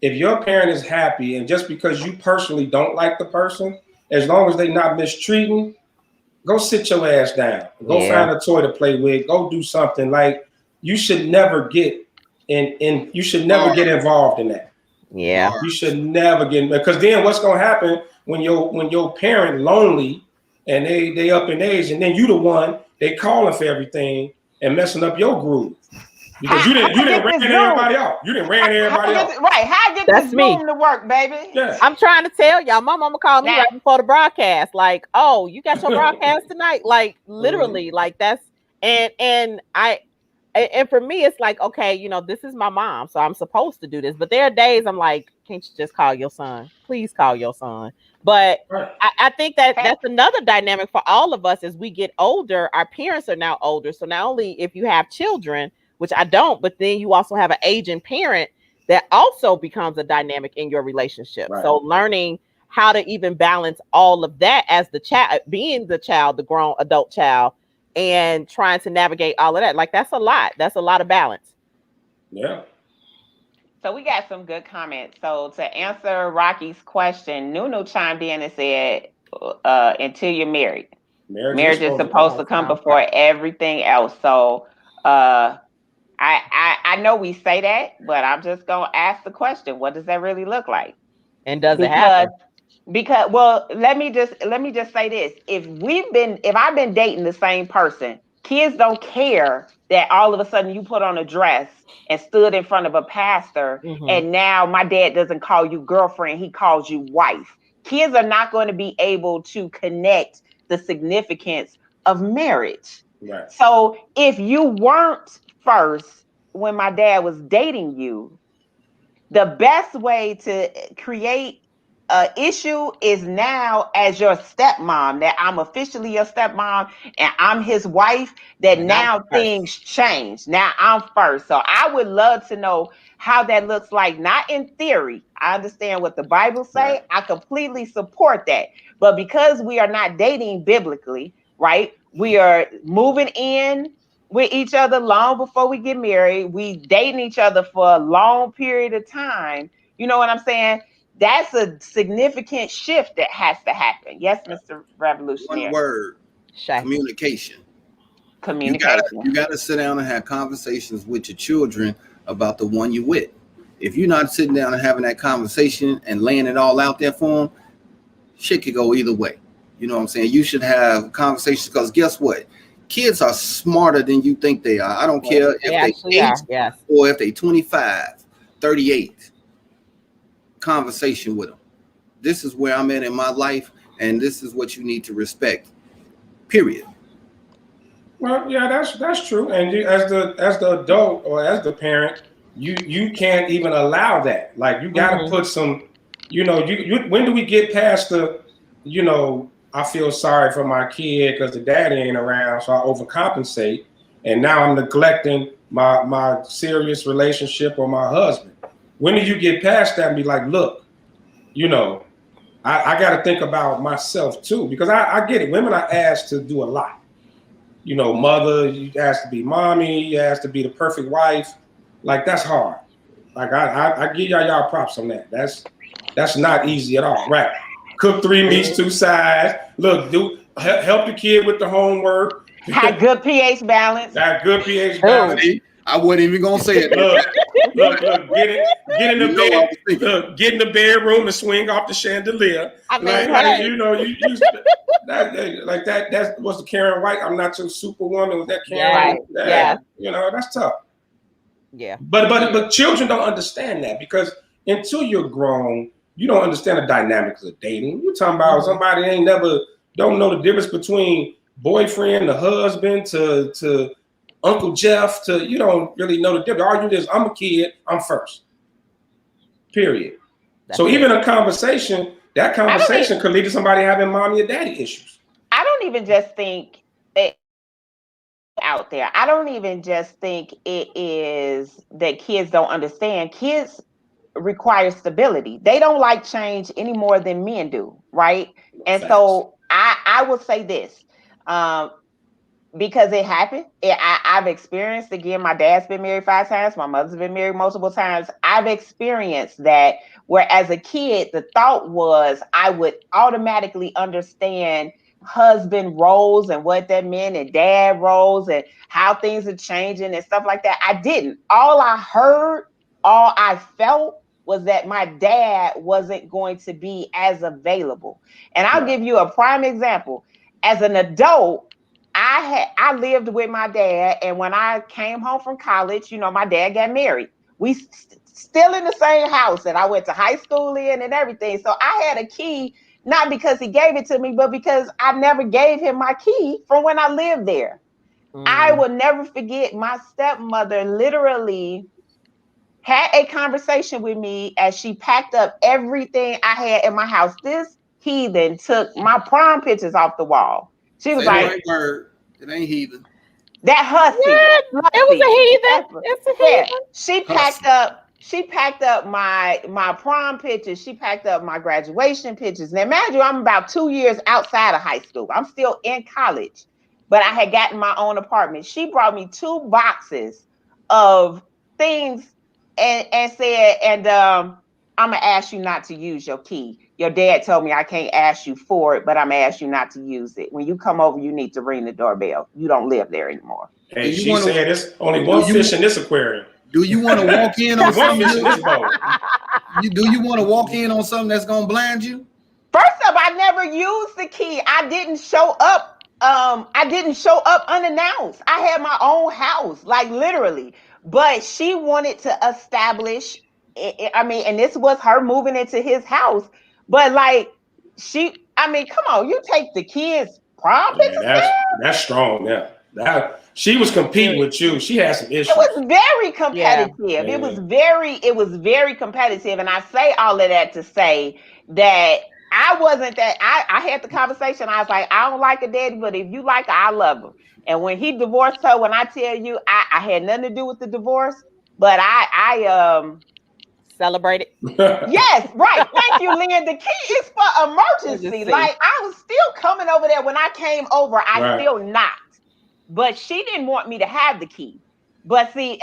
If your parent is happy, and just because you personally don't like the person, as long as they're not mistreating, go sit your ass down. Go find a toy to play with. Go do something. Like, you should never get you should never get involved in that. Yeah. You should never get, because then what's gonna happen when your parent lonely and they up in age, and then you the one they calling for everything and messing up your groove. Because you didn't ran everybody out. You didn't ran everybody out. Right. How I get this room to work, baby? Yeah. I'm trying to tell y'all. My mama called me right before the broadcast. Like, oh, you got your broadcast tonight? Like, literally, like that's and And for me, it's like, okay, you know, this is my mom, so I'm supposed to do this. But there are days I'm like, can't you just call your son? Please call your son. But I think that's another dynamic for all of us as we get older. Our parents are now older. So not only if you have children, which I don't, but then you also have an aging parent that also becomes a dynamic in your relationship. Right. So learning how to even balance all of that as the child, being the child, the grown adult child, and trying to navigate all of that. Like, that's a lot. That's a lot of balance. Yeah. So we got some good comments. So to answer Rocky's question, Nunu chimed in and said, until you're married. Marriage is supposed to come before everything else. So I know we say that, but I'm just gonna ask the question: what does that really look like? And does it happen? Because well, let me just say this: if I've been dating the same person, kids don't care that all of a sudden you put on a dress and stood in front of a pastor, and now my dad doesn't call you girlfriend, he calls you wife. Kids are not going to be able to connect the significance of marriage. Right. So if you weren't first when my dad was dating you, the best way to create an issue is now as your stepmom, that I'm officially your stepmom and I'm his wife, that now things change. Now I'm first. So I would love to know how that looks like, not in theory. I understand what the Bible say. Right. I completely support that. But because we are not dating biblically, right? We are moving in with each other long before we get married. We dating each other for a long period of time. You know what I'm saying? That's a significant shift that has to happen. Yes, Mr. Revolutionary. One word: communication. Communication. You gotta sit down and have conversations with your children about the one you with. If you're not sitting down and having that conversation and laying it all out there for them, shit could go either way. You know what I'm saying? You should have conversations, because guess what? Kids are smarter than you think they are. I don't care if they 8 or if they 25, 38. Conversation with them. This is where I'm at in my life, and this is what you need to respect. Period. Well, yeah, that's true. And you, as the adult or as the parent, you can't even allow that. Like, you got to put some, you know, you when do we get past the, you know, I feel sorry for my kid because the daddy ain't around, so I overcompensate, and now I'm neglecting my serious relationship or my husband. When do you get past that and be like, look, you know, I got to think about myself too, because I get it. Women are asked to do a lot. You know, mother, you asked to be mommy, you asked to be the perfect wife. Like, that's hard. Like, I give y'all props on that. That's not easy at all. Right. Cook 3 meats, 2 sides. Look, help the kid with the homework. Have good pH balance. Have good pH balance. I wasn't even gonna say it. Look, get in the bed. Look, get in the bedroom and swing off the chandelier. I mean, you know, you like that. That was the Karen White. I'm not your superwoman. Was that Karen? Yeah. You know, that's tough. Yeah. But children don't understand that, because until you're grown, you don't understand the dynamics of dating. You're talking about somebody don't know the difference between boyfriend, the husband, to Uncle Jeff, you don't really know the difference. All you do is, I'm a kid, I'm first. Period. So even a conversation, that conversation could lead to somebody having mommy or daddy issues. I don't even just think it out there. I don't even just think it is that kids don't understand. Kids require stability. They don't like change any more than men do, right? And so I will say this, because it happened. I've experienced, again, my dad's been married 5 times. My mother's been married multiple times. I've experienced that, where as a kid, the thought was I would automatically understand husband roles and what that meant, and dad roles and how things are changing and stuff like that. I didn't. All I heard, all I felt was that my dad wasn't going to be as available. And I'll give you a prime example. As an adult, I lived with my dad, and when I came home from college, you know, my dad got married. We still in the same house that I went to high school in and everything. So I had a key, not because he gave it to me, but because I never gave him my key from when I lived there. I will never forget my stepmother literally had a conversation with me as she packed up everything I had in my house. This heathen took my prom pictures off the wall. She was like, right word. It ain't heathen. That hussy. Yeah, it was a heathen. It's a heathen. She packed up my prom pictures. She packed up my graduation pictures. Now, imagine I'm about 2 years outside of high school. I'm still in college, but I had gotten my own apartment. She brought me 2 boxes of things and said, I'm gonna ask you not to use your key. Your dad told me I can't ask you for it, but I'm gonna ask you not to use it. When you come over, you need to ring the doorbell. You don't live there anymore. Hey, she said there's only one fish in this aquarium. Do you want to walk in on something? Do you want to walk in on something that's gonna blind you? First up, I never used the key. I didn't show up. I didn't show up unannounced. I had my own house, like literally. But she wanted to establish. And this was her moving into his house. But like come on, you take the kids' prom pictures. That's strong. Yeah, she was competing with you. She had some issues. It was very competitive. Yeah. It was very competitive. And I say all of that to say that I wasn't that. I had the conversation. I was like, I don't like a daddy, but if you like her, I love him. And when he divorced her, when I tell you, I had nothing to do with the divorce, but I celebrated. Yes, right. Thank you, Lynn. The key is for emergency. Like I was still coming over there when I came over. I still knocked, but she didn't want me to have the key. But see,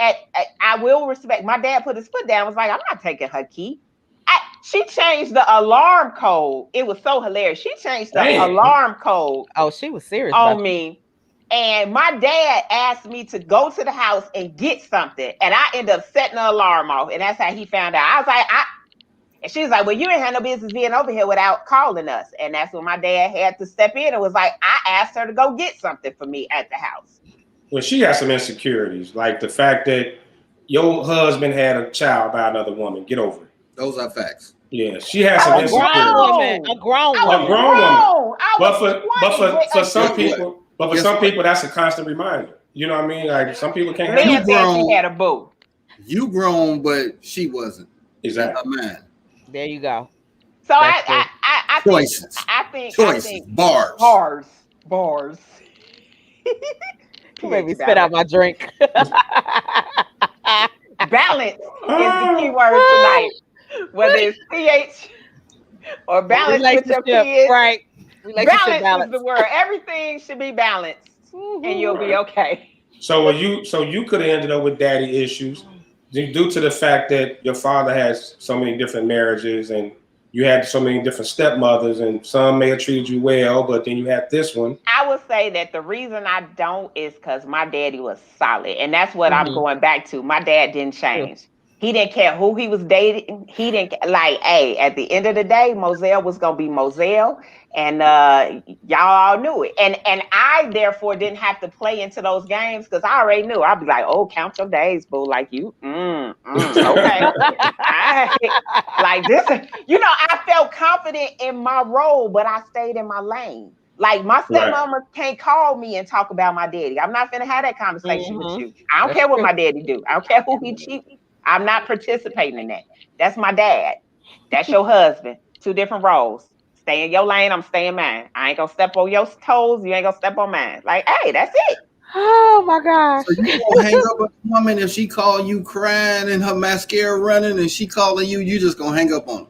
I will respect. My dad put his foot down. Was like, I'm not taking her key. She changed the alarm code. It was so hilarious. She changed the alarm code. Oh, she was serious on me. And my dad asked me to go to the house and get something. And I ended up setting the alarm off. And that's how he found out. I was like, and she was like, well, you ain't had no business being over here without calling us. And that's when my dad had to step in and was like, I asked her to go get something for me at the house. Well, she has some insecurities. Like the fact that your husband had a child by another woman. Get over it. Those are facts. Yeah, she has some insecurities. A grown woman. But for some people. But for some people, that's a constant reminder. You know what I mean? Like some people can't. Leah said she had a boo. You grown, but she wasn't. Exactly. A man. There you go. So I think bars. You made me spit out my drink. Balance is the key word tonight. Whether it's PH or balance with your kids, right? Balance is the word. Everything should be balanced, and you'll be okay. So you could have ended up with daddy issues due to the fact that your father has so many different marriages, and you had so many different stepmothers, and some may have treated you well, but then you had this one. I would say that the reason I don't is because my daddy was solid, and that's what I'm going back to. My dad didn't change. He didn't care who he was dating. He didn't at the end of the day, Moselle was going to be Moselle. And y'all all knew it. And I, therefore, didn't have to play into those games because I already knew. I'd be like, oh, count your days, boo. Like you, okay. Like this, I felt confident in my role, but I stayed in my lane. Like my stepmama can't call me and talk about my daddy. I'm not finna have that conversation with you. I don't care what my daddy do. I don't care who he cheated. I'm not participating in that. That's my dad. That's your husband. 2 different roles. Stay in your lane. I'm staying in mine. I ain't gonna step on your toes. You ain't gonna step on mine. Like, hey, that's it. Oh my gosh. So you gonna hang up with a woman if she call you crying and her mascara running and she calling you, you just gonna hang up on her?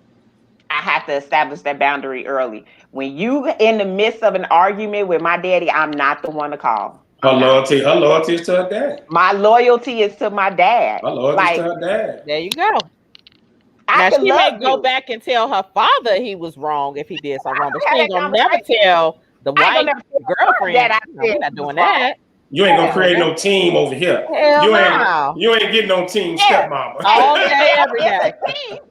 I have to establish that boundary early. When you in the midst of an argument with my daddy, I'm not the one to call. Her loyalty is to her dad. My loyalty is to my dad. Her loyalty is to her dad. There you go. Now she may go back and tell her father he was wrong if he did something wrong, but she ain't gonna never tell the wife, the girlfriend. We're not doing that. You ain't gonna create no team over here. You ain't getting no team stepmama. All day, every day.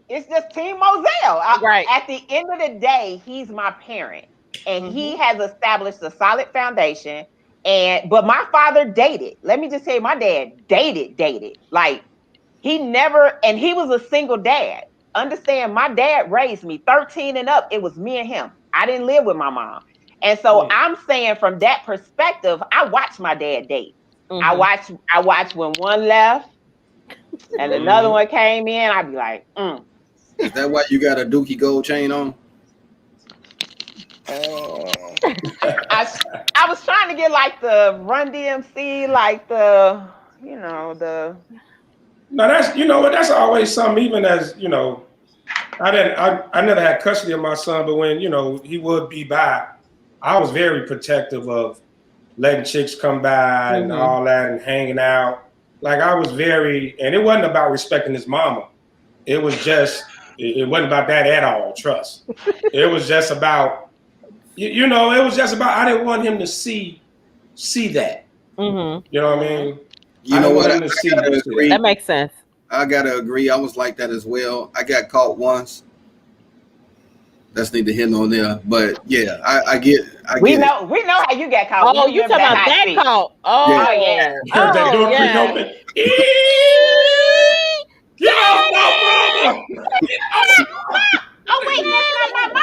It's just Team Moselle. Right. At the end of the day, he's my parent, and he has established a solid foundation. But my father dated. Let me just say, my dad dated. Like he never, and he was a single dad. Understand, my dad raised me 13 and up. It was me and him. I didn't live with my mom. And so I'm saying from that perspective, I watched my dad date. Mm-hmm. I watched when one left and another one came in. I'd be like, Is that why you got a Dookie gold chain on? I was trying to get like the Run DMC, like the. No, that's that's always something. Even as I never had custody of my son, but when he would be by, I was very protective of letting chicks come by and all that and hanging out. Like I was very, and it wasn't about respecting his mama. It was just, it wasn't about that at all. Trust. It was just about, it was just about. I didn't want him to see that. Mm-hmm. You know what I mean? You know what? That makes sense. I gotta agree. I was like that as well. I got caught once. That's neither here nor there. But yeah, I get. We know how you got caught. Oh, you talking about that caught? Oh yeah. Heard that door creak open. Get off my mama! Oh wait, that's not my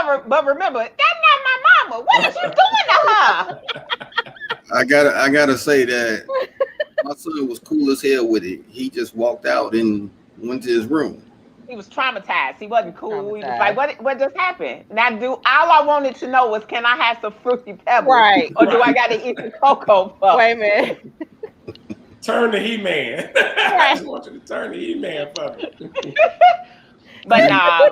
mama. But remember, that's not my mama. What are you doing to her? I gotta say that my son was cool as hell with it. He just walked out and went to his room. He was traumatized. He wasn't cool. He was like, what just happened? Now, all I wanted to know was, can I have some Fruity Pebbles? Right. Or do I got to eat the Cocoa Puffs? Wait a minute. Turn to He-Man. I just want you to turn to He-Man for me. But nah.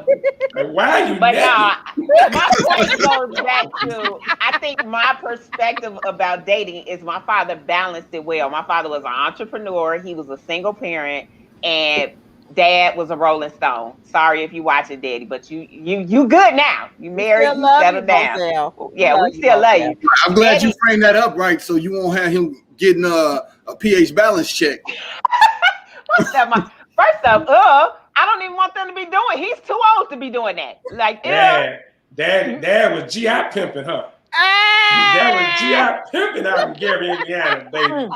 Why are you But nah, my point goes back to, I think my perspective about dating is my father balanced it well. My father was an entrepreneur. He was a single parent. And Dad was a Rolling Stone. Sorry if you watch it, Daddy, but you good now. You married, you settled down. Yeah, we still love you. I'm glad you framed that up right, so you won't have him getting a pH balance check. First up, I don't even want them to be doing. He's too old to be doing that. Like, Dad was GI pimping, huh? Dad was GI pimping out in Gary, Indiana, baby.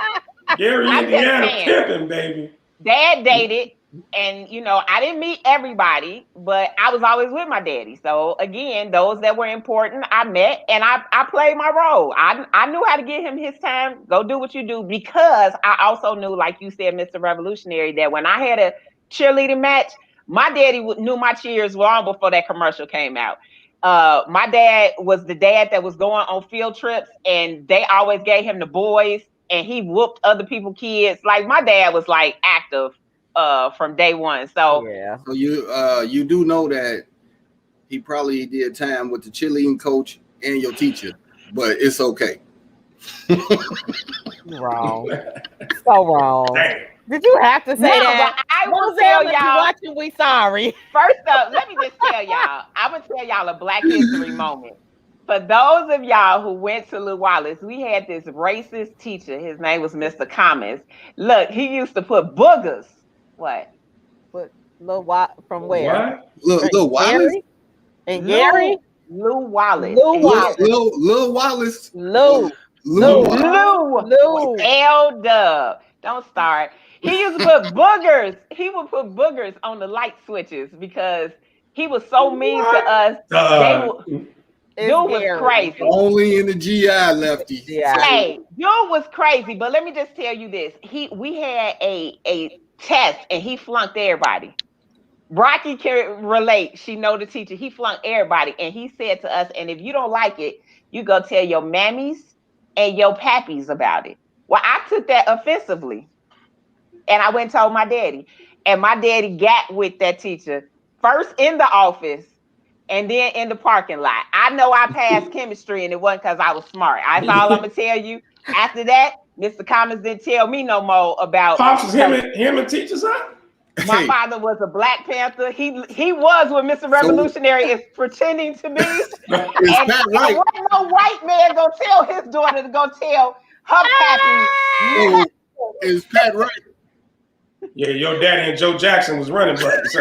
Gary, Indiana pimping, baby. Dad dated. And, I didn't meet everybody, but I was always with my daddy. So, again, those that were important, I met and I played my role. I knew how to give him his time. Go do what you do, because I also knew, like you said, Mr. Revolutionary, that when I had a cheerleading match, my daddy knew my cheers long before that commercial came out. My dad was the dad that was going on field trips, and they always gave him the boys, and he whooped other people's kids. Like, my dad was, like, active from day one. So you do know that he probably did time with the cheerleading coach and your teacher, but it's okay. Wrong. So wrong. Did you have to say that? I will tell y'all. Watching, we sorry. First up, let me just tell y'all. I'm gonna tell y'all a Black History moment. For those of y'all who went to Lew Wallace, we had this racist teacher. His name was Mr. Thomas. Look, he used to put boogers. What? From where? Lew Wallace? And Gary? Lew Wallace. Lew Wallace. Lew. L-Dub. Don't start. He used to put boogers. He would put boogers on the light switches because he was so mean to us. Dude was crazy. Only in the GI lefty. Hey, dude was crazy. But let me just tell you this. We had a test and he flunked everybody. Rocky can relate. She know the teacher. He flunked everybody. And he said to us, and if you don't like it, you go tell your mammies and your pappies about it. Well, I took that offensively. And I went and told my daddy. And my daddy got with that teacher. First in the office. And then in the parking lot. I know I passed chemistry and it wasn't because I was smart. That's all I'm going to tell you. After that, Mr. Commons didn't tell me no more about... Pops was him and teachers, huh? My father was a Black Panther. He was what Mr. Revolutionary is pretending to be. And there wasn't no white man going to tell his daughter to go tell her pappy. Is Pat right? Yeah, your daddy and Joe Jackson was running buddies.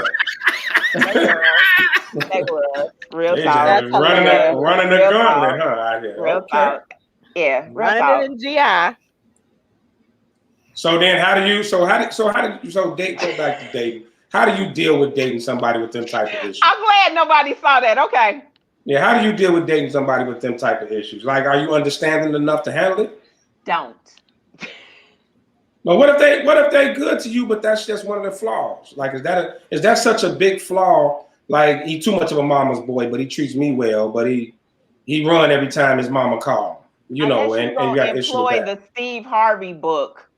They were. Real talk. Running the gauntlet, huh? Out here. Real talk. Yeah, real running talk. it in GI. So then, go back to dating. How do you deal with dating somebody with them type of issues? I'm glad nobody saw that. Okay. Yeah, how do you deal with dating somebody with them type of issues? Like, are you understanding enough to handle it? Don't. But what if they good to you, but that's just one of the flaws? Like, is that such a big flaw? Like, he too much of a mama's boy, but he treats me well, but he run every time his mama call. You know, and you got issue with that. The Steve Harvey book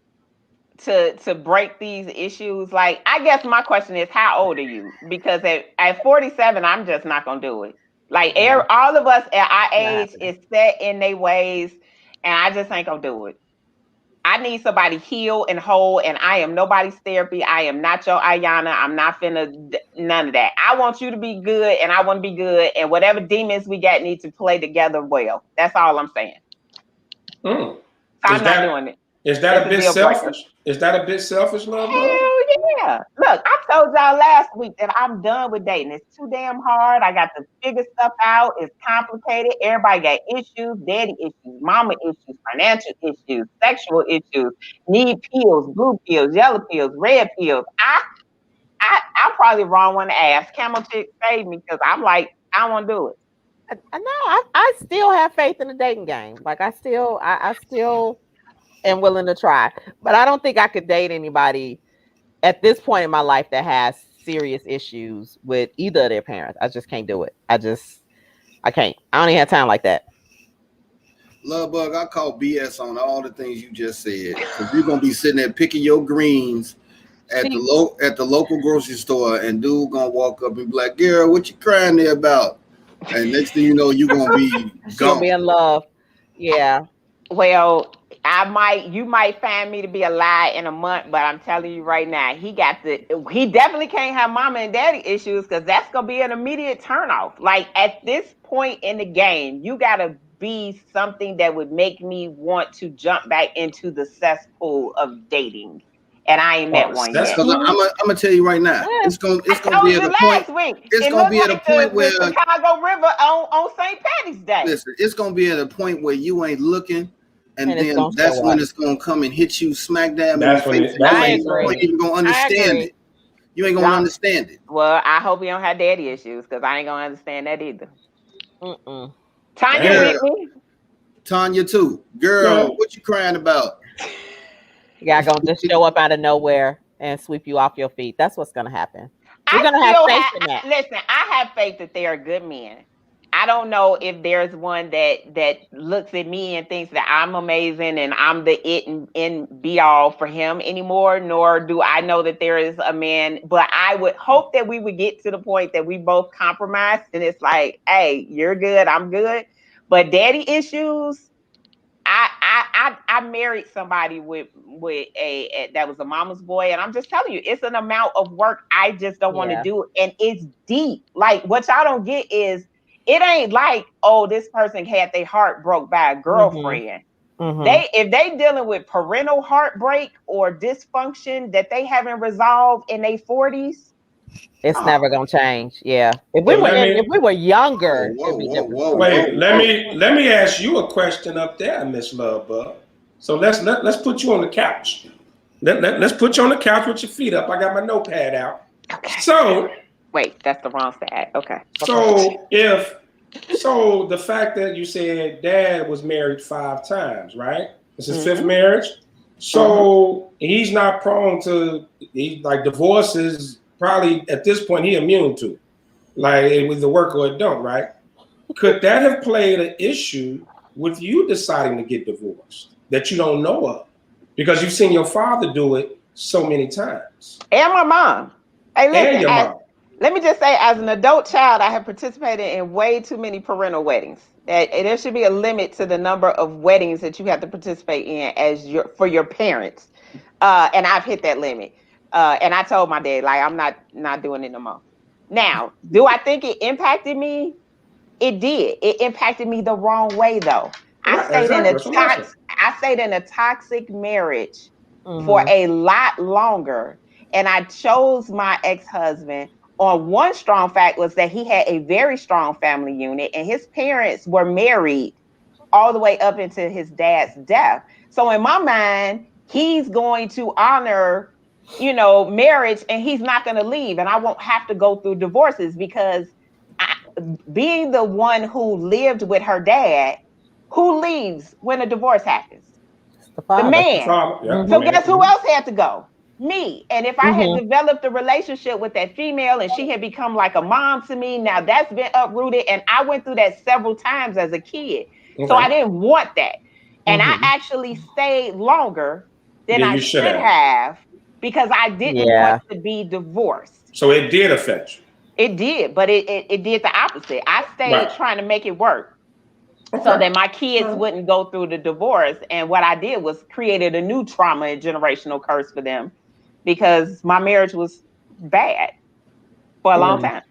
to break these issues. Like, I guess my question is, how old are you? Because at 47, I'm just not gonna do it. Like, all of us at our age is set in their ways, and I just ain't gonna do it. I need somebody healed and whole, and I am nobody's therapy. I am not your Ayana. I'm not finna none of that. I want you to be good, and I want to be good, and whatever demons we got need to play together well. That's all I'm saying. I'm not doing it. Is that a bit selfish? Is that a bit selfish, love? Hell yeah. Look, I told y'all last week that I'm done with dating. It's too damn hard. I got to figure stuff out. It's complicated. Everybody got issues, daddy issues, mama issues, financial issues, sexual issues, need pills, blue pills, yellow pills, red pills. I'm probably the wrong one to ask. Camel Chick saved me because I'm like, I don't want to do it. I still have faith in the dating game. Like, I still am willing to try, but I don't think I could date anybody at this point in my life that has serious issues with either of their parents. I just can't do it. I can't. I don't even have time like that. Love Bug, I call BS on all the things you just said. Because you're gonna be sitting there picking your greens at the local grocery store, and dude gonna walk up and be like, "Girl, what you crying there about?" And next thing you know, you're gonna be gonna be in love. Yeah. Well, you might find me to be a lie in a month, but I'm telling you right now, he definitely can't have mama and daddy issues, because that's gonna be an immediate turnoff. Like, at this point in the game, you gotta be something that would make me want to jump back into the cesspool of dating. And I ain't met one yet. I'm gonna tell you right now, it's gonna be at a point. It's gonna be at a point where the Chicago River on St. Patty's Day. Listen, it's gonna be at a point where you ain't looking, and then that's when it's gonna come and hit you smack dab in the face. You ain't even gonna understand it. You ain't gonna understand it. Well, I hope you don't have daddy issues, because I ain't gonna understand that either. Tanya with me. Tanya too. Girl, what you crying about? Yeah, gonna just show up out of nowhere and sweep you off your feet. That's what's gonna happen. You're gonna have faith in that. Listen, I have faith that they are good men. I don't know if there's one that looks at me and thinks that I'm amazing and I'm the it and be all for him anymore, nor do I know that there is a man. But I would hope that we would get to the point that we both compromise, and it's like, hey, you're good, I'm good. But daddy issues, I married somebody with a that was a mama's boy, and I'm just telling you, it's an amount of work I just don't want to do, and it's deep. Like, what y'all don't get is, it ain't like, oh, this person had their heart broke by a girlfriend. If they dealing with parental heartbreak or dysfunction that they haven't resolved in their 40s, it's never gonna change. Yeah. If we were younger, it'd be different. Wait, let me ask you a question up there, Miss Love Bug. So let's put you on the couch. Let's put you on the couch with your feet up. I got my notepad out. Okay. So wait, that's the wrong side. Okay. So so the fact that you said dad was married 5 times, right? This is his 5th marriage. So he's not prone to divorces. Probably at this point he immune to, like, it was the work or it don't, right? Could that have played an issue with you deciding to get divorced that you don't know of, because you've seen your father do it so many times, and my mom? Hey, listen, and your mom. Let me just say, as an adult child, I have participated in way too many parental weddings. There should be a limit to the number of weddings that you have to participate in for your parents, and I've hit that limit. And I told my dad, like, I'm not doing it no more. Now, do I think it impacted me? It did. It impacted me the wrong way, though. I stayed in a toxic marriage for a lot longer, and I chose my ex-husband on one strong fact was that he had a very strong family unit, and his parents were married all the way up into his dad's death. So in my mind, he's going to honor, marriage, and he's not going to leave, and I won't have to go through divorces, because being the one who lived with her dad, who leaves when a divorce happens? The man. Yeah, so guess who else had to go? Me. And if I had Mhm. developed a relationship with that female and she had become like a mom to me, now that's been uprooted. And I went through that several times as a kid. So I didn't want that. And I actually stayed longer than I should have because I didn't want to be divorced. So it did affect you. It did, but it did the opposite. I stayed trying to make it work. So that my kids wouldn't go through the divorce. And what I did was created a new trauma and generational curse for them because my marriage was bad for a long time.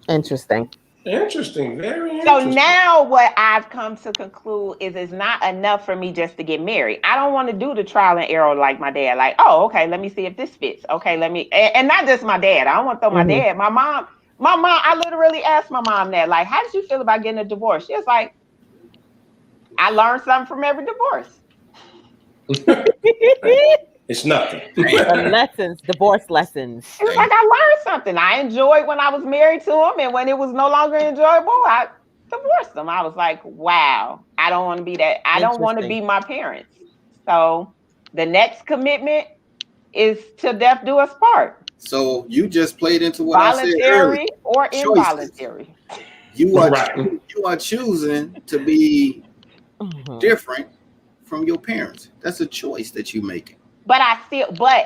Interesting. Very interesting. So now what I've come to conclude is it's not enough for me just to get married. I don't want to do the trial and error like my dad. Like, oh, okay, let me see if this fits. Okay, and not just my dad. I don't want to throw my dad. My mom, I literally asked my mom that, like, how did you feel about getting a divorce? She was like, I learned something from every divorce. It's nothing. Divorce lessons. It was like I learned something. I enjoyed when I was married to him, and when it was no longer enjoyable, I divorced them. I was like, wow, I don't want to be that. I don't want to be my parents. So the next commitment is till death do us part. So you just played into what I said earlier. Voluntary or involuntary. You are choosing to be different from your parents. That's a choice that you're making. But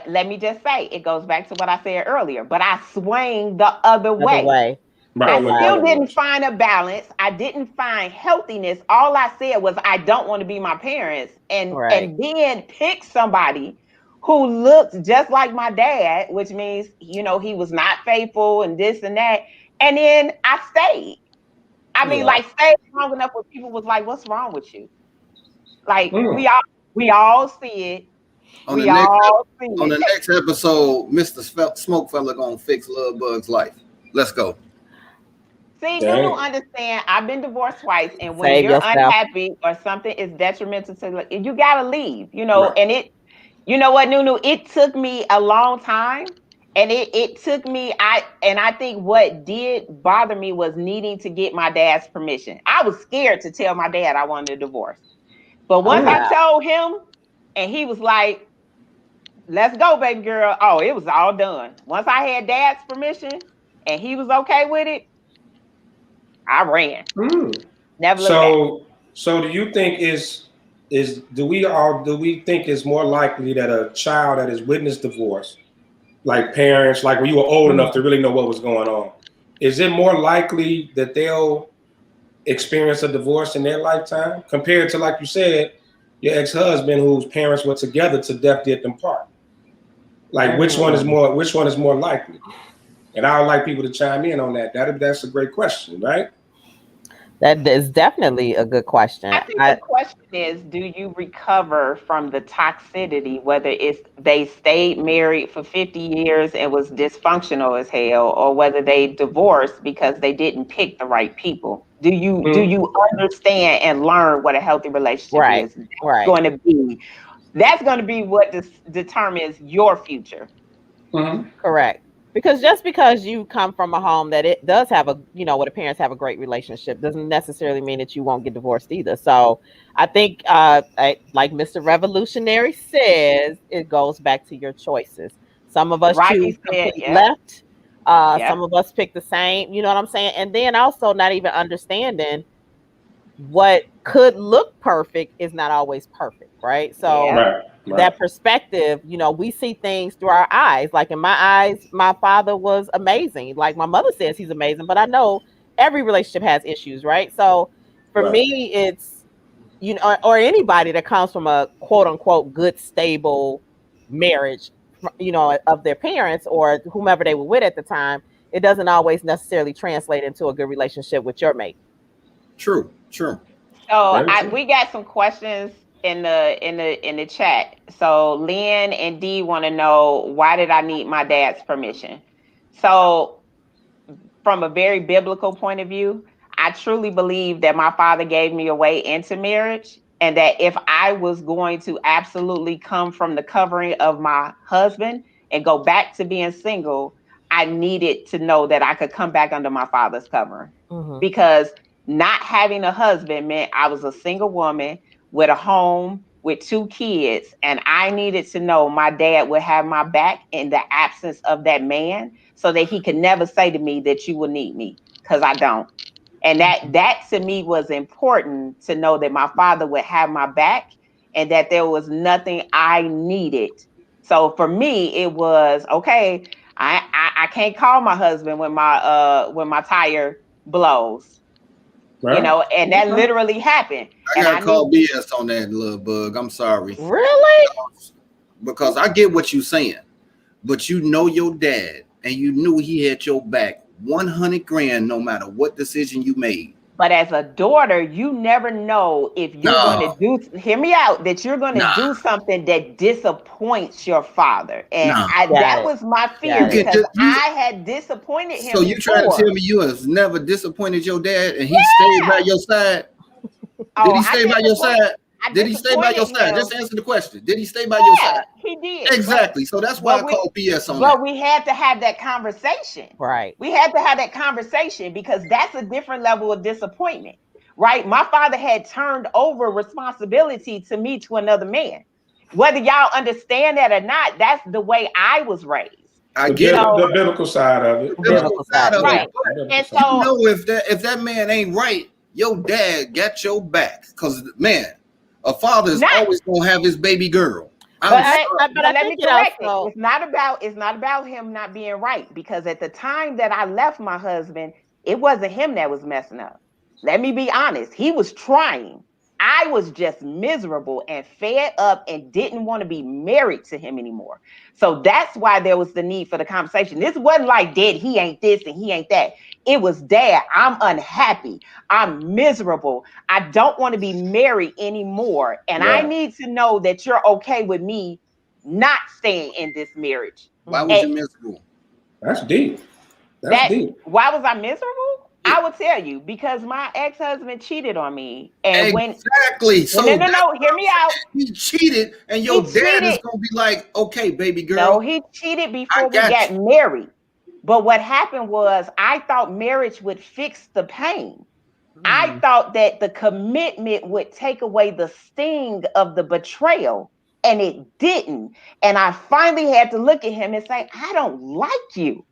let me just say, it goes back to what I said earlier, but I swing the other way. I still didn't find a balance. I didn't find healthiness. All I said was, I don't want to be my parents. And then pick somebody who looked just like my dad, which means, he was not faithful and this and that. And then I stayed. I mean, stayed long enough where people was like, what's wrong with you? Like, we all see it. On the next episode, Mr. Smoke Fella gonna fix Love Bug's life. Let's go. See, you don't understand. I've been divorced twice, and when you're unhappy or something is detrimental to you, gotta leave. And it, you know what, Nunu? It took me a long time, and it took me. I think what did bother me was needing to get my dad's permission. I was scared to tell my dad I wanted a divorce, but once I told him, and he was like, let's go, baby girl. Oh, it was all done. Once I had dad's permission and he was okay with it, I ran. Never looked back. So do you think do we think it's more likely that a child that has witnessed divorce, like parents, like when you were old enough to really know what was going on, is it more likely that they'll experience a divorce in their lifetime compared to, like you said, your ex-husband whose parents were together till death did them part? Like, which one is more likely? And I would like people to chime in on that. That's a great question, right? That is definitely a good question. I think the question is, do you recover from the toxicity, whether it's they stayed married for 50 years and was dysfunctional as hell, or whether they divorced because they didn't pick the right people? Do you understand and learn what a healthy relationship is going to be? That's going to be what determines your future. Correct. Because just because you come from a home that it does have where the parents have a great relationship doesn't necessarily mean that you won't get divorced either. So I think, like Mr. Revolutionary says, it goes back to your choices. Some of us choose complete left. Some of us pick the same, you know what I'm saying? And then also not even understanding what could look perfect is not always perfect, right? So that perspective, we see things through our eyes. Like in my eyes, my father was amazing. Like my mother says he's amazing, but I know every relationship has issues, right? So for me, it's, or anybody that comes from a quote unquote good, stable marriage, of their parents or whomever they were with at the time, it doesn't always necessarily translate into a good relationship with your mate. True. So we got some questions in the chat. So Lynn and Dee want to know, why did I need my dad's permission? So from a very biblical point of view, I truly believe that my father gave me a way into marriage, and that if I was going to absolutely come from the covering of my husband and go back to being single, I needed to know that I could come back under my father's covering. Because not having a husband meant I was a single woman with a home, with 2 kids, and I needed to know my dad would have my back in the absence of that man, so that he could never say to me that you will need me, because I don't. And that to me was important, to know that my father would have my back and that there was nothing I needed. So for me, it was okay. I can't call my husband when my tire blows. Right. You know, and that literally happened. I gotta call BS on that, little bug. I'm sorry. Really? Because I get what you're saying, but you know your dad, and you knew he had your back 100 grand no matter what decision you made. But as a daughter, you never know if you're going to do, hear me out, that you're going to do something that disappoints your father. And that was my fear, because I had disappointed him. So you trying to tell me you have never disappointed your dad and he stayed by your side? Did he stay by your side? Did he stay by your side? Just answer the question. Did he stay by your side? He did. Exactly. So that's why I call BS on that. But we had to have that conversation. Right. We had to have that conversation, because that's a different level of disappointment. Right. My father had turned over responsibility to me, to another man. Whether y'all understand that or not, that's the way I was raised. I get the biblical side of it. Biblical side of it. And so, you know, if that man ain't right, your dad got your back. Because, man, a father is always gonna have his baby girl. But let me correct it. It's not about him not being right, because at the time that I left my husband, it wasn't him that was messing up. Let me be honest. He was trying. I was just miserable and fed up and didn't want to be married to him anymore. So that's why there was the need for the conversation. This wasn't like, Dad, he ain't this and he ain't that. It was, Dad, I'm unhappy. I'm miserable. I don't want to be married anymore. And I need to know that you're okay with me not staying in this marriage. Why was you miserable? That's deep. That's deep. Why was I miserable? I will tell you, because my ex-husband cheated on me. And exactly. So no, hear me out. He cheated, and your dad is gonna be like, okay, baby girl. No, he cheated before we got married. But what happened was, I thought marriage would fix the pain. I thought that the commitment would take away the sting of the betrayal, and it didn't. And I finally had to look at him and say, I don't like you.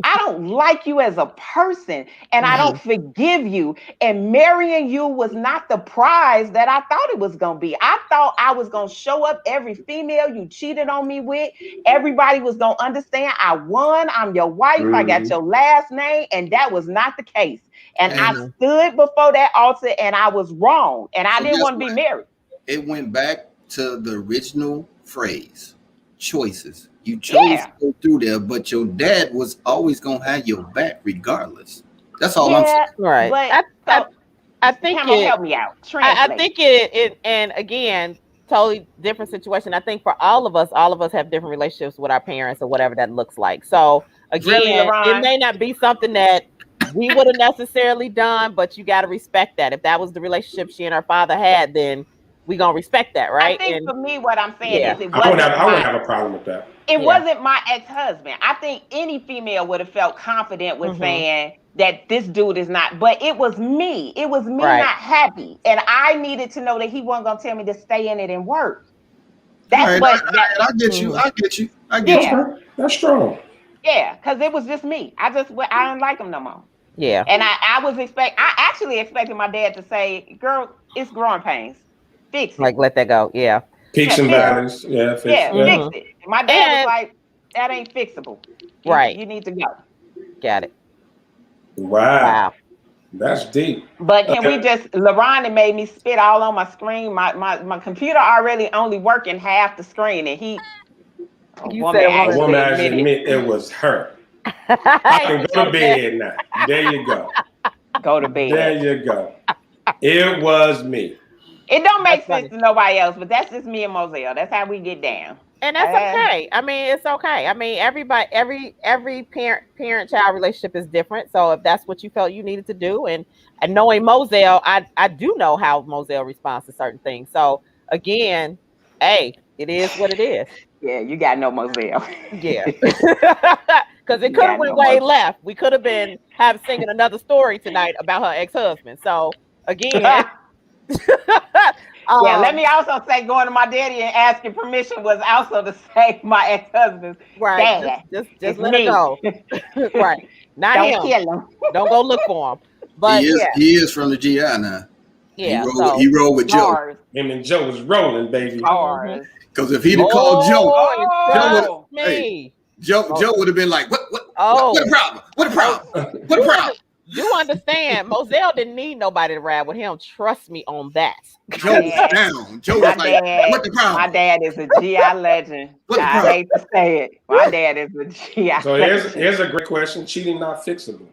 I don't like you as a person, and I don't forgive you. And marrying you was not the prize that I thought it was going to be. I thought I was going to show up every female you cheated on me with. Everybody was going to understand I won. I'm your wife. I got your last name. And that was not the case. And I stood before that altar, and I was wrong. And I didn't want to be married. It went back to the original phrase, choices. You chose to go through there, but your dad was always gonna have your back regardless. That's all I'm saying. Right. But I think help me out. I think it and again, totally different situation. I think for all of us have different relationships with our parents or whatever that looks like. So again, it may not be something that we would have necessarily done, but you got to respect that. If that was the relationship she and her father had, then we gonna respect that, right? I think for me, what I'm saying is, I wouldn't have a problem with that. It wasn't my ex-husband. I think any female would have felt confident with saying that this dude is not, but it was me. It was me not happy. And I needed to know that he wasn't going to tell me to stay in it and work. That's what I get you. I get you. That's strong. Yeah, because it was just me. I don't like him no more. Yeah. And I actually expected my dad to say, girl, it's growing pains. Fix it. Like, let that go. Yeah. Peaks and valleys. Fix it. My dad was like, that ain't fixable. You need to go. Got it. Wow. That's deep. But can we just, LaRon made me spit all on my screen. My computer already only working half the screen, and a woman actually admit it was her. I can go to bed now. There you go. Go to bed. There you go. It was me. It don't make sense to nobody else, but that's just me and Moselle. That's how we get down. And that's okay. I mean, it's okay. I mean, everybody, every parent-child relationship is different. So if that's what you felt you needed to do, and knowing Moselle, I do know how Moselle responds to certain things. So again, hey, it is what it is. Yeah, you got no Moselle. Yeah. Because it could have went way left. We could have been singing another story tonight about her ex-husband. So again, Yeah, let me also say going to my daddy and asking permission was also to say my ex-husband's dad. Just let it go. Right. Not Don't him. kill him. Don't go look for him. But he is from the GI now. Yeah. He rolled with Joe. Him and Joe was rolling, baby. Because if he'd have called Joe, Joe would have been like, what a problem? What a problem? You understand, Moselle didn't need nobody to ride with him. Trust me on that. Joe was down. Joe was like, what the problem? My dad is a GI legend. I hate to say it. My dad is a GI So legend. here's a great question. Cheating not fixable.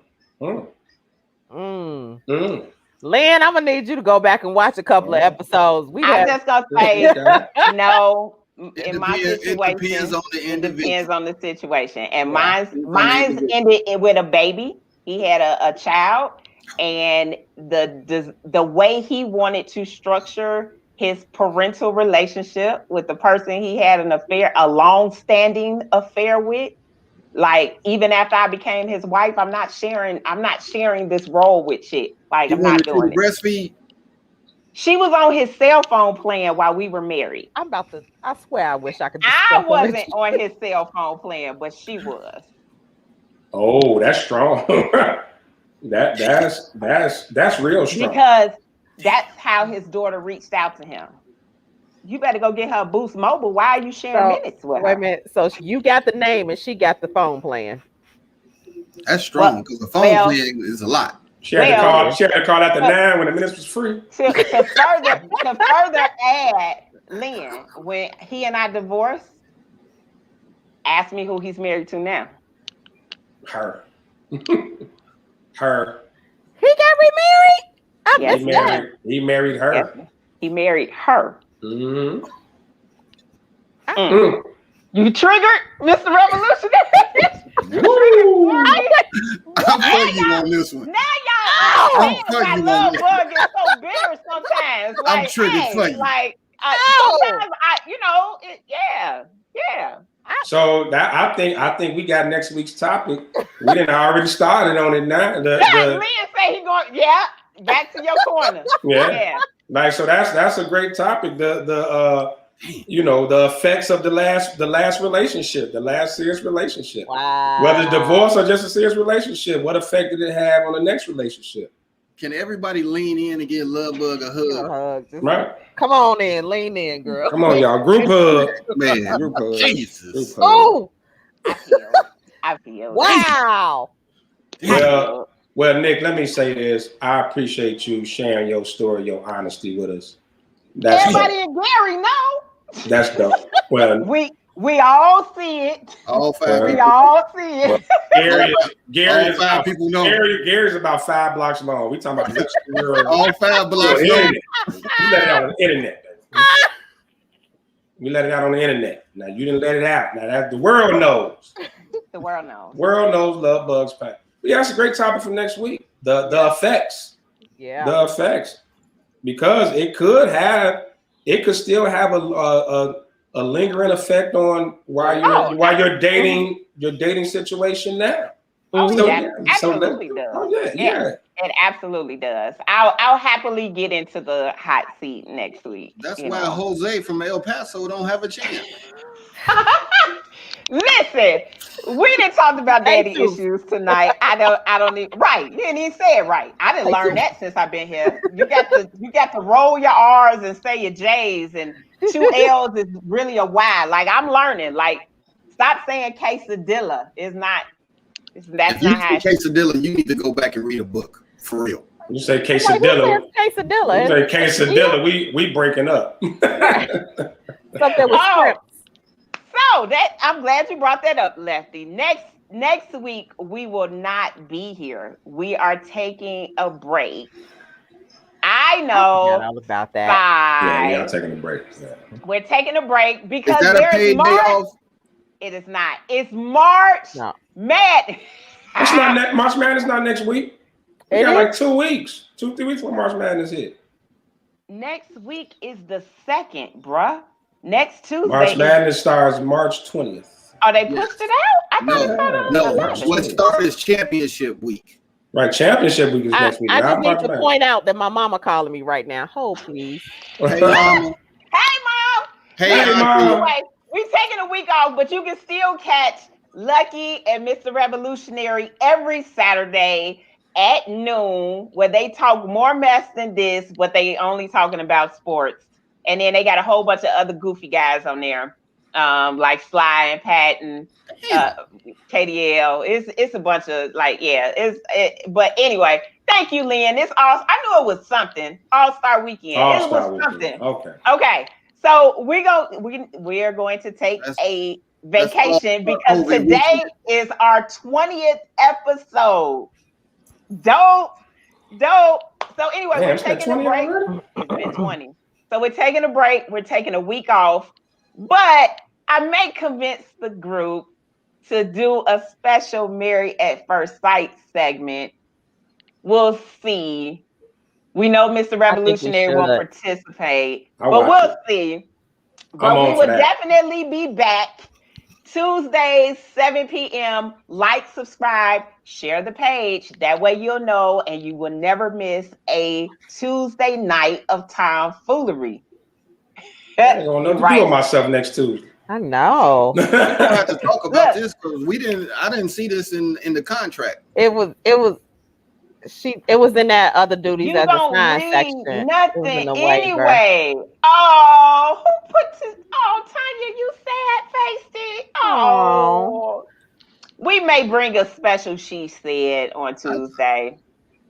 Lynn, I'm gonna need you to go back and watch a couple of episodes. I'm just gonna say no. In my situation, it depends on the situation. And mine's ended with a baby. He had a child, and the way he wanted to structure his parental relationship with the person he had a long-standing affair with, like even after I became his wife, I'm not sharing this role with shit. Like I'm not doing it. Breastfeed? She was on his cell phone plan while we were married. I swear I wish I could. I wasn't on his cell phone plan, but she was. Oh, that's strong. that's real strong. Because that's how his daughter reached out to him. You better go get her Boost Mobile. Why are you sharing minutes with her? Wait a minute. So you got the name and she got the phone plan. That's strong because the phone plan is a lot. She had to call out the 9 when the minutes was free. To further add, Lynn, when he and I divorced, ask me who he's married to now. Her. He got remarried? He married her. Yes. He married her. Mm-hmm. You triggered, Mr. Revolutionary. I'm for you on this one. Now y'all understand why love bug is so bitter sometimes. Like, I'm triggered for you. Like, sometimes yeah. So that I think we got next week's topic. We didn't already started on it now. Lynn say he going. Back to your corner. Yeah. Like so that's a great topic. The effects of the last relationship, the last serious relationship. Wow. Whether it's divorce or just a serious relationship, what effect did it have on the next relationship? Can everybody lean in and give Love Bug a hug? Right. Come on in, lean in, girl. Come on, y'all. Group hug. Man, group hug. Jesus. Group hug. Oh, I feel. Wow. Well, Nick, let me say this. I appreciate you sharing your story, your honesty with us. That's everybody in Gary know. That's dope. Well, we all see it. All five. We all see it. Gary all five people know. Gary's about 5 blocks long. We talking about all 5 blocks long. You let it out on the internet. We let it out on the internet. Now you didn't let it out. Now that the world knows. The world knows. World knows Love Bug's pack. But yeah, that's a great topic for next week. The effects. Yeah. The effects. Because it could still have a lingering effect on why you're dating your dating situation now. Absolutely does. Oh, yeah. It absolutely does. I'll happily get into the hot seat next week. That's why Jose from El Paso don't have a chance. Listen, we didn't talk about daddy issues tonight. I don't need right. You didn't even say it right. I didn't learn that since I've been here. You got to roll your R's and say your J's, and 2 L's is really a Y. Like I'm learning. Like stop saying quesadilla. That's not how. Quesadilla, you need to go back and read a book for real. You say quesadilla. Quesadilla. You say quesadilla. We breaking up. Something with shrimp. So I'm glad you brought that up, Lefty. Next week we will not be here. We are taking a break. I know all about that. Yeah, we are taking a break. Yeah. We're taking a break because is that a paid March. Day off? It is not. It's March. No. Madness. It's not March Madness. Not next week. We got like 2 weeks, 2-3 weeks for March Madness hit. Next week is the 2nd, bruh. Next Tuesday. March Madness starts March 20th. Oh, they pushed it out? I thought it started on No, what started is championship week. Right, championship week is next week. I just need to point out that my mama calling me right now. Hold, please. Hey, mama. Hey, Mom. Hey, Mom. Anyway, we're taking a week off, but you can still catch Lucky and Mr. Revolutionary every Saturday at noon, where they talk more mess than this, but they only talking about sports. And then they got a whole bunch of other goofy guys on there, like Sly and Pat and KDL. It's a bunch of but anyway, thank you, Lynn. It's all I knew it was something. All-Star Weekend. It was something. Okay. So we are going to take a vacation because today is our 20th episode. Dope. So anyway, we're taking a break. It's been 20. So we're taking a break. We're taking a week off. But I may convince the group to do a special Married at First Sight segment. We'll see. We know Mr. Revolutionary won't participate, but we'll see. But we will definitely be back Tuesdays, 7 p.m. Like, subscribe, share the page. That way you'll know and you will never miss a Tuesday night of tomfoolery. I ain't gonna know what to do with myself next Tuesday. I know. We have to talk about this because I didn't see this in the contract. It was in that other duties as a sign section. Nothing anyway. Oh, who puts it? Oh, Tanya, you sad faced. Oh, we may bring a special she said on Tuesday.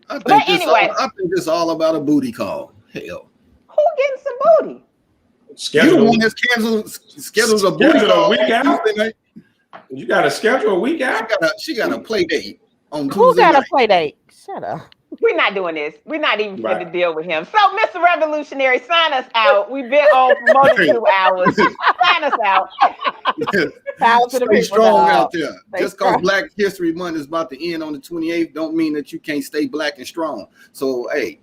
I think it's all about a booty call. Hell, who getting some booty? You the one that schedules a booty call. Week out. You got to schedule a week out. She got a play date on Tuesday. Who got a play date? Shut up. We're not doing this. We're not even going to deal with him. So, Mr. Revolutionary, sign us out. We've been on for more than 2 hours. Sign us out. Stay strong out there. Just because Black History Month is about to end on the 28th don't mean that you can't stay black and strong. So, hey,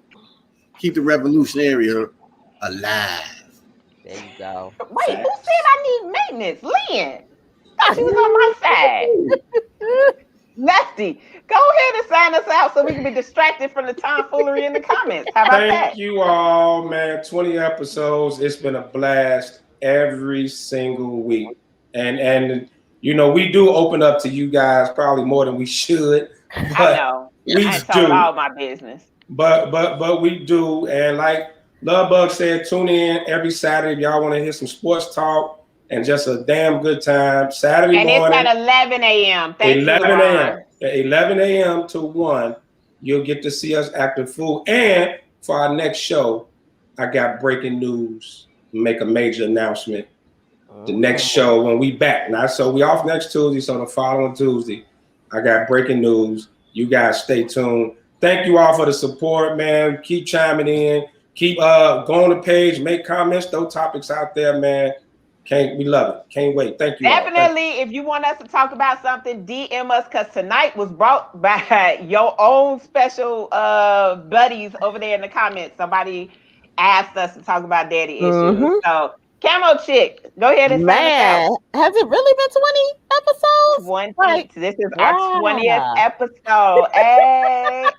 keep the revolutionary alive. There you go. Wait, who said I need maintenance? Lynn. Thought she was on my side. Lefty, go ahead and sign us out so we can be distracted from the tomfoolery in the comments. How about that? Thank you all, man. 20 episodes. It's been a blast every single week. And you know, we do open up to you guys probably more than we should. I know. I told all my business. But we do. And like Love Bug said, tune in every Saturday if y'all want to hear some sports talk and just a damn good time. Saturday morning. And it's at 11 a.m. 11 a.m. At 11 a.m. to 1, you'll get to see us acting fool. And for our next show, I got breaking news. Make a major announcement. The next show when we back. Now, so we off next Tuesday, so the following Tuesday, I got breaking news. You guys stay tuned. Thank you all for the support, man. Keep chiming in. Keep going to the page, make comments, throw topics out there, man. We love it. Can't wait. Thank you. Definitely, if you want us to talk about something, DM us, because tonight was brought by your own special buddies over there in the comments. Somebody asked us to talk about daddy issues. So, Camo Chick, go ahead and sign us out. Has it really been 20 episodes? 20. Right. This is our 20th episode. Hey.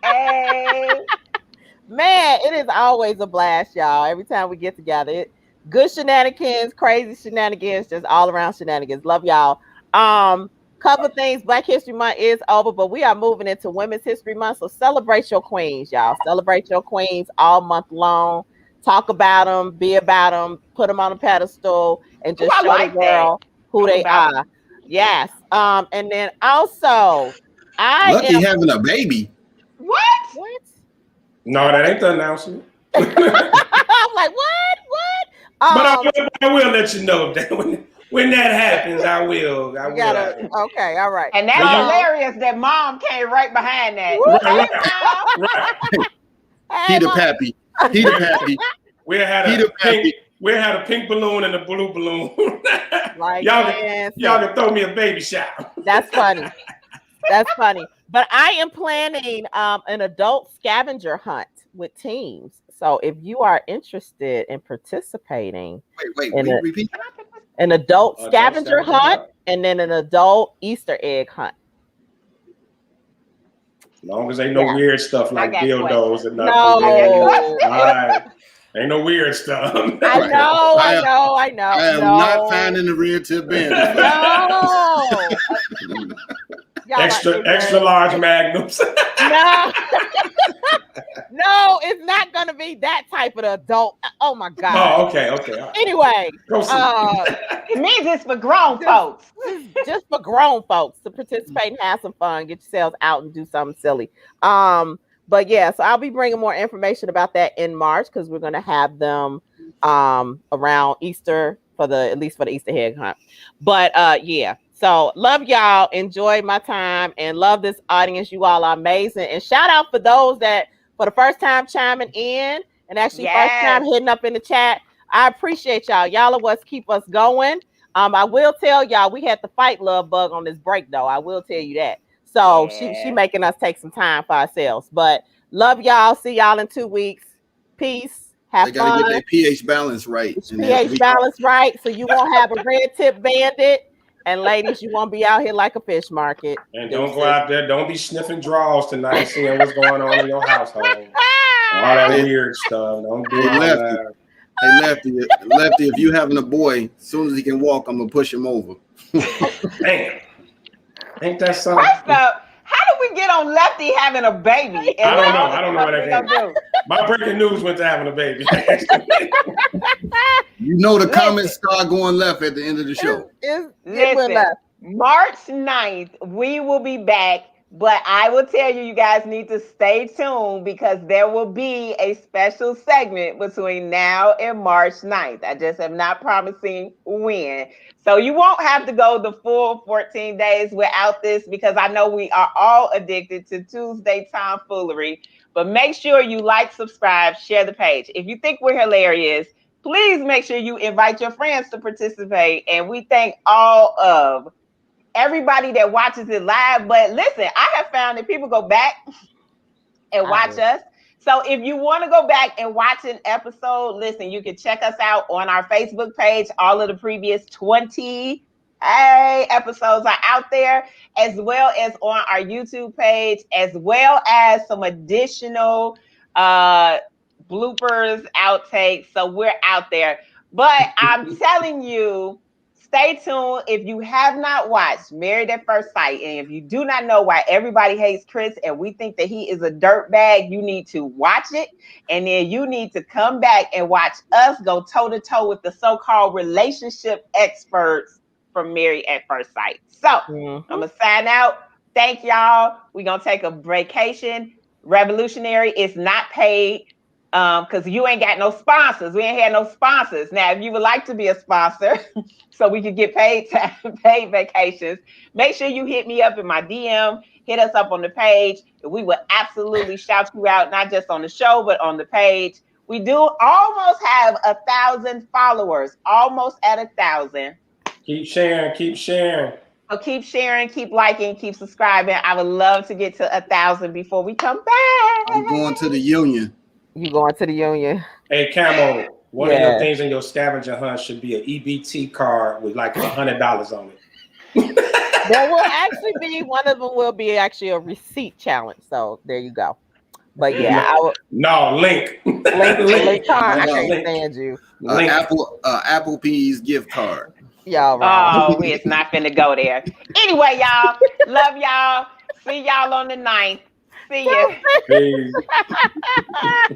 Man, it is always a blast, y'all. Every time we get together, good shenanigans, crazy shenanigans, just all around shenanigans. Love y'all. Couple things. Black History Month is over, but we are moving into Women's History Month. So celebrate your queens, y'all. Celebrate your queens all month long. Talk about them, be about them, put them on a pedestal, and just show the world who they are. Yes. And then also, Lucky having a baby. What? No, that ain't the announcement. I'm like, what? But I will let you know that when that happens, I will. Okay, all right. And that's hilarious that Mom came right behind that. Right. He the pappy. We had a pink balloon and a blue balloon. Y'all can throw me a baby shower. That's funny. But I am planning an adult scavenger hunt with teams. So if you are interested in participating, repeat an adult scavenger hunt and then an adult Easter egg hunt. long as ain't no weird stuff like dildos and nothing. No. All right. Ain't no weird stuff. I know. I am not finding the rear tip bandit. No. extra large magnums. No. No, it's not gonna be that type of adult. Oh my God. Oh, okay. Anyway, it means it's for grown folks. Just for grown folks to participate and have some fun, get yourselves out and do something silly. But yeah, so I'll be bringing more information about that in March because we're gonna have them around Easter at least for the Easter egg hunt. But yeah. So love y'all, enjoy my time, and love this audience. You all are amazing. And shout out for those that for the first time chiming in and actually first time hitting up in the chat. I appreciate y'all. Y'all are what's keep us going. I will tell y'all we had to fight love bug on this break though. I will tell you that. So she making us take some time for ourselves. But love y'all. See y'all in 2 weeks. Peace. Have fun. They gotta get their pH balance right. pH balance right, so you won't have a red tip bandit. And ladies, you won't be out here like a fish market. And don't go out there. Don't be sniffing drawers tonight, seeing what's going on in your household. All that weird stuff. Don't do that. Hey, Lefty, if you having a boy, as soon as he can walk, I'm gonna push him over. Damn. Ain't that something? First up, how did we get on Lefty having a baby? I don't know what that came. My breaking news went to having a baby. You know the comments start going left at the end of the show. Listen, March 9th, we will be back. But I will tell you, you guys need to stay tuned because there will be a special segment between now and March 9th. I just am not promising when. So you won't have to go the full 14 days without this because I know we are all addicted to Tuesday tomfoolery. But make sure you like, subscribe, share the page. If you think we're hilarious, please make sure you invite your friends to participate. And we thank all of everybody that watches it live. But listen, I have found that people go back and watch us. So if you want to go back and watch an episode, listen, you can check us out on our Facebook page. All of the previous 20 episodes are out there, as well as on our YouTube page, as well as some additional bloopers, outtakes. So we're out there. But I'm telling you, stay tuned. If you have not watched Married at First Sight, and if you do not know why everybody hates Chris and we think that he is a dirtbag, you need to watch it. And then you need to come back and watch us go toe-to-toe with the so-called relationship experts from Married at First Sight. So I'm going to sign out. Thank y'all. We're going to take a vacation. Revolutionary is not paid. Because you ain't got no sponsors. We ain't had no sponsors. Now, if you would like to be a sponsor so we could get paid vacations, make sure you hit me up in my DM, hit us up on the page. We will absolutely shout you out, not just on the show, but on the page. We do almost have 1,000 followers, almost at 1,000. Keep sharing. So keep sharing, keep liking, keep subscribing. I would love to get to 1,000 before we come back. I'm going to the union. You going to the union? Hey, Camo, one of your things in your scavenger hunt should be an EBT card with like $100 on it. There will actually be one of them will be actually a receipt challenge. So there you go. But yeah, I will. No, link card. I can't stand you. Applebee's gift card. Y'all wrong. Oh, it's not finna go there. Anyway, y'all, love y'all. See y'all on the 9th. See ya. Peace.